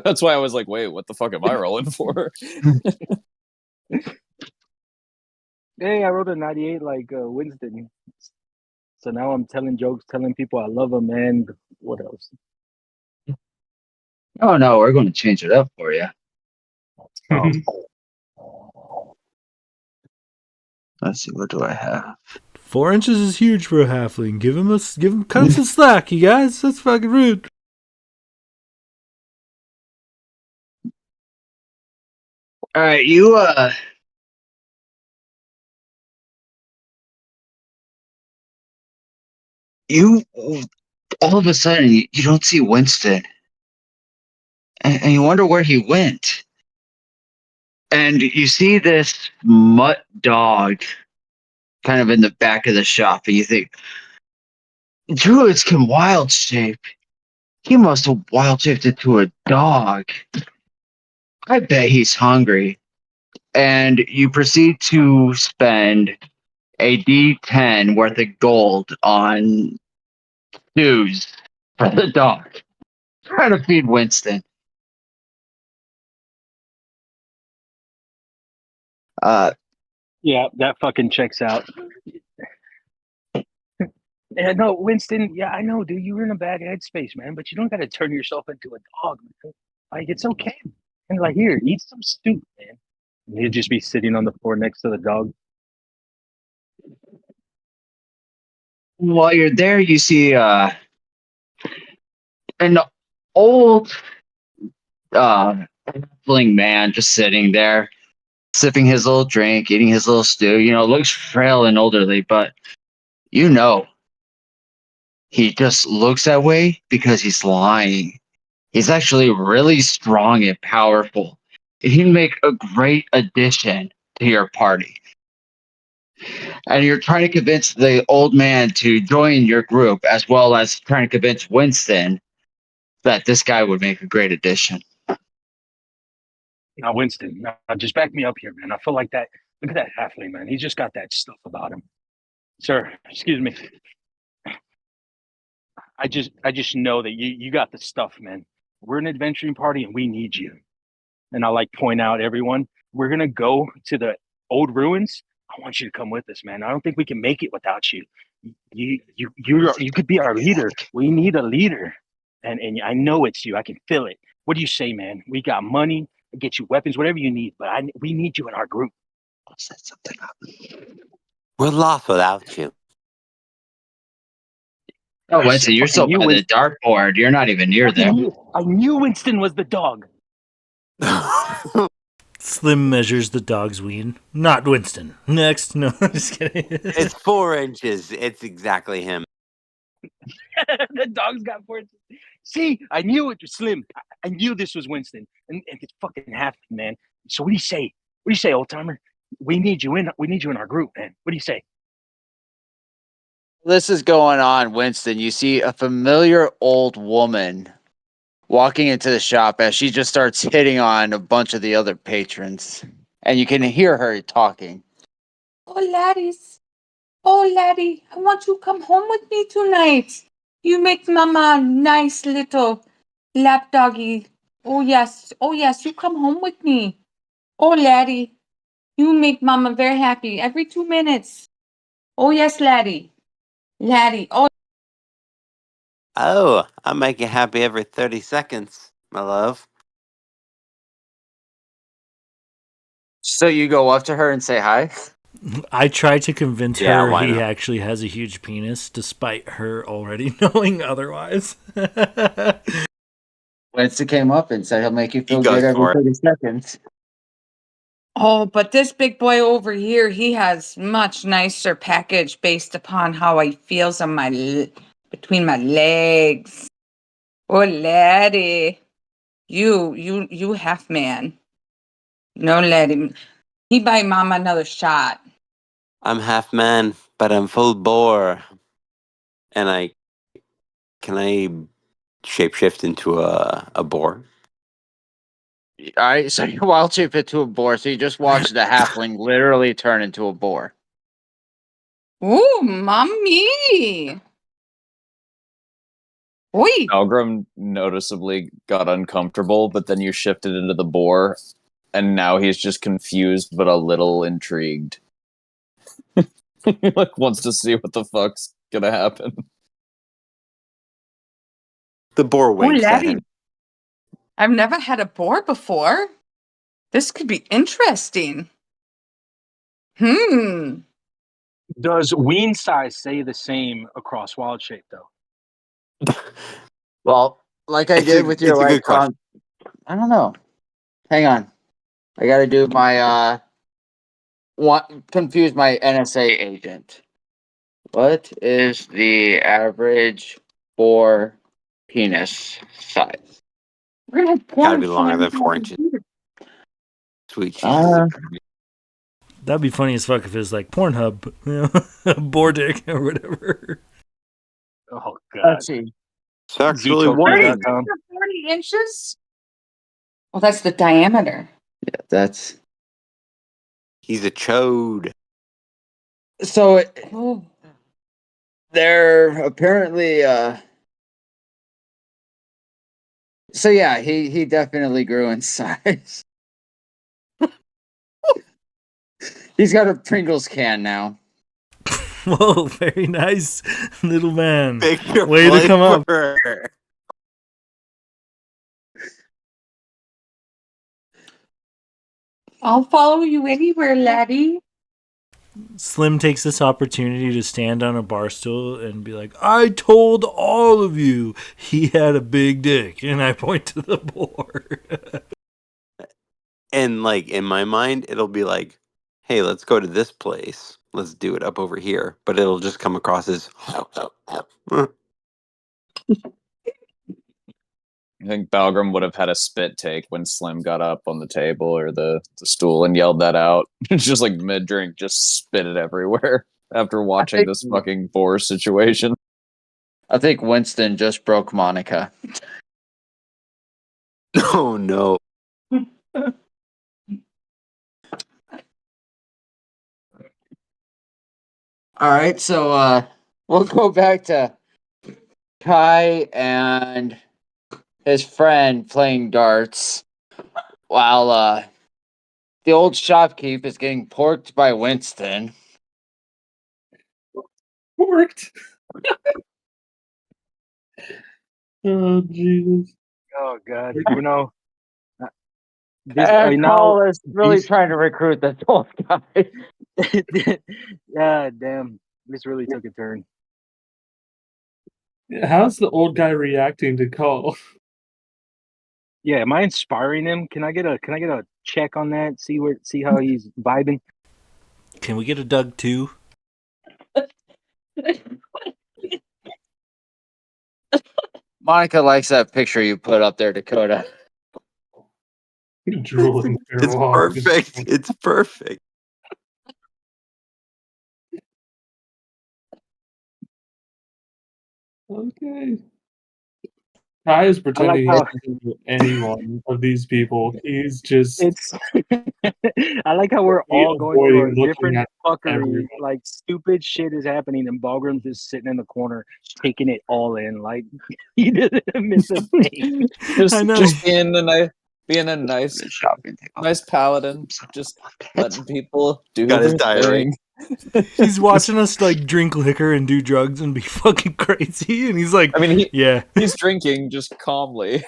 That's why I was like, wait, what the fuck am I rolling for? Hey, I wrote a 98 like Winston. So now I'm telling jokes, telling people I love them, and what else? Oh no, we're going to change it up for you. Oh. Let's see, what do I have? 4 inches is huge for a halfling. Cut him some slack, you guys. That's fucking rude. All right, you all of a sudden you don't see Winston, and you wonder where he went. And you see this mutt dog kind of in the back of the shop, and you think, druids can wild shape. He must have wild shaped into a dog. I bet he's hungry. And you proceed to spend a D10 worth of gold on stews for the dog. Trying to feed Winston. Yeah, that fucking checks out. Yeah, no, Winston. Yeah, I know, dude. You were in a bad headspace, man. But you don't got to turn yourself into a dog, man. Like it's okay. And like, here, eat some stew, man. And he'd just be sitting on the floor next to the dog. While you're there, you see an old halfling man just sitting there, sipping his little drink, eating his little stew. Looks frail and elderly, but you know he just looks that way because he's lying. He's actually really strong and powerful. He'd make a great addition to your party. And you're trying to convince the old man to join your group, as well as trying to convince Winston that this guy would make a great addition. Now, Winston, now just back me up here, man. I feel like that. Look at that halfling, man. He's just got that stuff about him. Sir, excuse me. I just know that you got the stuff, man. We're an adventuring party and we need you. And I like point out everyone, we're gonna go to the old ruins. I want you to come with us, man. I don't think we can make it without you. You could be our leader. We need a leader. And I know it's you. I can feel it. What do you say, man? We got money, get you weapons, whatever you need, but we need you in our group. I'll set something up. We're lost without you. Oh, Winston, you're still by the dartboard. You're not even near there. I knew Winston was the dog. Slim measures the dog's ween. Not Winston. Next. No, I'm just kidding. It's 4 inches. It's exactly him. The dog's got 4 inches. See, I knew it was Slim. I knew this was Winston. And it's fucking happened, man. So what do you say? What do you say, old timer? We need you in our group, man. What do you say? This is going on, Winston. You see a familiar old woman walking into the shop as she just starts hitting on a bunch of the other patrons. And you can hear her talking. Oh, laddies. Oh, laddie, I want you to come home with me tonight. You make mama a nice little lap doggy. Oh, yes, you come home with me. Oh, laddie, you make mama very happy every 2 minutes. Oh, yes, laddie. Laddie, oh. Oh, I make you happy every 30 seconds, my love. So you go up to her and say hi? I try to convince Yeah, her why he not? actually has a huge penis, despite her already knowing otherwise. Winston came up and said he'll make you feel He goes good every for it. 30 seconds. Oh, but this big boy over here, he has much nicer package based upon how he feels on between my legs. Oh, laddie, you half man. No, laddie, he buy mama another shot. I'm half man, but I'm full boar. And can I shapeshift into a boar? All right, so you wild shape into a boar. So you just watched the halfling literally turn into a boar. Ooh, mommy. Oi. Algrim noticeably got uncomfortable, but then you shifted into the boar, and now he's just confused but a little intrigued. He wants to see what the fuck's gonna happen. The boar Oh, winks at laddie. him. I've never had a boar before. This could be interesting. Does ween size say the same across wild shape, though? Well, like I did with your It's a good like question. I don't know. Hang on. I gotta do my confuse my NSA agent. What is the average for penis size? We're gonna have Gotta porn be longer showing than up on 4 the inches. computer. Sweet Jesus. That'd be funny as fuck if it was like Pornhub, Bordick or whatever. Oh God. Let's see. It's actually 1 Zootopia.com. inch. 40 inches? Well, that's the diameter. Yeah, that's He's a chode. so. Oh. They're apparently. So yeah, he definitely grew in size. He's got a Pringles can now. Whoa, very nice, little man. Picture Way to come up. flavor. I'll follow you anywhere, laddie. Slim takes this opportunity to stand on a bar stool and be like, I told all of you he had a big dick. And I point to the board. And like in my mind, it'll be like, hey, let's go to this place. Let's do it up over here. But it'll just come across as I think Balgrim would have had a spit take when Slim got up on the table or the stool and yelled that out. Just like mid drink, just spit it everywhere after watching this fucking boar situation. I think Winston just broke Monica. oh no. All right, so we'll go back to Kai and his friend playing darts while the old shopkeep is getting porked by Winston. Porked. Oh Jesus. Oh God. You know. And now Cole is really these- trying to recruit this old guy. yeah, damn. This really took a turn. How's the old guy reacting to call? Yeah, am I inspiring him? Can I get a check on that? See how he's vibing? Can we get a Doug too? Monica likes that picture you put up there, Dakota. Drooling for a It's walk. perfect. It's perfect. Okay. Kai is pretending he how- doesn't know any one of these people. He's just It's I like how we're all going through avoiding a looking different at fuckery. everyone. Like stupid shit is happening, and Balgrim's just sitting in the corner taking it all in. Like he didn't miss a thing. I know. Just being a nice paladin, just letting people do Got his their diary. thing. He's watching us like drink liquor and do drugs and be fucking crazy. And he's like, I mean, yeah. he's drinking just calmly,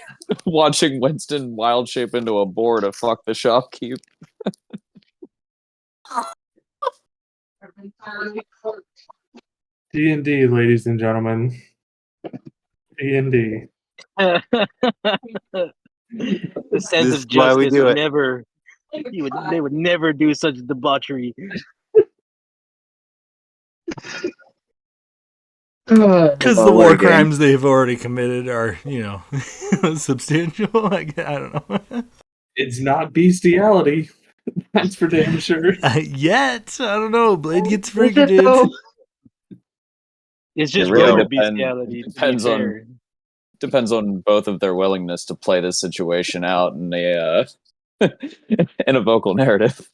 watching Winston wild shape into a boar to fuck the shopkeep. D&D, ladies and gentlemen. D&D. The sense This of is why we justice do would it. never. They would never do such debauchery. Because the war crimes they've already committed are, substantial. I don't know. It's not Beastiality. That's for damn sure. Yet. I don't know. Blade gets freaky, dude. It's just It really regular depends. bestiality. Depends to be on fair. depends on both of their willingness to play this situation out in a in a vocal narrative.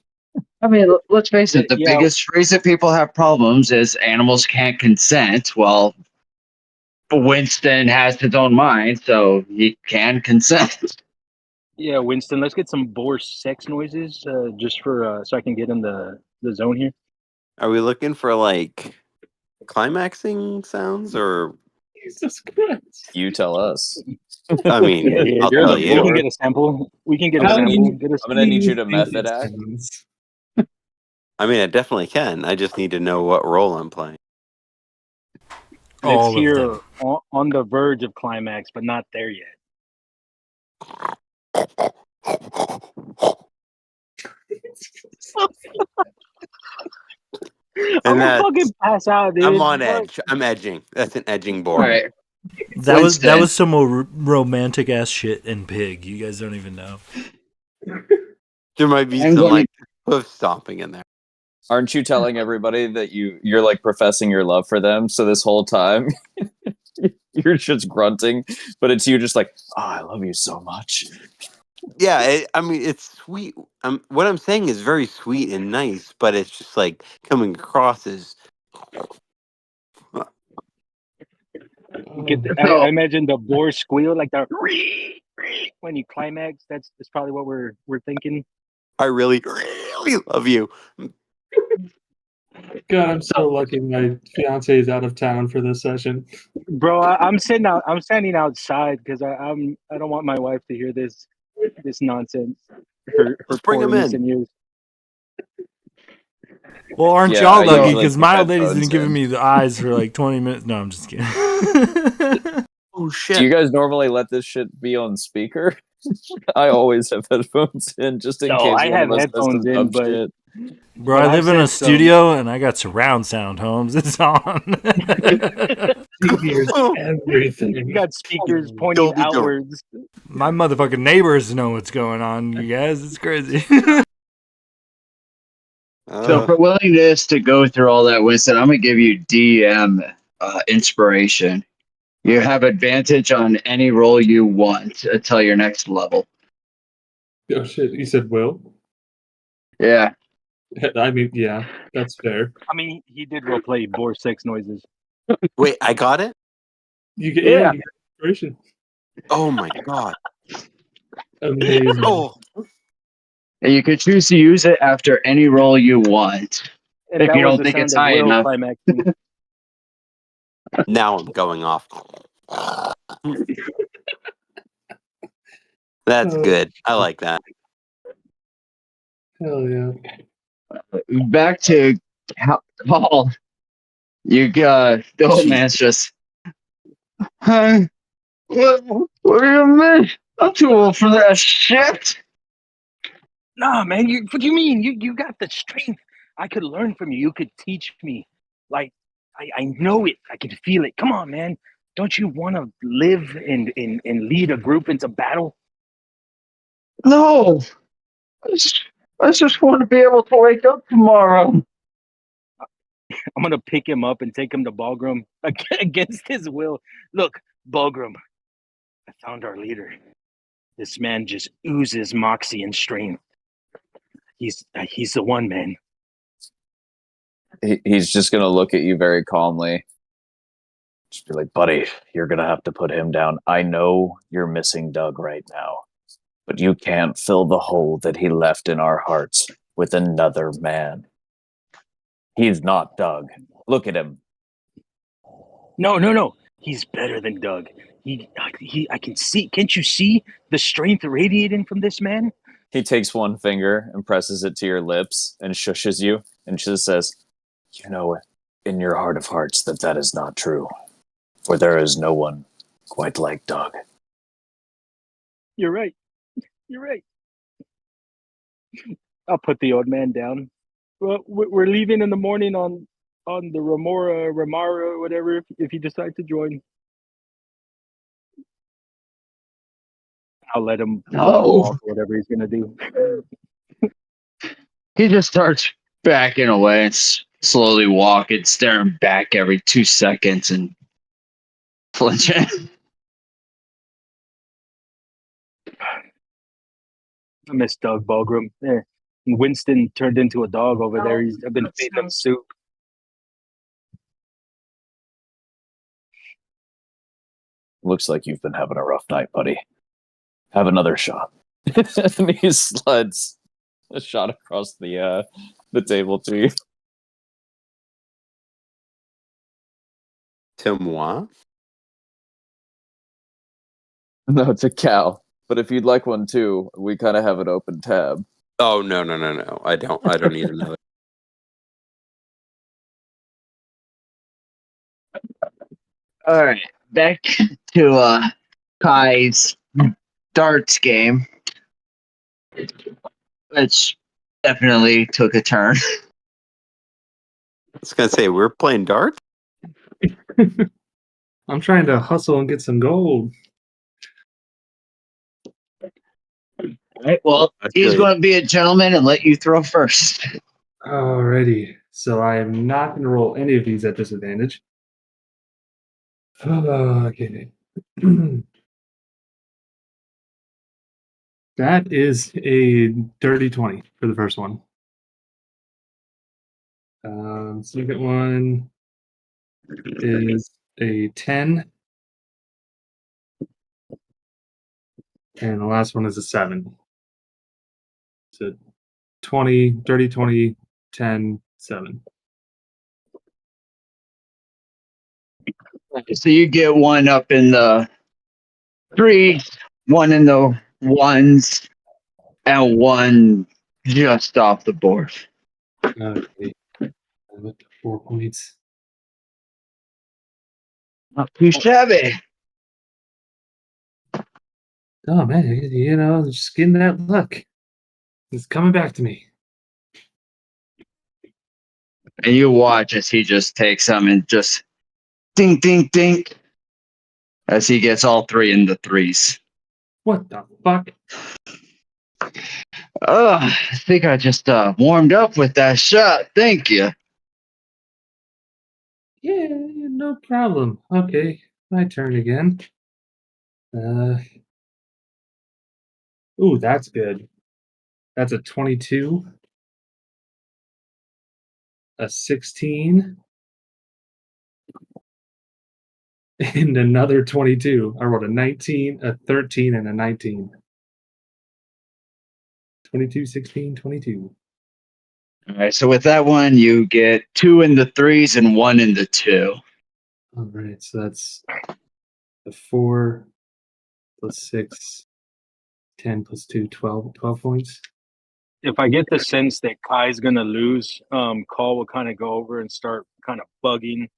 I mean, let's face it, the Yeah. biggest reason people have problems is animals can't consent. Well, Winston has his own mind, so he can consent. Yeah, Winston, let's get some boar sex noises just for so I can get in the zone here. Are we looking for like climaxing sounds or Jesus Christ. You tell us. I mean, I'll You're tell the We can boar. you. get a sample. We can get a I'm gonna sample. need Get us. I'm gonna need you to method act. I mean, I definitely can. I just need to know what role I'm playing. Let's All of hear them. on the verge of climax, but not there yet. And gonna fucking pass out, dude. I'm on What? edge. I'm edging. That's an edging All board. right. That Winston. was some romantic ass shit in Pig. You guys don't even know. There might be I'm some going like hoof stomping in there. Aren't you telling everybody that you're like professing your love for them? So this whole time you're just grunting, but it's you just like, oh, I love you so much. Yeah, I mean it's sweet. What I'm saying is very sweet and nice, but it's just like coming across as I imagine the boar squeal like the when you climax. That's probably what we're thinking. I really, really love you. God, I'm so lucky my fiance is out of town for this session. Bro, I'm standing outside because I don't want my wife to hear this nonsense. Her Let's bring poor him in. innocent ears. Well, aren't Yeah, y'all I lucky? usually Because keep my old lady's been headphones giving in. me the eyes for like 20 minutes. No, I'm just kidding. Oh Do shit! you guys normally let this shit be on speaker? I always have headphones in just in No, case I one have of us says headphones some in, dumb but shit. Bro, I I've live in a said some. studio and I got surround sound, Holmes. It's on. He hears You everything. got speakers pointing Dolby Dome. outwards. My motherfucking neighbors know what's going on, you guys. It's crazy. So Uh, for willingness to go through all that, Winston, I'm gonna give you DM inspiration. You have advantage on any roll you want until your next level. Oh shit! You said Will? Yeah. I mean, yeah, that's fair. I mean, he did role play boar sex noises. wait, I got it. You get Yeah. you get inspiration. Oh my god! Amazing. Oh, And you can choose to use it after any roll you want. And If that you was don't the think sound it's of high Will enough. climaxing. now I'm going off. That's good. I like that. Hell yeah. Back to Paul. You got the old Jeez. man's just, hey, what do you mean? I'm too old for that shit. Nah, man, what do you mean? You got the strength. I could learn from you. You could teach me. Like I know it. I can feel it. Come on, man. Don't you want to live and lead a group into battle? No, I just want to be able to wake up tomorrow. I'm gonna pick him up and take him to Balgrim against his will. Look, Balgrim, I found our leader. This man just oozes moxie and strength. He's the one, man. He's just gonna look at you very calmly. Just be like, buddy, you're gonna have to put him down. I know you're missing Doug right now, but you can't fill the hole that he left in our hearts with another man. He's not Doug. Look at him. No. He's better than Doug. I can see. Can't you see the strength radiating from this man? He takes one finger and presses it to your lips and shushes you and just says, you know in your heart of hearts that is not true, for there is no one quite like Doug. You're right. You're right. I'll put the old man down. Well, we're leaving in the morning on the Ramara, whatever. If you decide to join, I'll let him No. walk, whatever he's gonna do. He just starts backing away and slowly walking, staring back every 2 seconds and flinching. I miss Doug Balgrim. Yeah. Winston turned into a dog over there. I've been feeding him soup. Looks like you've been having a rough night, buddy. Have another shot. And he slides a shot across the table to you. To moi? No, it's a cow. But if you'd like one too, we kind of have an open tab. Oh no. I don't need another. All right, back to Kai's darts game, which definitely took a turn. I was gonna say we're playing darts. I'm trying to hustle and get some gold. All right, well, he's Actually, going to be a gentleman and let you throw first. Alrighty. So I am not going to roll any of these at disadvantage. Okay. That is a dirty 20 for the first one. Second one is a 10. And the last one is a 7. So 20, dirty 20, 10, 7. So you get one up in the 3s, one in the 1s, and one just off the board. Okay. I'm up to 4 points. Not too shabby. Oh, man. You know, just getting that luck. It's coming back to me. And you watch as he just takes them and just ding, ding, ding, as he gets all 3 in the 3s. What the fuck? Oh, I think I just warmed up with that shot. Thank you. Yeah, no problem. Okay, my turn again. Ooh, that's good. That's a 22, a 16, and another 22. I rolled a 19, a 13, and a 19. 22, 16, 22. All right, so with that one, you get 2 in the 3s and 1 in the 2. All right, so that's a 4 plus 6, 10 plus 2, 12 points. If I get the sense that Kai's gonna lose, Call will kind of go over and start kind of bugging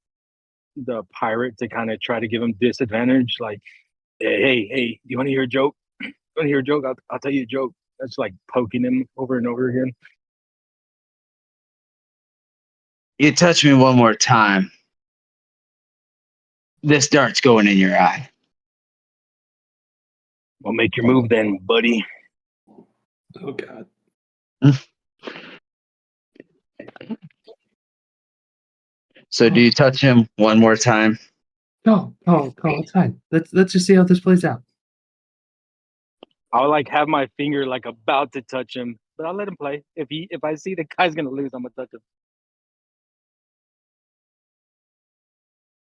the pirate to kind of try to give him disadvantage. Like, hey, you want to hear a joke? You want to hear a joke? I'll tell you a joke. That's like poking him over and over again. You touch me one more time, this dart's going in your eye. Well, make your move then, buddy. Oh, God. So do you touch him one more time? No, it's fine. Let's just see how this plays out. I'll like have my finger like about to touch him, but I'll let him play. If I see the guy's gonna lose, I'm gonna touch him.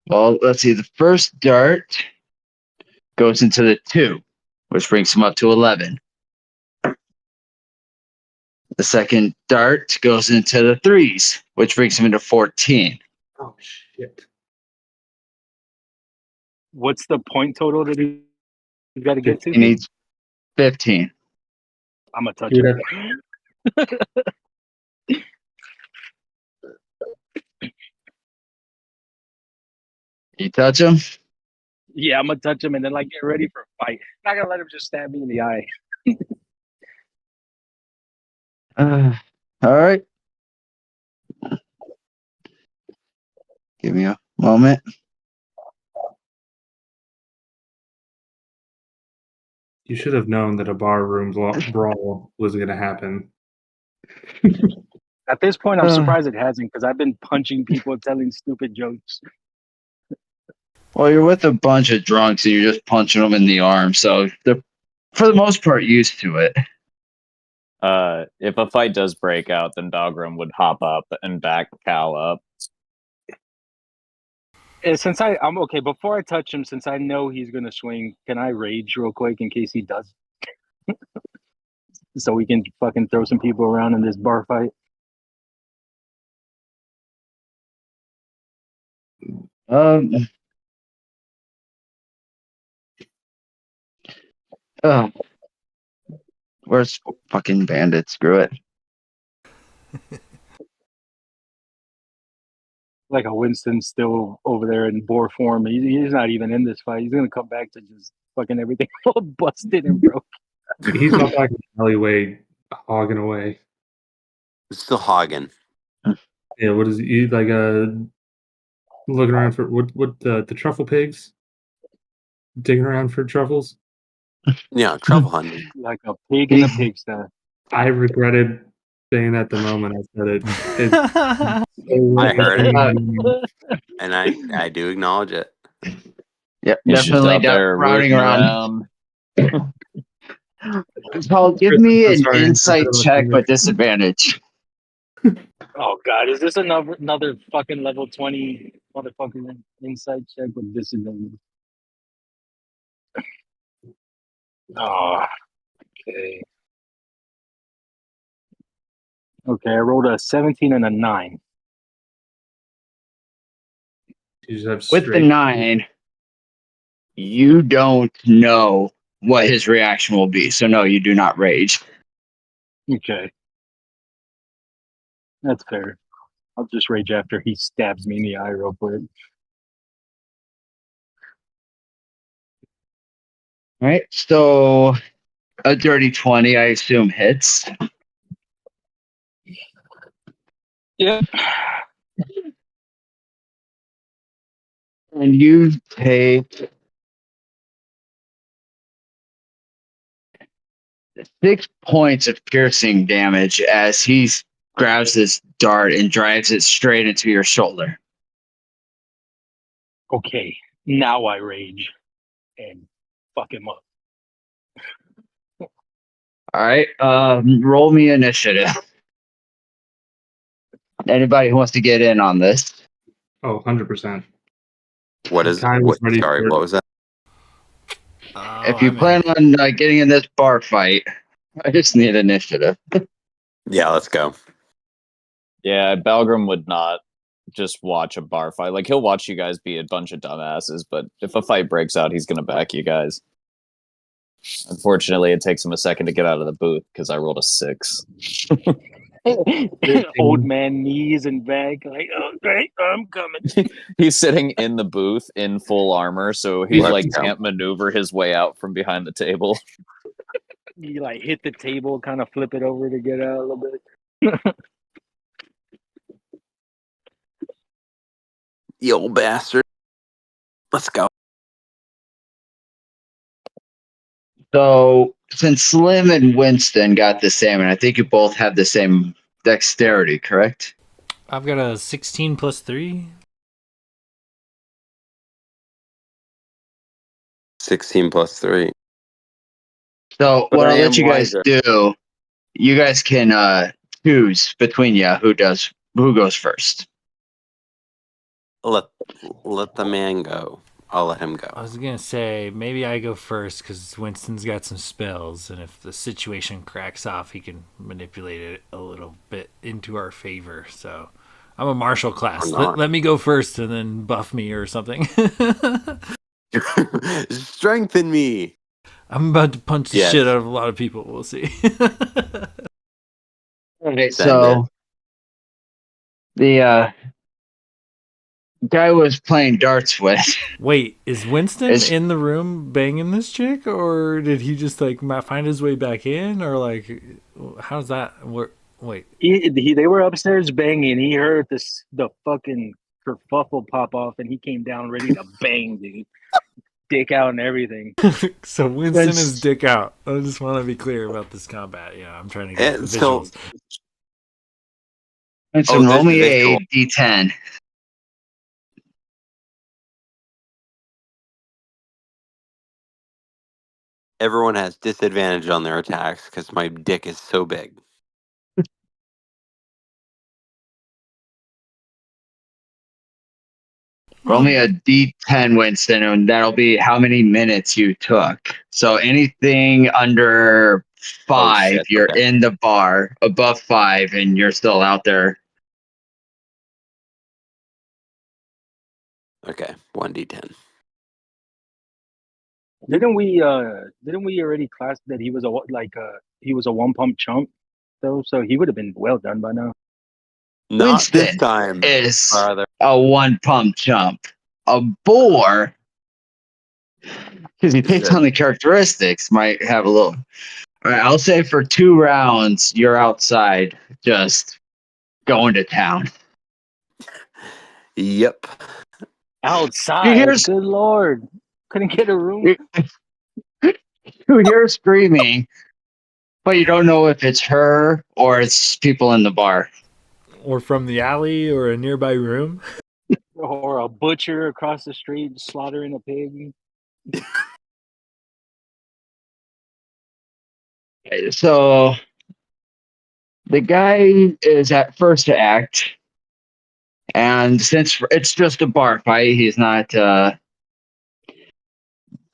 Well, let's see. The first dart goes into the 2, which brings him up to 11. The second dart goes into the 3s, which brings him into 14. Oh, shit. What's the point total that he's got to get to? He needs 15. I'm gonna touch Dude, him. You touch him? Yeah, I'm gonna touch him and then like get ready for a fight. Not gonna let him just stab me in the eye. All right. Give me a moment. you should have known that a barroom brawl was going to happen. At this point, I'm surprised it hasn't because I've been punching people, telling stupid jokes. Well, you're with a bunch of drunks and you're just punching them in the arm, so they're, for the most part, used to it. If a fight does break out, then Balgrim would hop up and back Cal up. And since I'm okay, before I touch him, since I know he's gonna swing, can I rage real quick in case he does? So we can fucking throw some people around in this bar fight. Um. Oh, where's fucking bandit? Screw it. Like a Winston still over there in boar form. He's not even in this fight. He's gonna come back to just fucking everything all busted and broke. He's not back in the alleyway hogging away. Still hogging. Yeah, what does he eat? Like looking around for what the truffle pigs? Digging around for truffles. Yeah, truffle hunting. Like a pig in a pigsty. I regretted saying that the moment I said it. It's so I heard it, lame. and I do acknowledge it. Yep, He's just definitely out there routing rooting around. around. Paul, give Chris, me I'm an sorry, I insight forgot about check you. with disadvantage. Oh God, is this another fucking level 20 motherfucking insight check with disadvantage? Oh, okay. Okay, I rolled a 17 and a 9. You just have With the straight 9, you don't know what his reaction will be. So no, you do not rage. Okay, that's fair. I'll just rage after he stabs me in the eye real quick. All right, so a dirty 20, I assume, hits. Yep. And you take 6 points of piercing damage as he grabs this dart and drives it straight into your shoulder. Okay, now I rage and fuck him up. All right, roll me initiative. Anybody who wants to get in on this? Oh, 100%. What is Kai was what? ready Sorry, for what was that? If you plan on getting in this bar fight, I just need initiative. Yeah, let's go. Yeah, Balgrim would not just watch a bar fight. Like, he'll watch you guys be a bunch of dumbasses, but if a fight breaks out, he's going to back you guys. Unfortunately, it takes him a second to get out of the booth because I rolled a 6. Old man knees and back, like, okay, I'm coming. He's sitting in the booth in full armor, so he Let's like go. can't maneuver his way out from behind the table. You like hit the table, kind of flip it over to get out a little bit. You old bastard. Let's go. So, since Slim and Winston got the same, and I think you both have the same dexterity, correct? I've got a 16 plus 3. 16 plus 3. So, But what I I'll am let you guys wiser. do, you guys can choose between you who goes first. Let the man go. I'll let him I go. was gonna say maybe I go first because Winston's got some spells, and if the situation cracks off, he can manipulate it a little bit into our favor. So I'm a martial class. Or not. Let me go first, and then buff me or something. Strengthen me. I'm about to punch the Yes. shit out of a lot of people. We'll see. All right, Send so the guy was playing darts with. Wait, is Winston Is- in the room banging this chick, or did he just like find his way back in, or like how's that work? Wait, They were upstairs banging. He heard the fucking kerfuffle pop off, and he came down ready to bang, dude. Dick out and everything. so Winston is dick out. I just want to be clear about this combat. Yeah, I'm trying to get the And so- visuals. And so Oh, roll there's me a visual. d10. Everyone has disadvantage on their attacks because my dick is so big. Roll me a d10, Winston, and that'll be how many minutes you took. So anything under 5, shit, you're okay. in the bar. Above 5, and you're still out there. Okay, 1d10. Didn't we already class that he was a one pump chump though? So he would have been well done by now. Not this Winston time, is father. a one pump jump. A boar, because he takes on the characteristics, might have a little. All right, I'll say for 2 rounds, you're outside, just going to town. Yep. You hear, Outside, good lord, couldn't get a room. you hear screaming, but you don't know if it's her or it's people in the bar. Or from the alley or a nearby room. Or a butcher across the street slaughtering a pig. So the guy is at first act, and since it's just a bar fight, he's not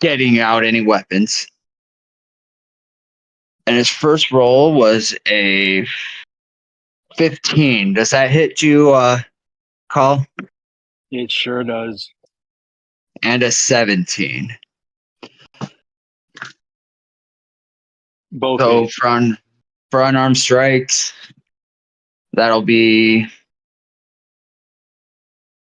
getting out any weapons. And his first roll was a 15. Does that hit you, Call? It sure does. And a 17. Both So hit. for unarmed strikes, that'll be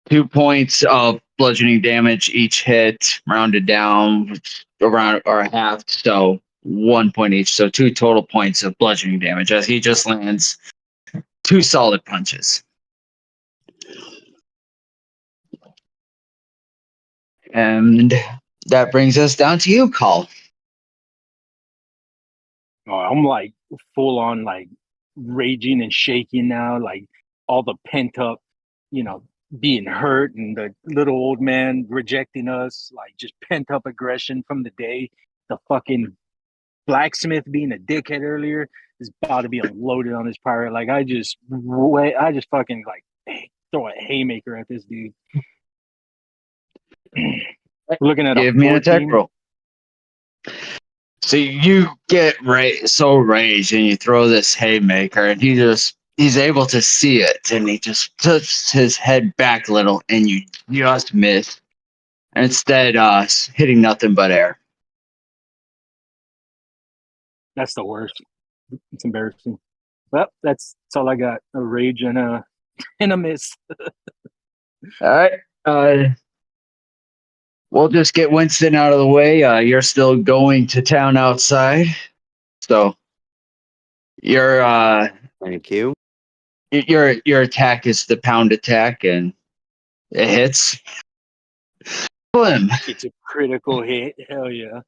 2 points of bludgeoning damage each hit, rounded down around or half, so 1 point each. So 2 total points of bludgeoning damage as he just lands 2 solid punches. And that brings us down to you, Call. Oh, I'm like full on like raging and shaking now, like all the pent up, being hurt and the little old man rejecting us, like just pent up aggression from the day. The fucking blacksmith being a dickhead earlier is about to be unloaded on this pirate. Like I just fucking like throw a haymaker at this dude. Looking at Give a me an attack 14. roll. So you get so raged and you throw this haymaker and he's able to see it and he just tips his head back a little and you just miss. And instead hitting nothing but air. That's the worst. It's embarrassing. Well, that's all I got. A rage and a miss. All right. We'll just get Winston out of the way. You're still going to town outside. So your Thank you. your attack is the pound attack and it hits. Slim. It's a critical hit. Hell yeah.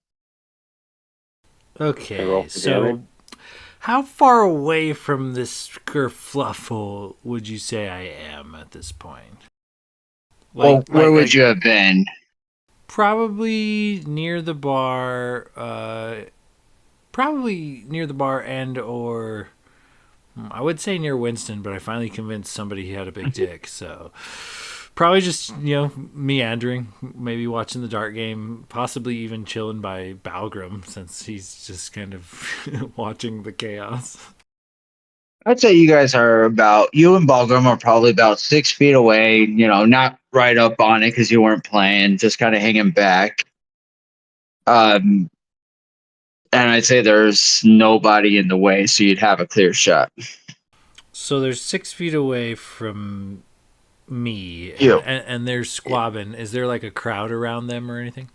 I roll Okay, for so damage. how far away from this kerfluffle would you say I am at this point? Well, where would you have been? Probably near the bar. Probably near the bar and or I would say near Winston, but I finally convinced somebody he had a big dick. So probably just meandering, maybe watching the dart game, possibly even chilling by Balgrim since he's just kind of watching the chaos. I'd say you guys are you and Balgrim are probably about 6 feet away, not right up on it because you weren't playing, just kind of hanging back. And I'd say there's nobody in the way, so you'd have a clear shot. So they're 6 feet away from me, You. and they're squabbing. Is there like a crowd around them or anything?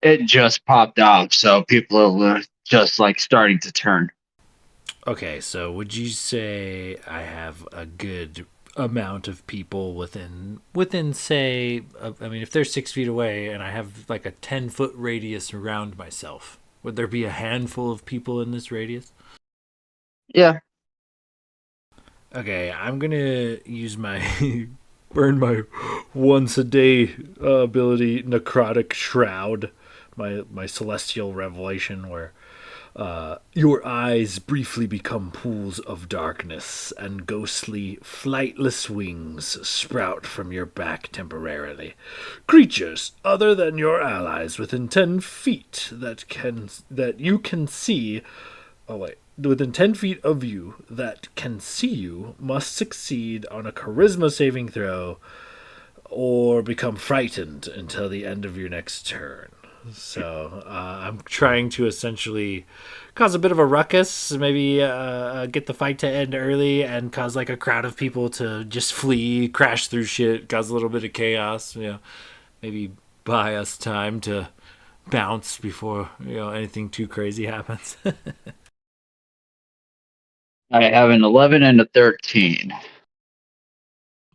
It just popped off, so people are just like starting to turn. Okay, so would you say I have a good amount of people within say, I mean, if they're 6 feet away and I have like a 10-foot radius around myself, would there be a handful of people in this radius? Yeah. Okay, I'm gonna use my burn my once a day ability, Necrotic Shroud, my celestial revelation, where your eyes briefly become pools of darkness, and ghostly, flightless wings sprout from your back temporarily. Creatures other than your allies within 10 feet that you can see. Oh wait. Within 10 feet of you that can see you must succeed on a charisma saving throw or become frightened until the end of your next turn. So I'm trying to essentially cause a bit of a ruckus, maybe get the fight to end early and cause like a crowd of people to just flee, crash through shit, cause a little bit of chaos, maybe buy us time to bounce before anything too crazy happens. I have an 11 and a 13.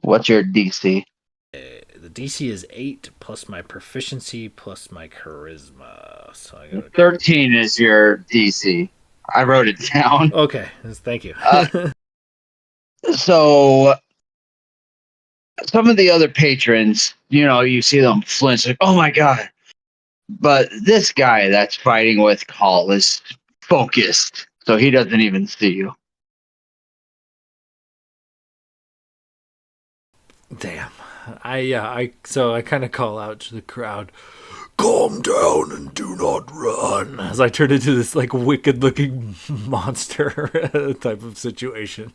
What's your DC? The DC is 8 plus my proficiency plus my charisma. So I got 13 is your DC. I wrote it down. Okay, thank you. So some of the other patrons, you see them flinch, like, oh my god. But this guy that's fighting with Call is focused, so he doesn't even see you. Damn. I kind of call out to the crowd, calm down and do not run, as I turn into this like wicked looking monster type of situation.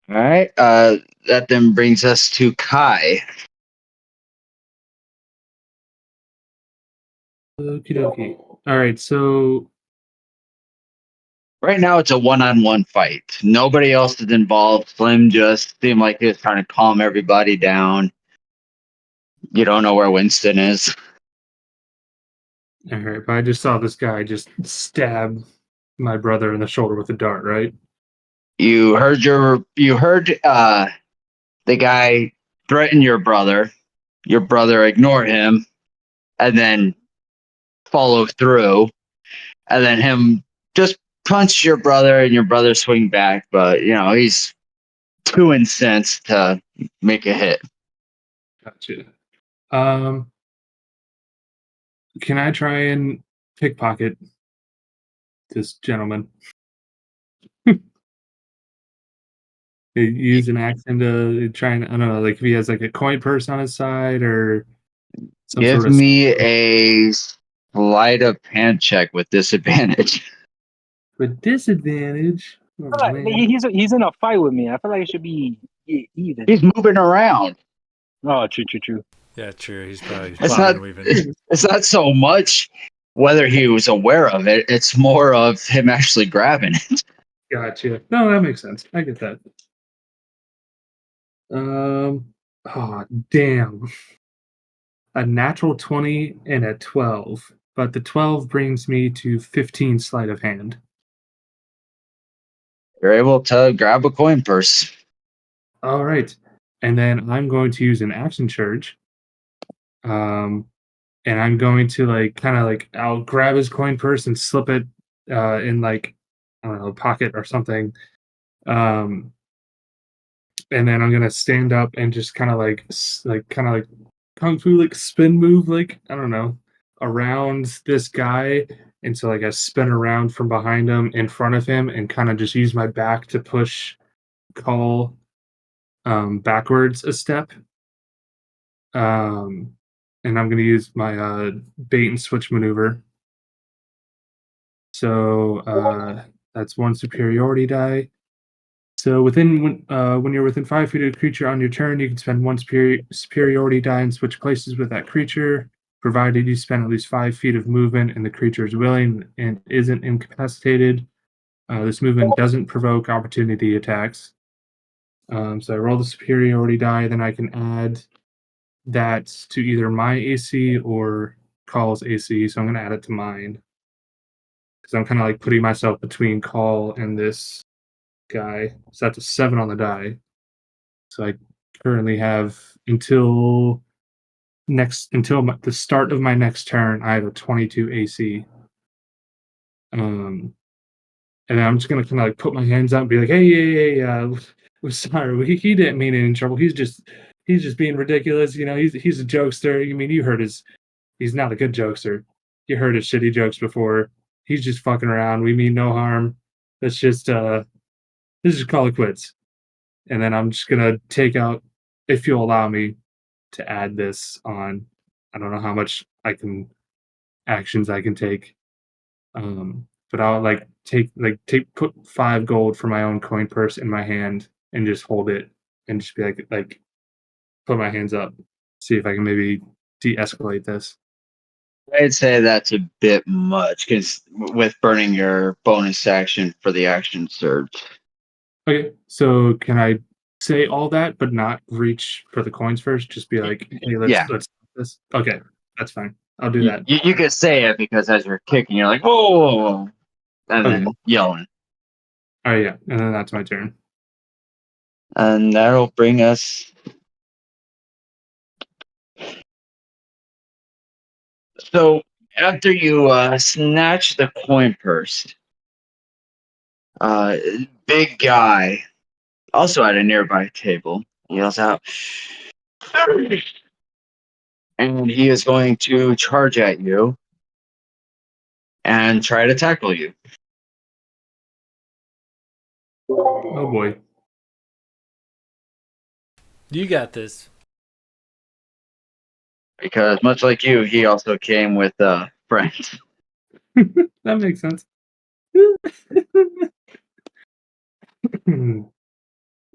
All right. That then brings us to Kai. Okie dokie. All right, so Right now, it's a one-on-one fight. Nobody else is involved. Slim just seemed like he was trying to calm everybody down. You don't know where Winston is. all right, but I just saw this guy just stab my brother in the shoulder with a dart, right? You heard the guy threaten your brother. Your brother ignore him, and then follow through, and then him just punch your brother, and your brother swing back. But he's too incensed to make a hit. Gotcha. Can I try and pickpocket this gentleman? Use an accent to try and, I don't know, like if he has like a coin purse on his side or some Give sort of. me a sleight of hand check with disadvantage. With disadvantage. Oh, I feel like man. he's in a fight with me. I feel like it should be even. He's moving around. Oh, true. Yeah, true. He's probably It's bobbing not. and weaving. It's not so much whether he was aware of it. It's more of him actually grabbing it. Gotcha. No, that makes sense. I get that. Oh, damn. A natural 20 and a 12. But the 12 brings me to 15 sleight of hand. You're able to grab a coin purse. All right. And then I'm going to use an action surge. And I'm going to I'll grab his coin purse and slip it in like, I don't know, a pocket or something. And then I'm gonna stand up and just kind of like kung fu like spin move, like I don't know, around this guy. And so like I spin around from behind him in front of him and kind of just use my back to push Call backwards a step. And I'm gonna use my bait and switch maneuver. So that's one superiority die. So when you're within 5 feet of a creature on your turn, you can spend one superiority die and switch places with that creature, provided you spend at least 5 feet of movement and the creature is willing and isn't incapacitated. This movement doesn't provoke opportunity attacks. So I roll the superiority die, then I can add that to either my AC or Call's AC. So I'm going to add it to mine because I'm kind of like putting myself between Call and this guy. So that's a 7 on the die. So I currently have until the start of my next turn, I have a 22 AC. And then I'm just gonna kind of like put my hands out and be like, "Hey, we're sorry. He didn't mean any trouble. He's just being ridiculous. He's a jokester. I mean, he's not a good jokester. You heard his shitty jokes before. He's just fucking around. We mean no harm. Let's just call it quits." And then I'm just gonna take out, if you'll allow me to add this on. I don't know how much actions I can take. But I'll put 5 gold for my own coin purse in my hand and just hold it and just be like put my hands up, see if I can maybe de-escalate this. I'd say that's a bit much because with burning your bonus action for the action surge. Okay, so can I say all that, but not reach for the coins first. Just be like, hey, let's Yeah. let's this. Okay, that's fine. I'll do You, that. you could say it because as you're kicking, you're like, whoa, whoa, whoa, and Okay. then yelling. All right, yeah, and then that's my turn. And that'll bring us. So after you snatch the coin purse, big guy, also at a nearby table, yells out, and he is going to charge at you and try to tackle you. Oh boy. You got this. Because much like you, he also came with friends. That makes sense. Well,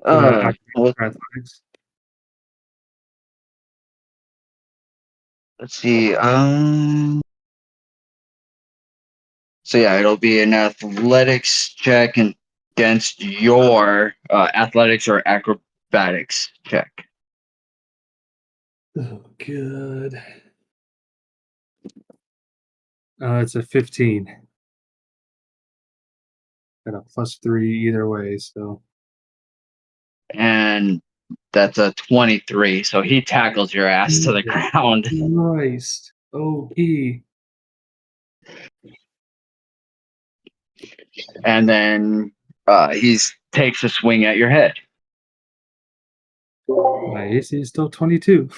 Athletics. let's see. So yeah, it'll be an athletics check against your athletics or acrobatics check. Oh, good. It's a 15. Got a +3 either way, so. And that's a 23. So he tackles your ass to the ground. Christ. Okay. And then he takes a swing at your head. My AC is still 22.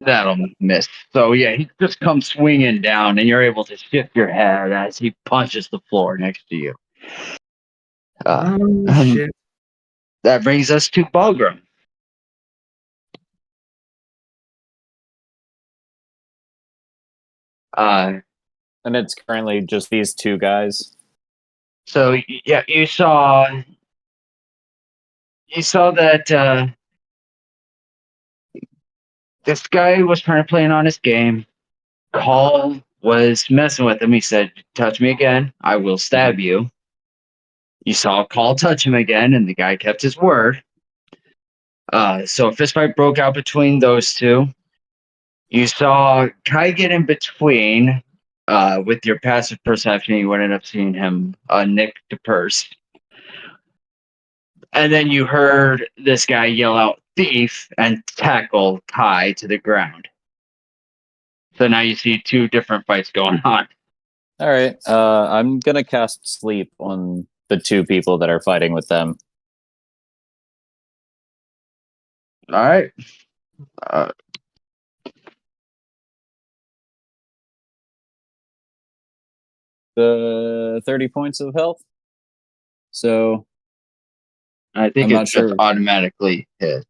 That'll miss. So yeah, he just comes swinging down, and you're able to shift your head as he punches the floor next to you. Shit. That brings us to Bulgrim. And it's currently just these two guys. So yeah, you saw that this guy was trying to play an honest game. Call was messing with him. He said, "Touch me again, I will stab you." You saw Call touch him again, and the guy kept his word. So a fistfight broke out between those two. You saw Kai get in between. With your passive perception, you would end up seeing him nick the purse. And then you heard this guy yell out "thief" and tackle Kai to the ground. So now you see two different fights going on. All right. I'm gonna cast sleep on the two people that are fighting with them. All right. The 30 points of health. So I think I'm it not just sure. automatically hits.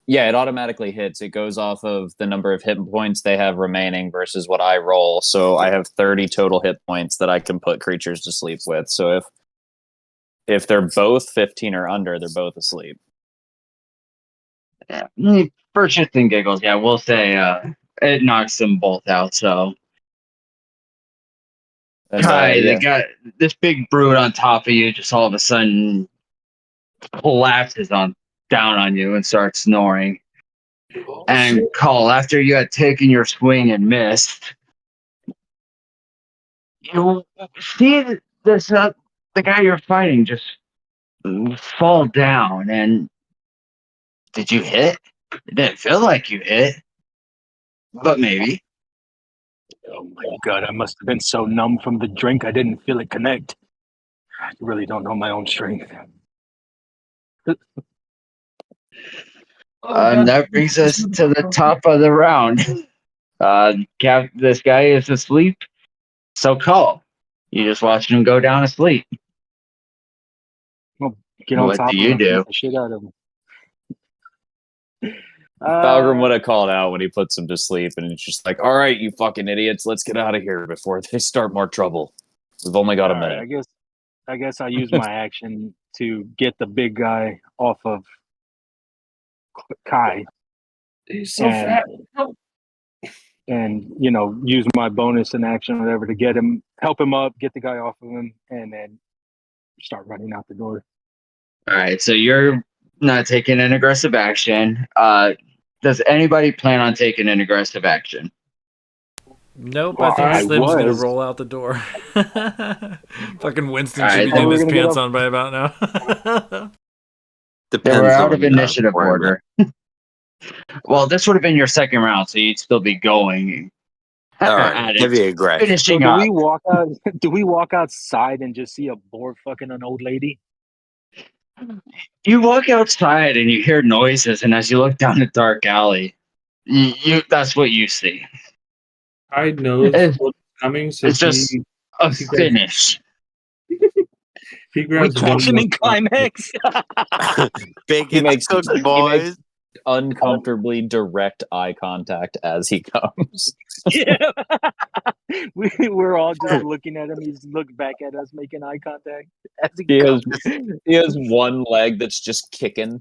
Yeah, it automatically hits. It goes off of the number of hit points they have remaining versus what I roll. So I have 30 total hit points that I can put creatures to sleep with. So if they're both 15 or under, they're both asleep. Yeah. For shits and giggles, yeah, we'll say it knocks them both out. So And Kai, the yeah, guy, this big brute on top of you, just all of a sudden collapses down on you and starts snoring. And Call, after you had taken your swing and missed, you see this the guy you're fighting just fall down. And did you hit? It didn't feel like you hit, but maybe. Oh my god, I must have been so numb from the drink I didn't feel it connect. I really don't know my own strength. That brings us to the top of the round. This guy is asleep, so Call. You just watching him go down asleep. Well, get on What top do of him you and beat do? the shit out of him. Balgrim would have called out when he puts him to sleep, and it's just like, all right, you fucking idiots, let's get out of here before they start more trouble. We've only got a All minute. right, I guess I use my action to get the big guy off of Kai. He's so And- fat. and use my bonus in action or whatever to help him up, get the guy off of him, and then start running out the door. All right, so you're not taking an aggressive action. Does anybody plan on taking an aggressive action? Nope, Well, I think I Slim's gonna was. roll out the door. Fucking Winston All should right, be then getting we're his gonna get pants up. on by about now. then we're Depends out of on initiative where I'm at. order. Well, this would have been your second round, so you'd still be going All right, at heavy it, aggression. So finishing do up. we walk out? Do we walk outside and just see a boar fucking an old lady? You walk outside and you hear noises, and as you look down a dark alley, that's what you see. I knows It's, what's coming, so it's just a he grabs, finish. he We grabs one catching more in shot. climax. Bacon's makes- cooked, he boys. makes- Uncomfortably direct eye contact as he comes. Yeah. We're all just looking at him. He's looking back at us, making eye contact as He has, comes. he has one leg that's just kicking.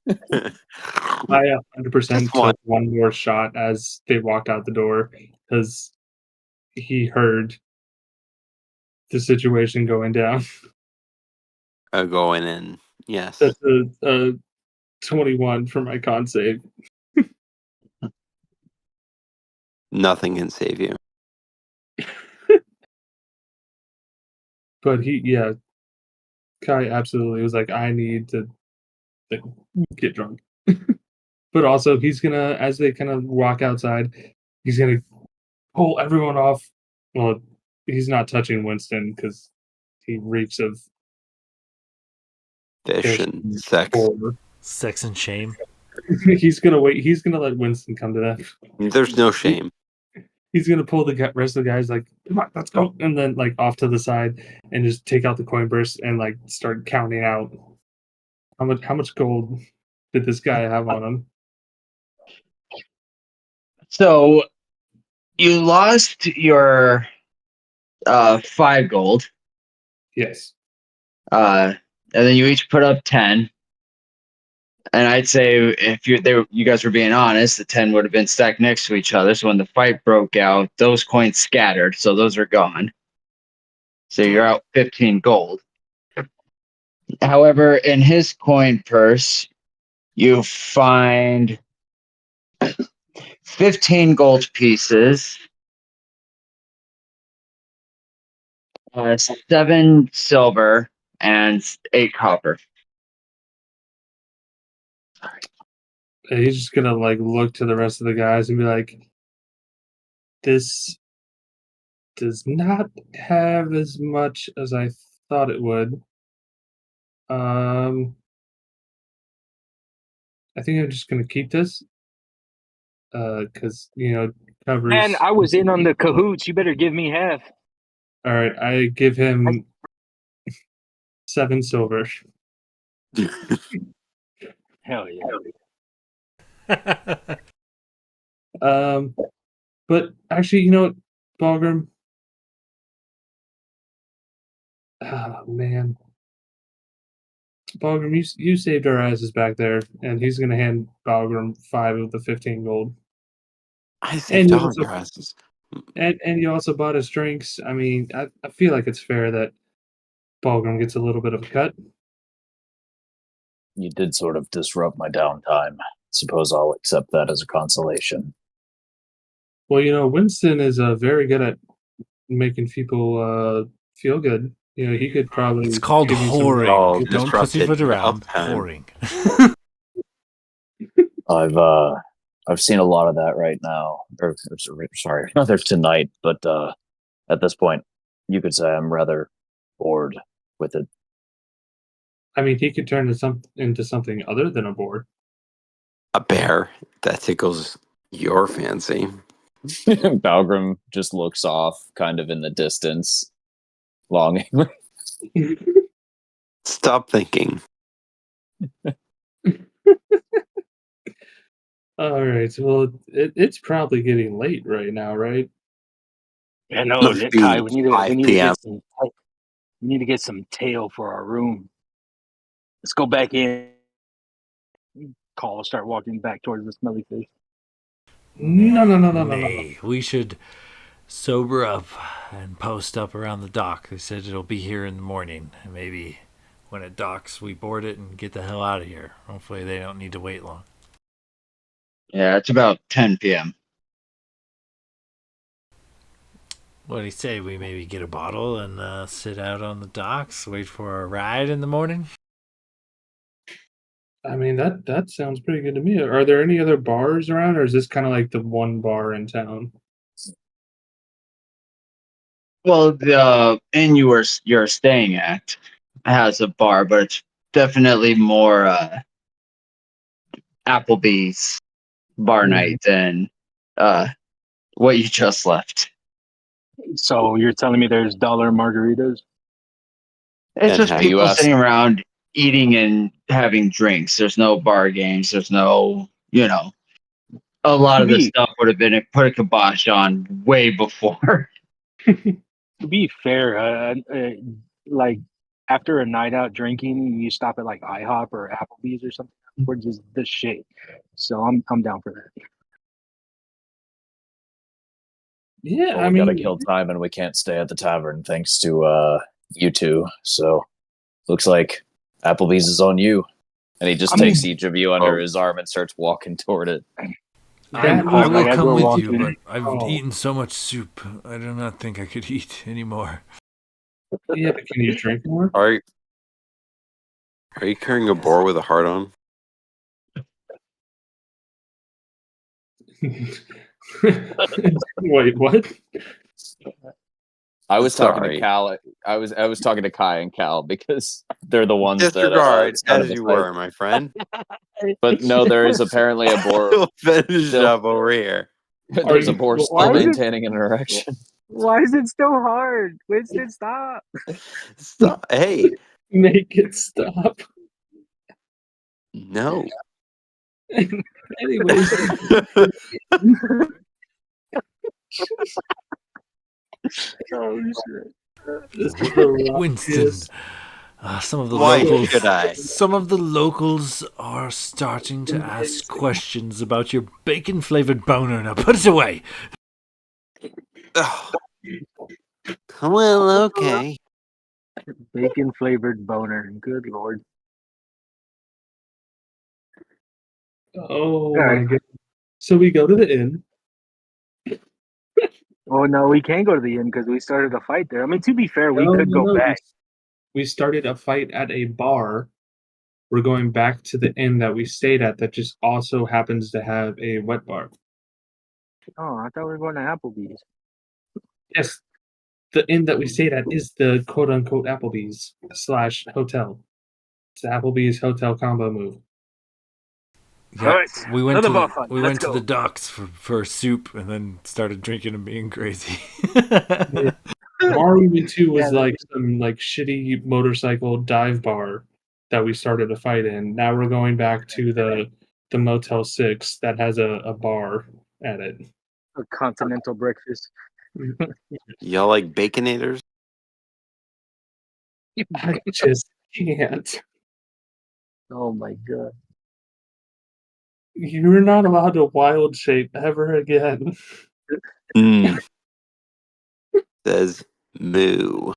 I 100% Just one. took one more shot as they walked out the door because he heard the situation going down. Going in. Yes. That's a 21 for my con save. Nothing can save you. But Kai absolutely was like, I need to get drunk. But also, he's gonna, as they kind of walk outside, he's gonna pull everyone off. Well, he's not touching Winston because he reeks of Fish and sex. horror. Sex and shame. He's gonna wait. He's gonna let Winston come to them. There's no shame. He's gonna pull the rest of the guys like, come on, let's go, and then like off to the side and just take out the coin burst and like start counting out how much gold did this guy have on him. So you lost your 5 gold, Yes. and then you each put up 10. And I'd say if you guys were being honest, the 10 would have been stacked next to each other. So when the fight broke out, those coins scattered, so those are gone. So you're out 15 gold. However, in his coin purse, you find 15 gold pieces, 7 silver, and 8 copper. And he's just gonna like look to the rest of the guys and be like, this does not have as much as I thought it would. I think I'm just gonna keep this. Because covers. Man, I was in on the cahoots. You better give me half. All right, I give him 7 silver. Hell yeah. But actually, you know what, Balgrim? Oh man, Balgrim, you saved our asses back there, and he's gonna hand Balgrim 5 of the 15 gold. I saved all your asses. And you also bought us drinks. I mean, I feel like it's fair that Balgrim gets a little bit of a cut. You did sort of disrupt my downtime. Suppose I'll accept that as a consolation. Well, Winston is very good at making people feel good. He could probably. It's called give you some- whoring. Oh, Don't disrupted pussyfoot around. downtime. Whoring. I've seen a lot of that right now. Sorry, there's tonight, but at this point, you could say I'm rather bored with it. I mean, he could turn into something other than a boar. A bear that tickles your fancy. Balgrim just looks off, kind of in the distance, longingly. Stop thinking. All right. Well, it's probably getting late right now, right? Yeah, no, Must be Kai, we need 5 to p.m. get some tail for our room. Let's go back in. Call. Start walking back towards the smelly fish. No. Nay, we should sober up and post up around the dock. They said it'll be here in the morning. And maybe when it docks, we board it and get the hell out of here. Hopefully, they don't need to wait long. Yeah, it's about 10 p.m. What do you say? We maybe get a bottle and sit out on the docks, wait for a ride in the morning? I mean, that sounds pretty good to me. Are there any other bars around, or is this kind of like the one bar in town? Well, the inn you're staying at has a bar, but it's definitely more Applebee's bar night than what you just left. So you're telling me there's dollar margaritas? It's And just how people you ask- sitting around eating and having drinks. There's no bar games. There's no, a lot To of the be stuff would have been put a kibosh on way before. to be fair, like after a night out drinking, you stop at like IHOP or Applebee's or something. We're just the shit. So I'm down for that. Yeah, Well, I we gotta mean, kill time, and we can't stay at the tavern thanks to you two. So looks like Applebee's is on you. And he just I mean- takes each of you under Oh. his arm and starts walking toward it. that I Like, will as come we're with you, walking- but I've Oh. eaten so much soup. I do not think I could eat anymore. Yeah, but can you drink more? Are you carrying a boar with a heart on? Wait, what? I was talking to Sorry. Cal. I was talking to Kai and Cal because they're the ones Disregard that started as the you fight. were, my friend. But no, there is apparently a boar. Still finished Still- up over here. There's a you- boar why still is it- maintaining an erection. Why is it so hard? Winston, stop. Stop. Hey, Make it stop. no. Anyways, Oh shit. this is the Winston, rockiest- some of the Why locals. should I? Some of the locals are starting to ask questions about your bacon-flavored boner. Now put it away. Ugh. Well, okay. Bacon flavored boner. Good lord. Oh Alright. my god! So we go to the inn. Oh no, we can't go to the inn because we started a fight there. I mean, to be fair, we could go No, back. We started a fight at a bar. We're going back to the inn that we stayed at that just also happens to have a wet bar. Oh, I thought we were going to Applebee's. Yes, the inn that we stayed at is the quote unquote Applebee's / hotel. It's the Applebee's hotel combo move. Yeah, Alright, we went another to bar the, fight. we Let's went to go. the docks for soup and then started drinking and being crazy. The bar we went to was Yeah. like some like shitty motorcycle dive bar that we started a fight in. Now we're going back to the Motel 6 that has a bar at it. A continental breakfast. Y'all like baconators? I just can't. Oh my god. You're not allowed to wild shape ever again. Mm. Says moo.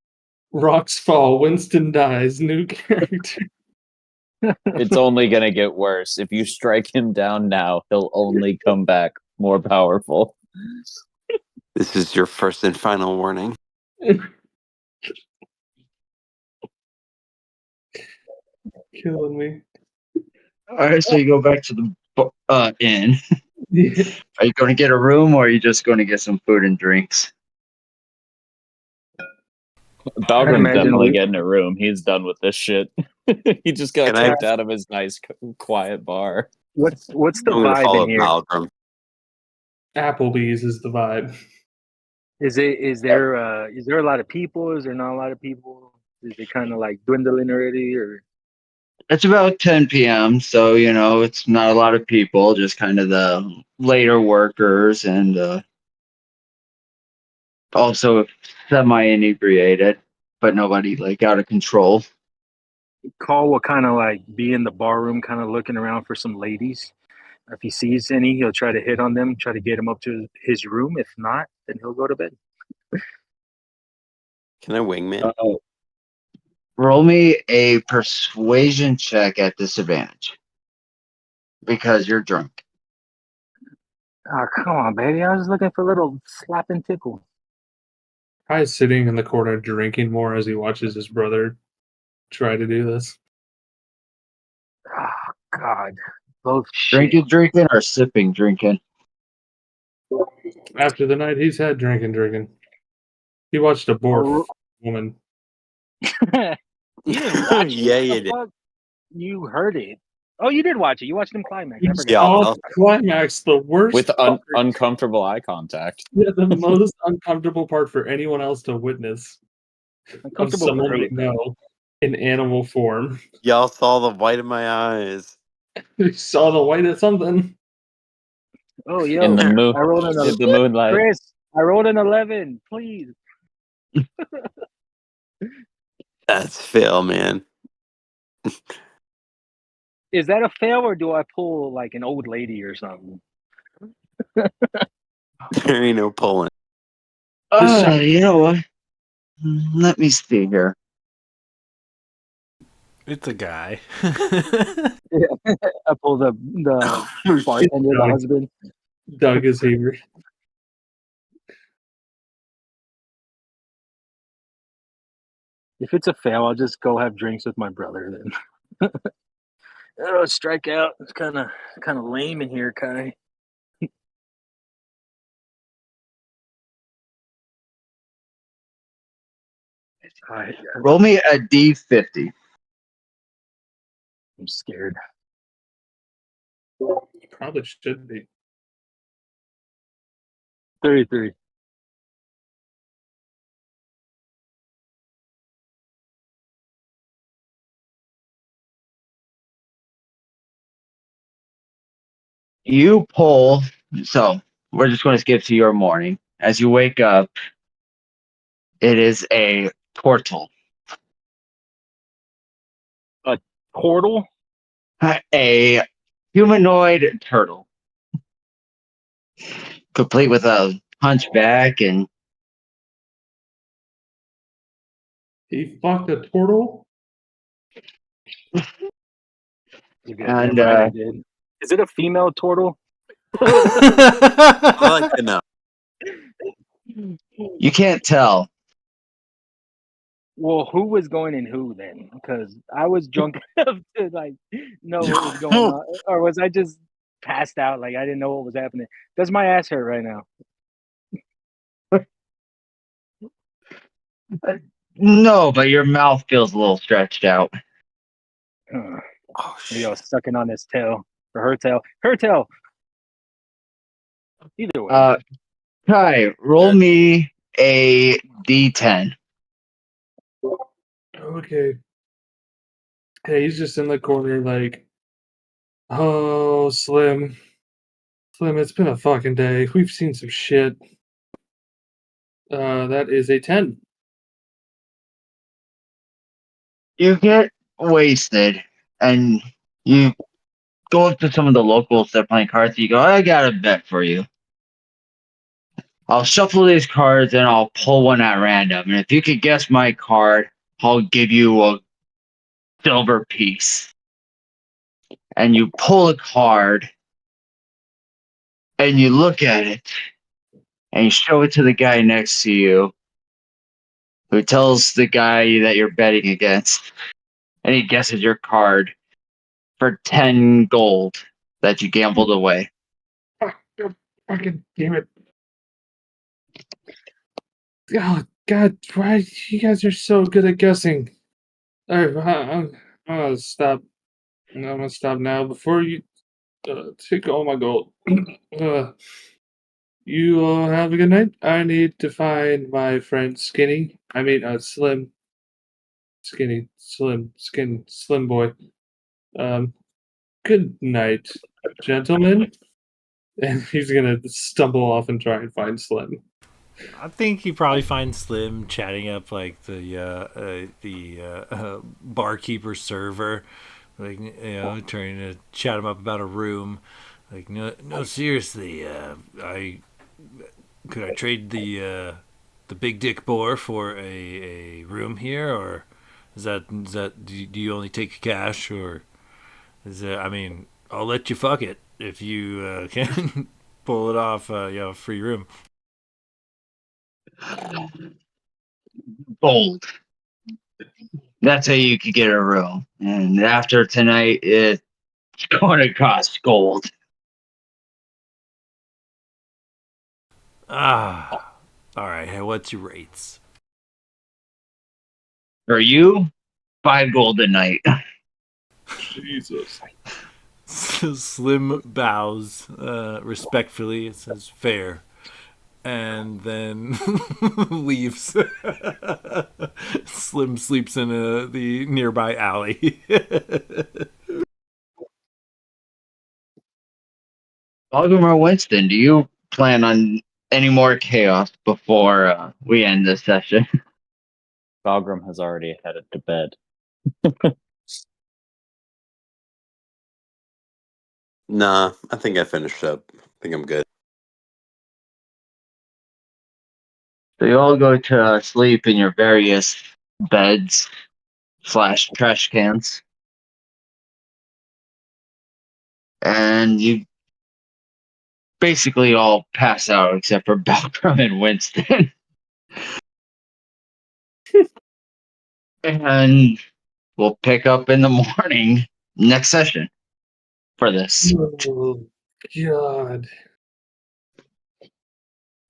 Rocks fall, Winston dies, new character. It's only gonna get worse. If you strike him down now, he'll only come back more powerful. This is your first and final warning. Killing me. All right, so you go back to the inn. Yeah. Are you going to get a room, or are you just going to get some food and drinks? Balgrim's imagine definitely we- getting a room. He's done with this shit. He just got Can I- kicked out of his nice, quiet bar. What's the I'm gonna vibe follow in here? Malcolm. Applebee's is the vibe. Is there a lot of people? Is there not a lot of people? Is it kind of like dwindling already, or It's about 10 p.m., so, it's not a lot of people, just kind of the later workers and also semi-inebriated, but nobody, out of control. Call will kind of like be in the bar room, kind of looking around for some ladies, If he sees any, he'll try to hit on them, try to get him up to his room. If not, then he'll go to bed. Can I wingman? Roll me a persuasion check at disadvantage because you're drunk. Oh, come on, baby. I was looking for a little slap and tickle. Probably sitting in the corner drinking more as he watches his brother try to do this. Oh, God. Both shit. Drinking, or sipping drinking? After the night he's had drinking. He watched a boar woman. You didn't watch it. Yeah, What you the did. fuck? You heard it. Oh, you did watch it. You watched him climax. I He forgot. Yeah, saw I'll- the climax, the worst With part. uncomfortable eye contact. Yeah, the most uncomfortable part for anyone else to witness of Uncomfortable for someone who? they know in animal form. Y'all saw the white of my eyes. He saw the white of something. Oh, yo. In the I rolled an in the moonlight. Chris, I rolled an 11. Please. That's Phil, man. Is that a fail or do I pull like an old lady or something? There ain't no pulling. You know what? Let me see here. It's a guy. I pull the bartender, the Doug. husband. Doug is here. If it's a fail, I'll just go have drinks with my brother then. Oh, strike out. It's kind of lame in here, Kai. Roll me a D50. I'm scared. Probably should be. 33. You pull. So we're just going to skip to your morning. As you wake up, it is a portal. A portal? A humanoid turtle. Complete with a hunchback and He fucked a turtle? You're good. Never mind, I did. Is it a female turtle? I like to know. you can't tell. Well, who was going in who then? Because I was drunk enough to like know what was going on, or was I just passed out? Like I didn't know what was happening. Does my ass hurt right now? No, but your mouth feels a little stretched out. Oh, Maybe I was shit. sucking on his tail or her tail. Her tail. Either way. Kai, roll me a D10. Okay. Hey, he's just in the corner like, oh, Slim. Slim, it's been a fucking day. We've seen some shit. That is a 10. You get wasted and you go up to some of the locals that are playing cards. You go, I got a bet for you. I'll shuffle these cards and I'll pull one at random. And if you could guess my card, I'll give you a silver piece. And you pull a card and you look at it and you show it to the guy next to you, who tells the guy that you're betting against. And he guesses your card for 10 gold that you gambled away. Fucking damn it. Oh, God, why you guys are so good at guessing? Alright, I'm gonna stop. I'm gonna stop now before you take all my gold. You all have a good night. I need to find my friend Skinny. I mean, Slim. Skinny, Slim boy. Good night, gentlemen. And he's gonna stumble off and try and find Slim. I think you probably find Slim chatting up like the barkeeper server, like trying to chat him up about a room. Like, no, seriously. Could I trade the big dick boar for a room here, or is that do you only take cash, or is it? I mean, I'll let you fuck it if you can pull it off. Free room. Gold. That's how you could get a room. And after tonight, it's going to cost gold. Ah, all right. Hey, what's your rates? For you, 5 gold a night. Jesus. Slim bows respectfully. It says fair, and then leaves. Slim sleeps in the nearby alley. Baltimore Winston, do you plan on any more chaos before we end this session? Balgrim has already headed to bed. Nah, I think I finished up. I think I'm good. So you all go to sleep in your various beds / trash cans. And you basically all pass out except for Balgrim and Winston. And we'll pick up in the morning next session for this. Oh, God.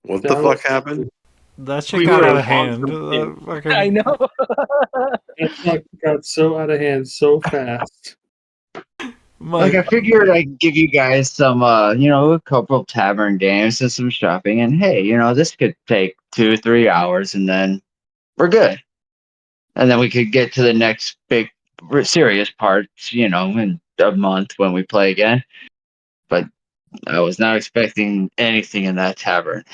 What the That fuck was- happened? That shit We got were out of long hand. from Fucking- I know. That fuck got so out of hand so fast. Like, I figured I'd give you guys some, a couple tavern games and some shopping. And hey, this could take 2-3 hours and then we're good. And then we could get to the next big serious parts, in a month when we play again. But I was not expecting anything in that tavern.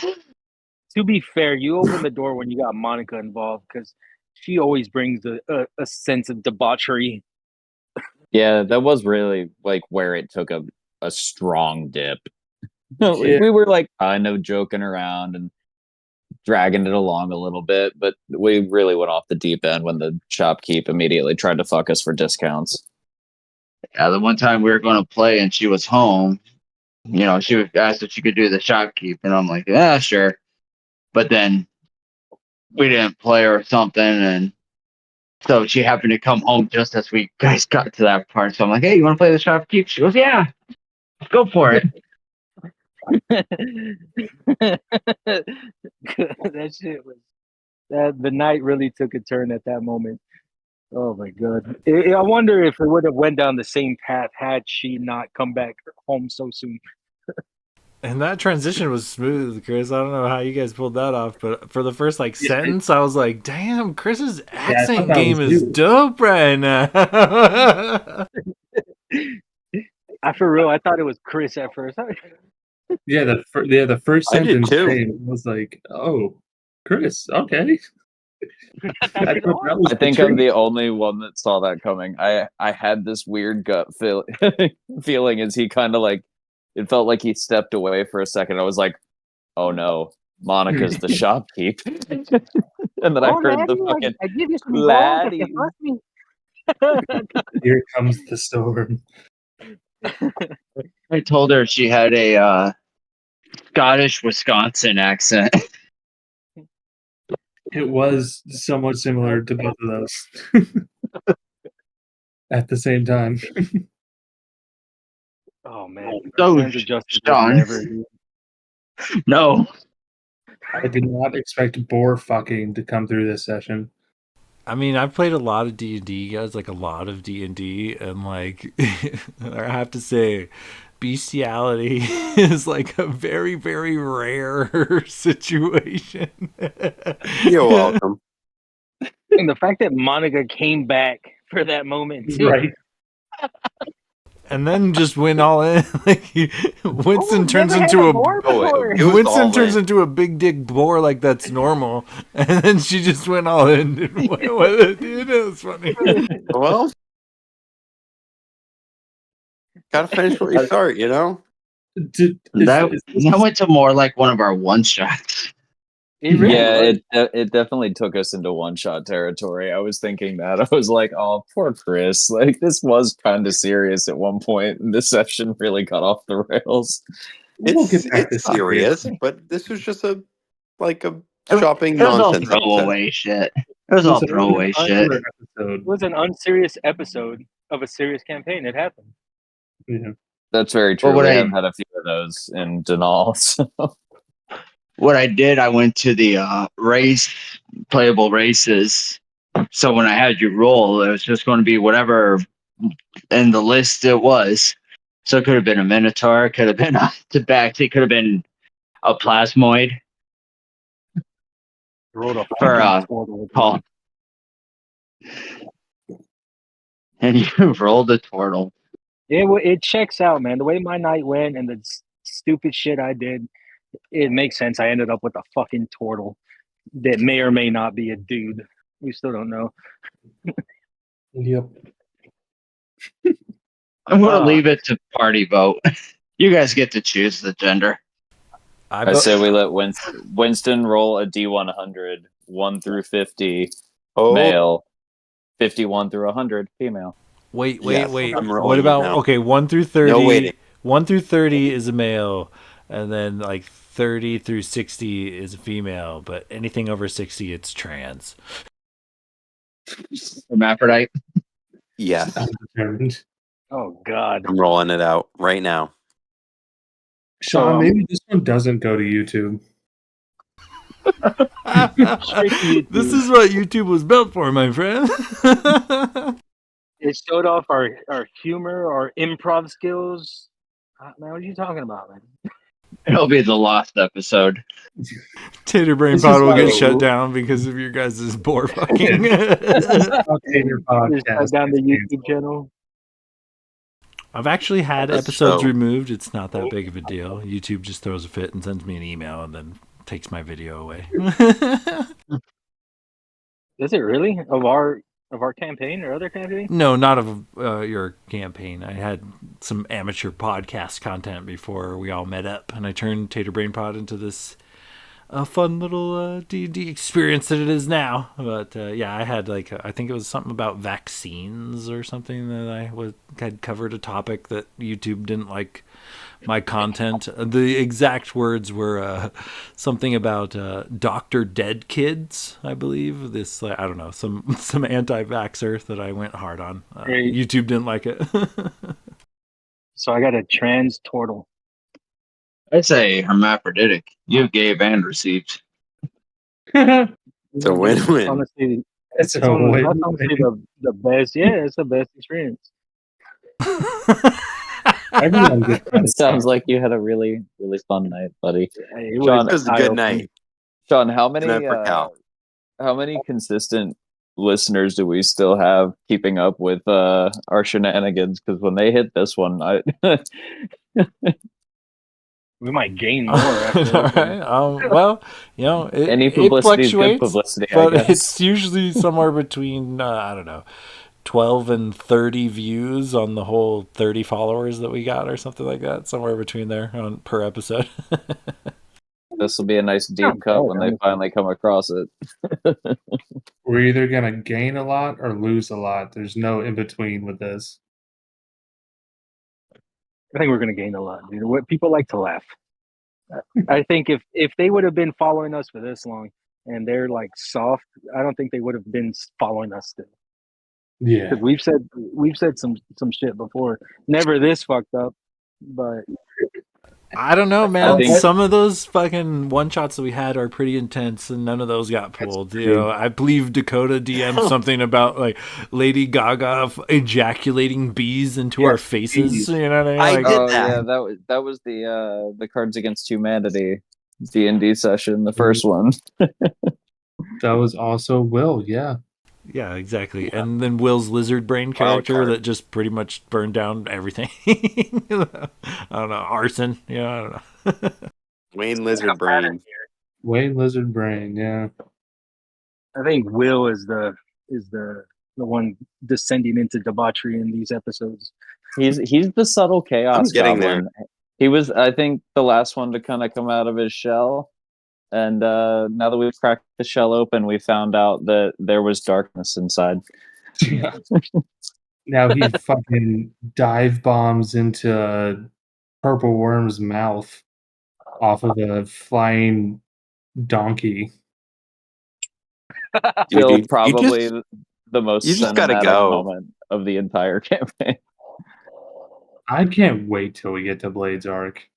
To be fair, you opened the door when you got Monica involved because she always brings a sense of debauchery. Yeah, that was really like where it took a strong dip. Yeah. We were like kind of joking around and dragging it along a little bit, but we really went off the deep end when the shopkeep immediately tried to fuck us for discounts. Yeah, the one time we were going to play and she was home, she was asked if she could do the shopkeep. And I'm like, yeah, sure. But then we didn't play or something. And so she happened to come home just as we guys got to that part. So I'm like, hey, you want to play the shopkeep? She goes, yeah, go for it. That shit was the night really took a turn at that moment. Oh my god! I wonder if it would have went down the same path had she not come back home so soon. And that transition was smooth, Chris. I don't know how you guys pulled that off, but for the first sentence, I was like, "Damn, Chris's accent that game was is you. dope right now." I for real, I thought it was Chris at first. Yeah, the first I did sentence too. came was like, "Oh, Chris, okay." That's I it thought all. that was I the think I'm trick. the only one that saw that coming. I had this weird gut feeling as he kind of it felt like he stepped away for a second. I was like, oh no, Monica's the shopkeep. And then I Oh, heard the laddie, fucking I give you some gold if you laddie. trust me. Here comes the storm. I told her she had a Scottish Wisconsin accent. It was somewhat similar to both of those at the same time. Oh man, So, Hands of Justice would Sean, never do. no. I did not expect boar fucking to come through this session. I mean, I've played a lot of D&D, guys, a lot of D&D, and I have to say, Beastiality is a very, very rare situation. You're welcome. And the fact that Monica came back for that moment too. Right. And then just went all in. Winston turns never had into a a boar before. It was Winston all turns in. into a big dick boar that's normal, and then she just went all in and went with it, dude. It was funny. Well, gotta finish what you start, That went to more like one of our one shots. It really Yeah, was. it definitely took us into one shot territory. I was thinking that. I was like, oh, poor Chris. Like, this was kind of serious at one point, and this session really got off the rails. We'll get back to It's serious, but this was just a shopping It was all nonsense episode. throwaway shit. It was all throwaway shit. Episode. It was an unserious episode of a serious campaign. It happened. Yeah. That's very true. Well, We have had a few of those in Denal. So. What I did, I went to the playable races. So when I had you roll, it was just going to be whatever in the list it was. So it could have been a Minotaur, it could have been a Tabaxi, could have been a Plasmoid. Rolled a For fucking turtle. Paul. And you rolled a turtle. It checks out, man. The way my night went and the stupid shit I did, it makes sense. I ended up with a fucking turtle that may or may not be a dude. We still don't know. Yep. I'm going to leave it to party vote. You guys get to choose the gender. I say we let Winston roll a D100, 1 through 50, male, 51 through 100, female. Wait. I'm rolling What about now. 1 through 30? No waiting. 1 through 30 is a male, and then like 30 through 60 is a female, but anything over 60 it's trans. Hermaphrodite? Yes. Determined. Oh God. I'm rolling it out right now. Sean, maybe this one doesn't go to YouTube. This is what YouTube was built for, my friend. It showed off our humor, our improv skills. Man, what are you talking about, man? It'll be the lost episode. Tater Brain This Pod is will get like- shut down because of your guys' poor fucking. Just shut down the YouTube channel. I've actually had That's episodes so- removed. It's not that big of a deal. YouTube just throws a fit and sends me an email and then takes my video away. Is it really of our campaign or other campaign? No, not of your campaign. I had some amateur podcast content before we all met up, and I turned Tater Brain Pod into this fun little D&D experience that it is now. But yeah, I had I think it was something about vaccines or something that I had covered a topic that YouTube didn't like my content. The exact words were something about Dr. Dead Kids, I believe. This I don't know, some anti-vaxxer that I went hard on. Great. YouTube didn't like it. So I got a trans turtle. I say hermaphroditic. You gave and received. It's a win-win. Honestly, It's that's honestly the best. Yeah, it's the best experience. Everyone gets It sounds like you had a really, really fun night, buddy. It Sean, It was a good night. Sean, Good night for Cal. how many consistent listeners do we still have keeping up with our shenanigans? Because when they hit this one, We might gain more after this All one. right. Well, it, any it publicity is good fluctuates, publicity, I but guess. it's usually somewhere between I don't know, 12 and 30 views on the whole 30 followers that we got, or something like that. Somewhere between there per episode. This will be a nice deep cut when they finally come across it. We're either gonna gain a lot or lose a lot. There's no in between with this. I think we're gonna gain a lot, dude. What people like to laugh. I think if they would have been following us for this long and they're like soft, I don't think they would have been following us still. Yeah. 'Cause we've said some shit before. Never this fucked up, but I don't know, man. think- Some of those fucking one shots that we had are pretty intense, and none of those got pulled. You know, I believe Dakota DM'd something about like Lady Gaga ejaculating bees into our faces. bees. You know what I mean? I Like, did Oh that. yeah, that was the Cards Against Humanity D&D session, the first one. That was also Will, yeah. yeah, exactly. And then Will's lizard brain character card. that just pretty much burned down everything. I don't know, arson. Yeah, I don't know. Wayne Lizard Brain. Wayne Lizard Brain, yeah. I think Will is the one descending into debauchery in these episodes. He's the subtle chaos I'm getting goblin. He was, I think, the last one to kind of come out of his shell. And now that we've cracked the shell open, we found out that there was darkness inside. Yeah. Now he fucking dive bombs into Purple Worm's mouth off of a flying donkey. Still Dude, probably the you most just gotta cinematic go. moment of the entire campaign. I can't wait till we get to Blade's Arc.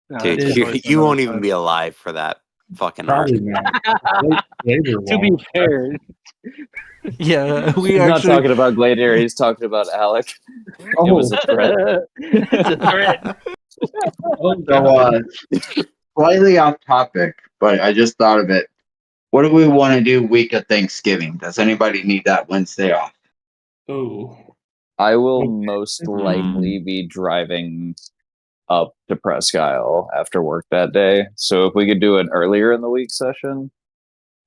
No, Dude, that's It's gonna wait for you another won't even time. be alive for that fucking arc. Probably not. Later To be won't. fair, Yeah, we He's not actually. talking about Gladiator, he's talking about Alec. It was a threat. it's a threat. So, slightly off topic, but I just thought of it. What do we want to do week of Thanksgiving? Does anybody need that Wednesday off? Oh. I will most Hmm. likely be driving up to Presque Isle after work that day. So if we could do an earlier in the week session,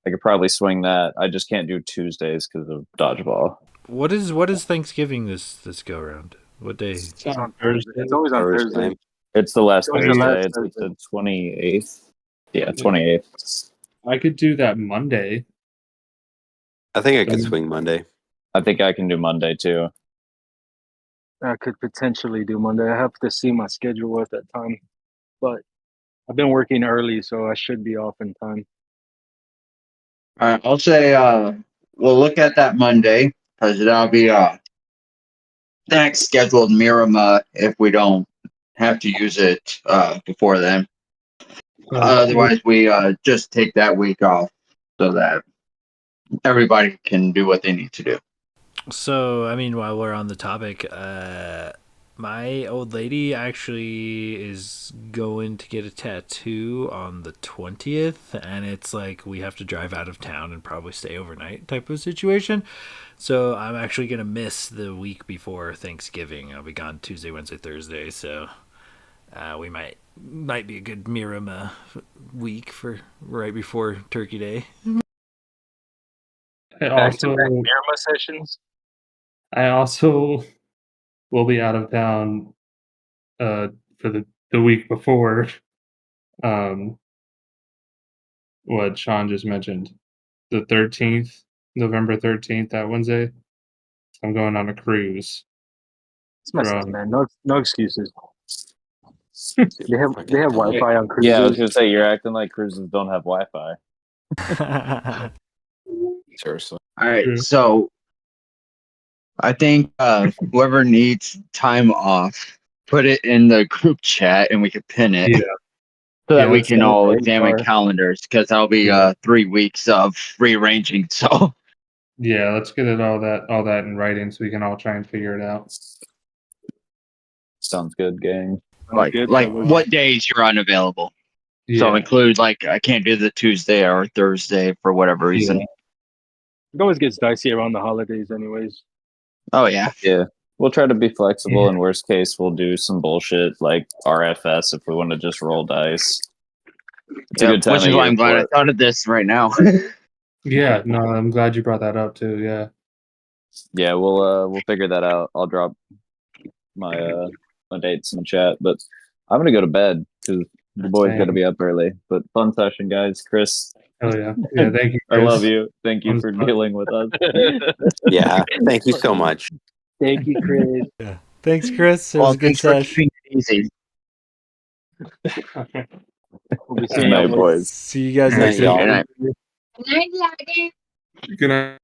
I could probably swing that. I just can't do Tuesdays because of dodgeball. What is Thanksgiving this go around? What day? It's It's on on Thursday. It's always on Thursday. Thursday. It's the last It's always the Thursday. last It's Thursday. the 28th. Yeah, 28th. I could do that Monday. I think I could swing Monday. I think I can do Monday too. I could potentially do Monday. I have to see my schedule at that time, but I've been working early, so I should be off in time. All right, I'll say we'll look at that Monday because that'll be the next scheduled Mirema if we don't have to use it before then. Otherwise, we just take that week off so that everybody can do what they need to do. So, I mean, while we're on the topic, my old lady actually is going to get a tattoo on the 20th, and it's like we have to drive out of town and probably stay overnight type of situation. So I'm actually going to miss the week before Thanksgiving. I'll be gone Tuesday, Wednesday, Thursday, so we might be a good Mirema week for right before Turkey Day. Back to back Mirema sessions. I also will be out of town for the week before what Sean just mentioned. The 13th, November 13th, that Wednesday. I'm going on a cruise. It's my sense, From man. No excuses. They have Wi-Fi on cruises. Yeah, I was gonna say you're acting like cruises don't have Wi-Fi. Seriously. All right, True. so I think whoever needs time off, put it in the group chat and we can pin it. Yeah. So that Yeah, we let's can do all it. examine calendars because that'll be Yeah. 3 weeks of rearranging. So Yeah, let's get it all that in writing so we can all try and figure it out. Sounds good, gang. like Good, like fellas. what days you're unavailable. Yeah. So include like I can't do the Tuesday or Thursday for whatever reason. Yeah. It always gets dicey around the holidays, anyways. Oh yeah. Yeah. We'll try to be flexible. Yeah. In worst case, we'll do some bullshit like RFS if we want to just roll dice. It's a good time which of is why year I'm glad for I it. thought of this right now. Yeah, no, I'm glad you brought that up too. Yeah. Yeah, we'll figure that out. I'll drop my dates in the chat, but I'm gonna go to bed because the boys got to Same. be up early. But fun session, guys. Chris, Oh yeah. Yeah, thank you, I Chris. love you. Thank you I'm for sorry. dealing with us. Yeah. Thank you so much. Thank you, Chris. Yeah. Thanks, Chris. It Well, was a good thanks for sesh. keeping it easy. We'll be Good seeing night, you boys. See you guys Good night, next week. y'all. Good night. Night, Lottie. Good night.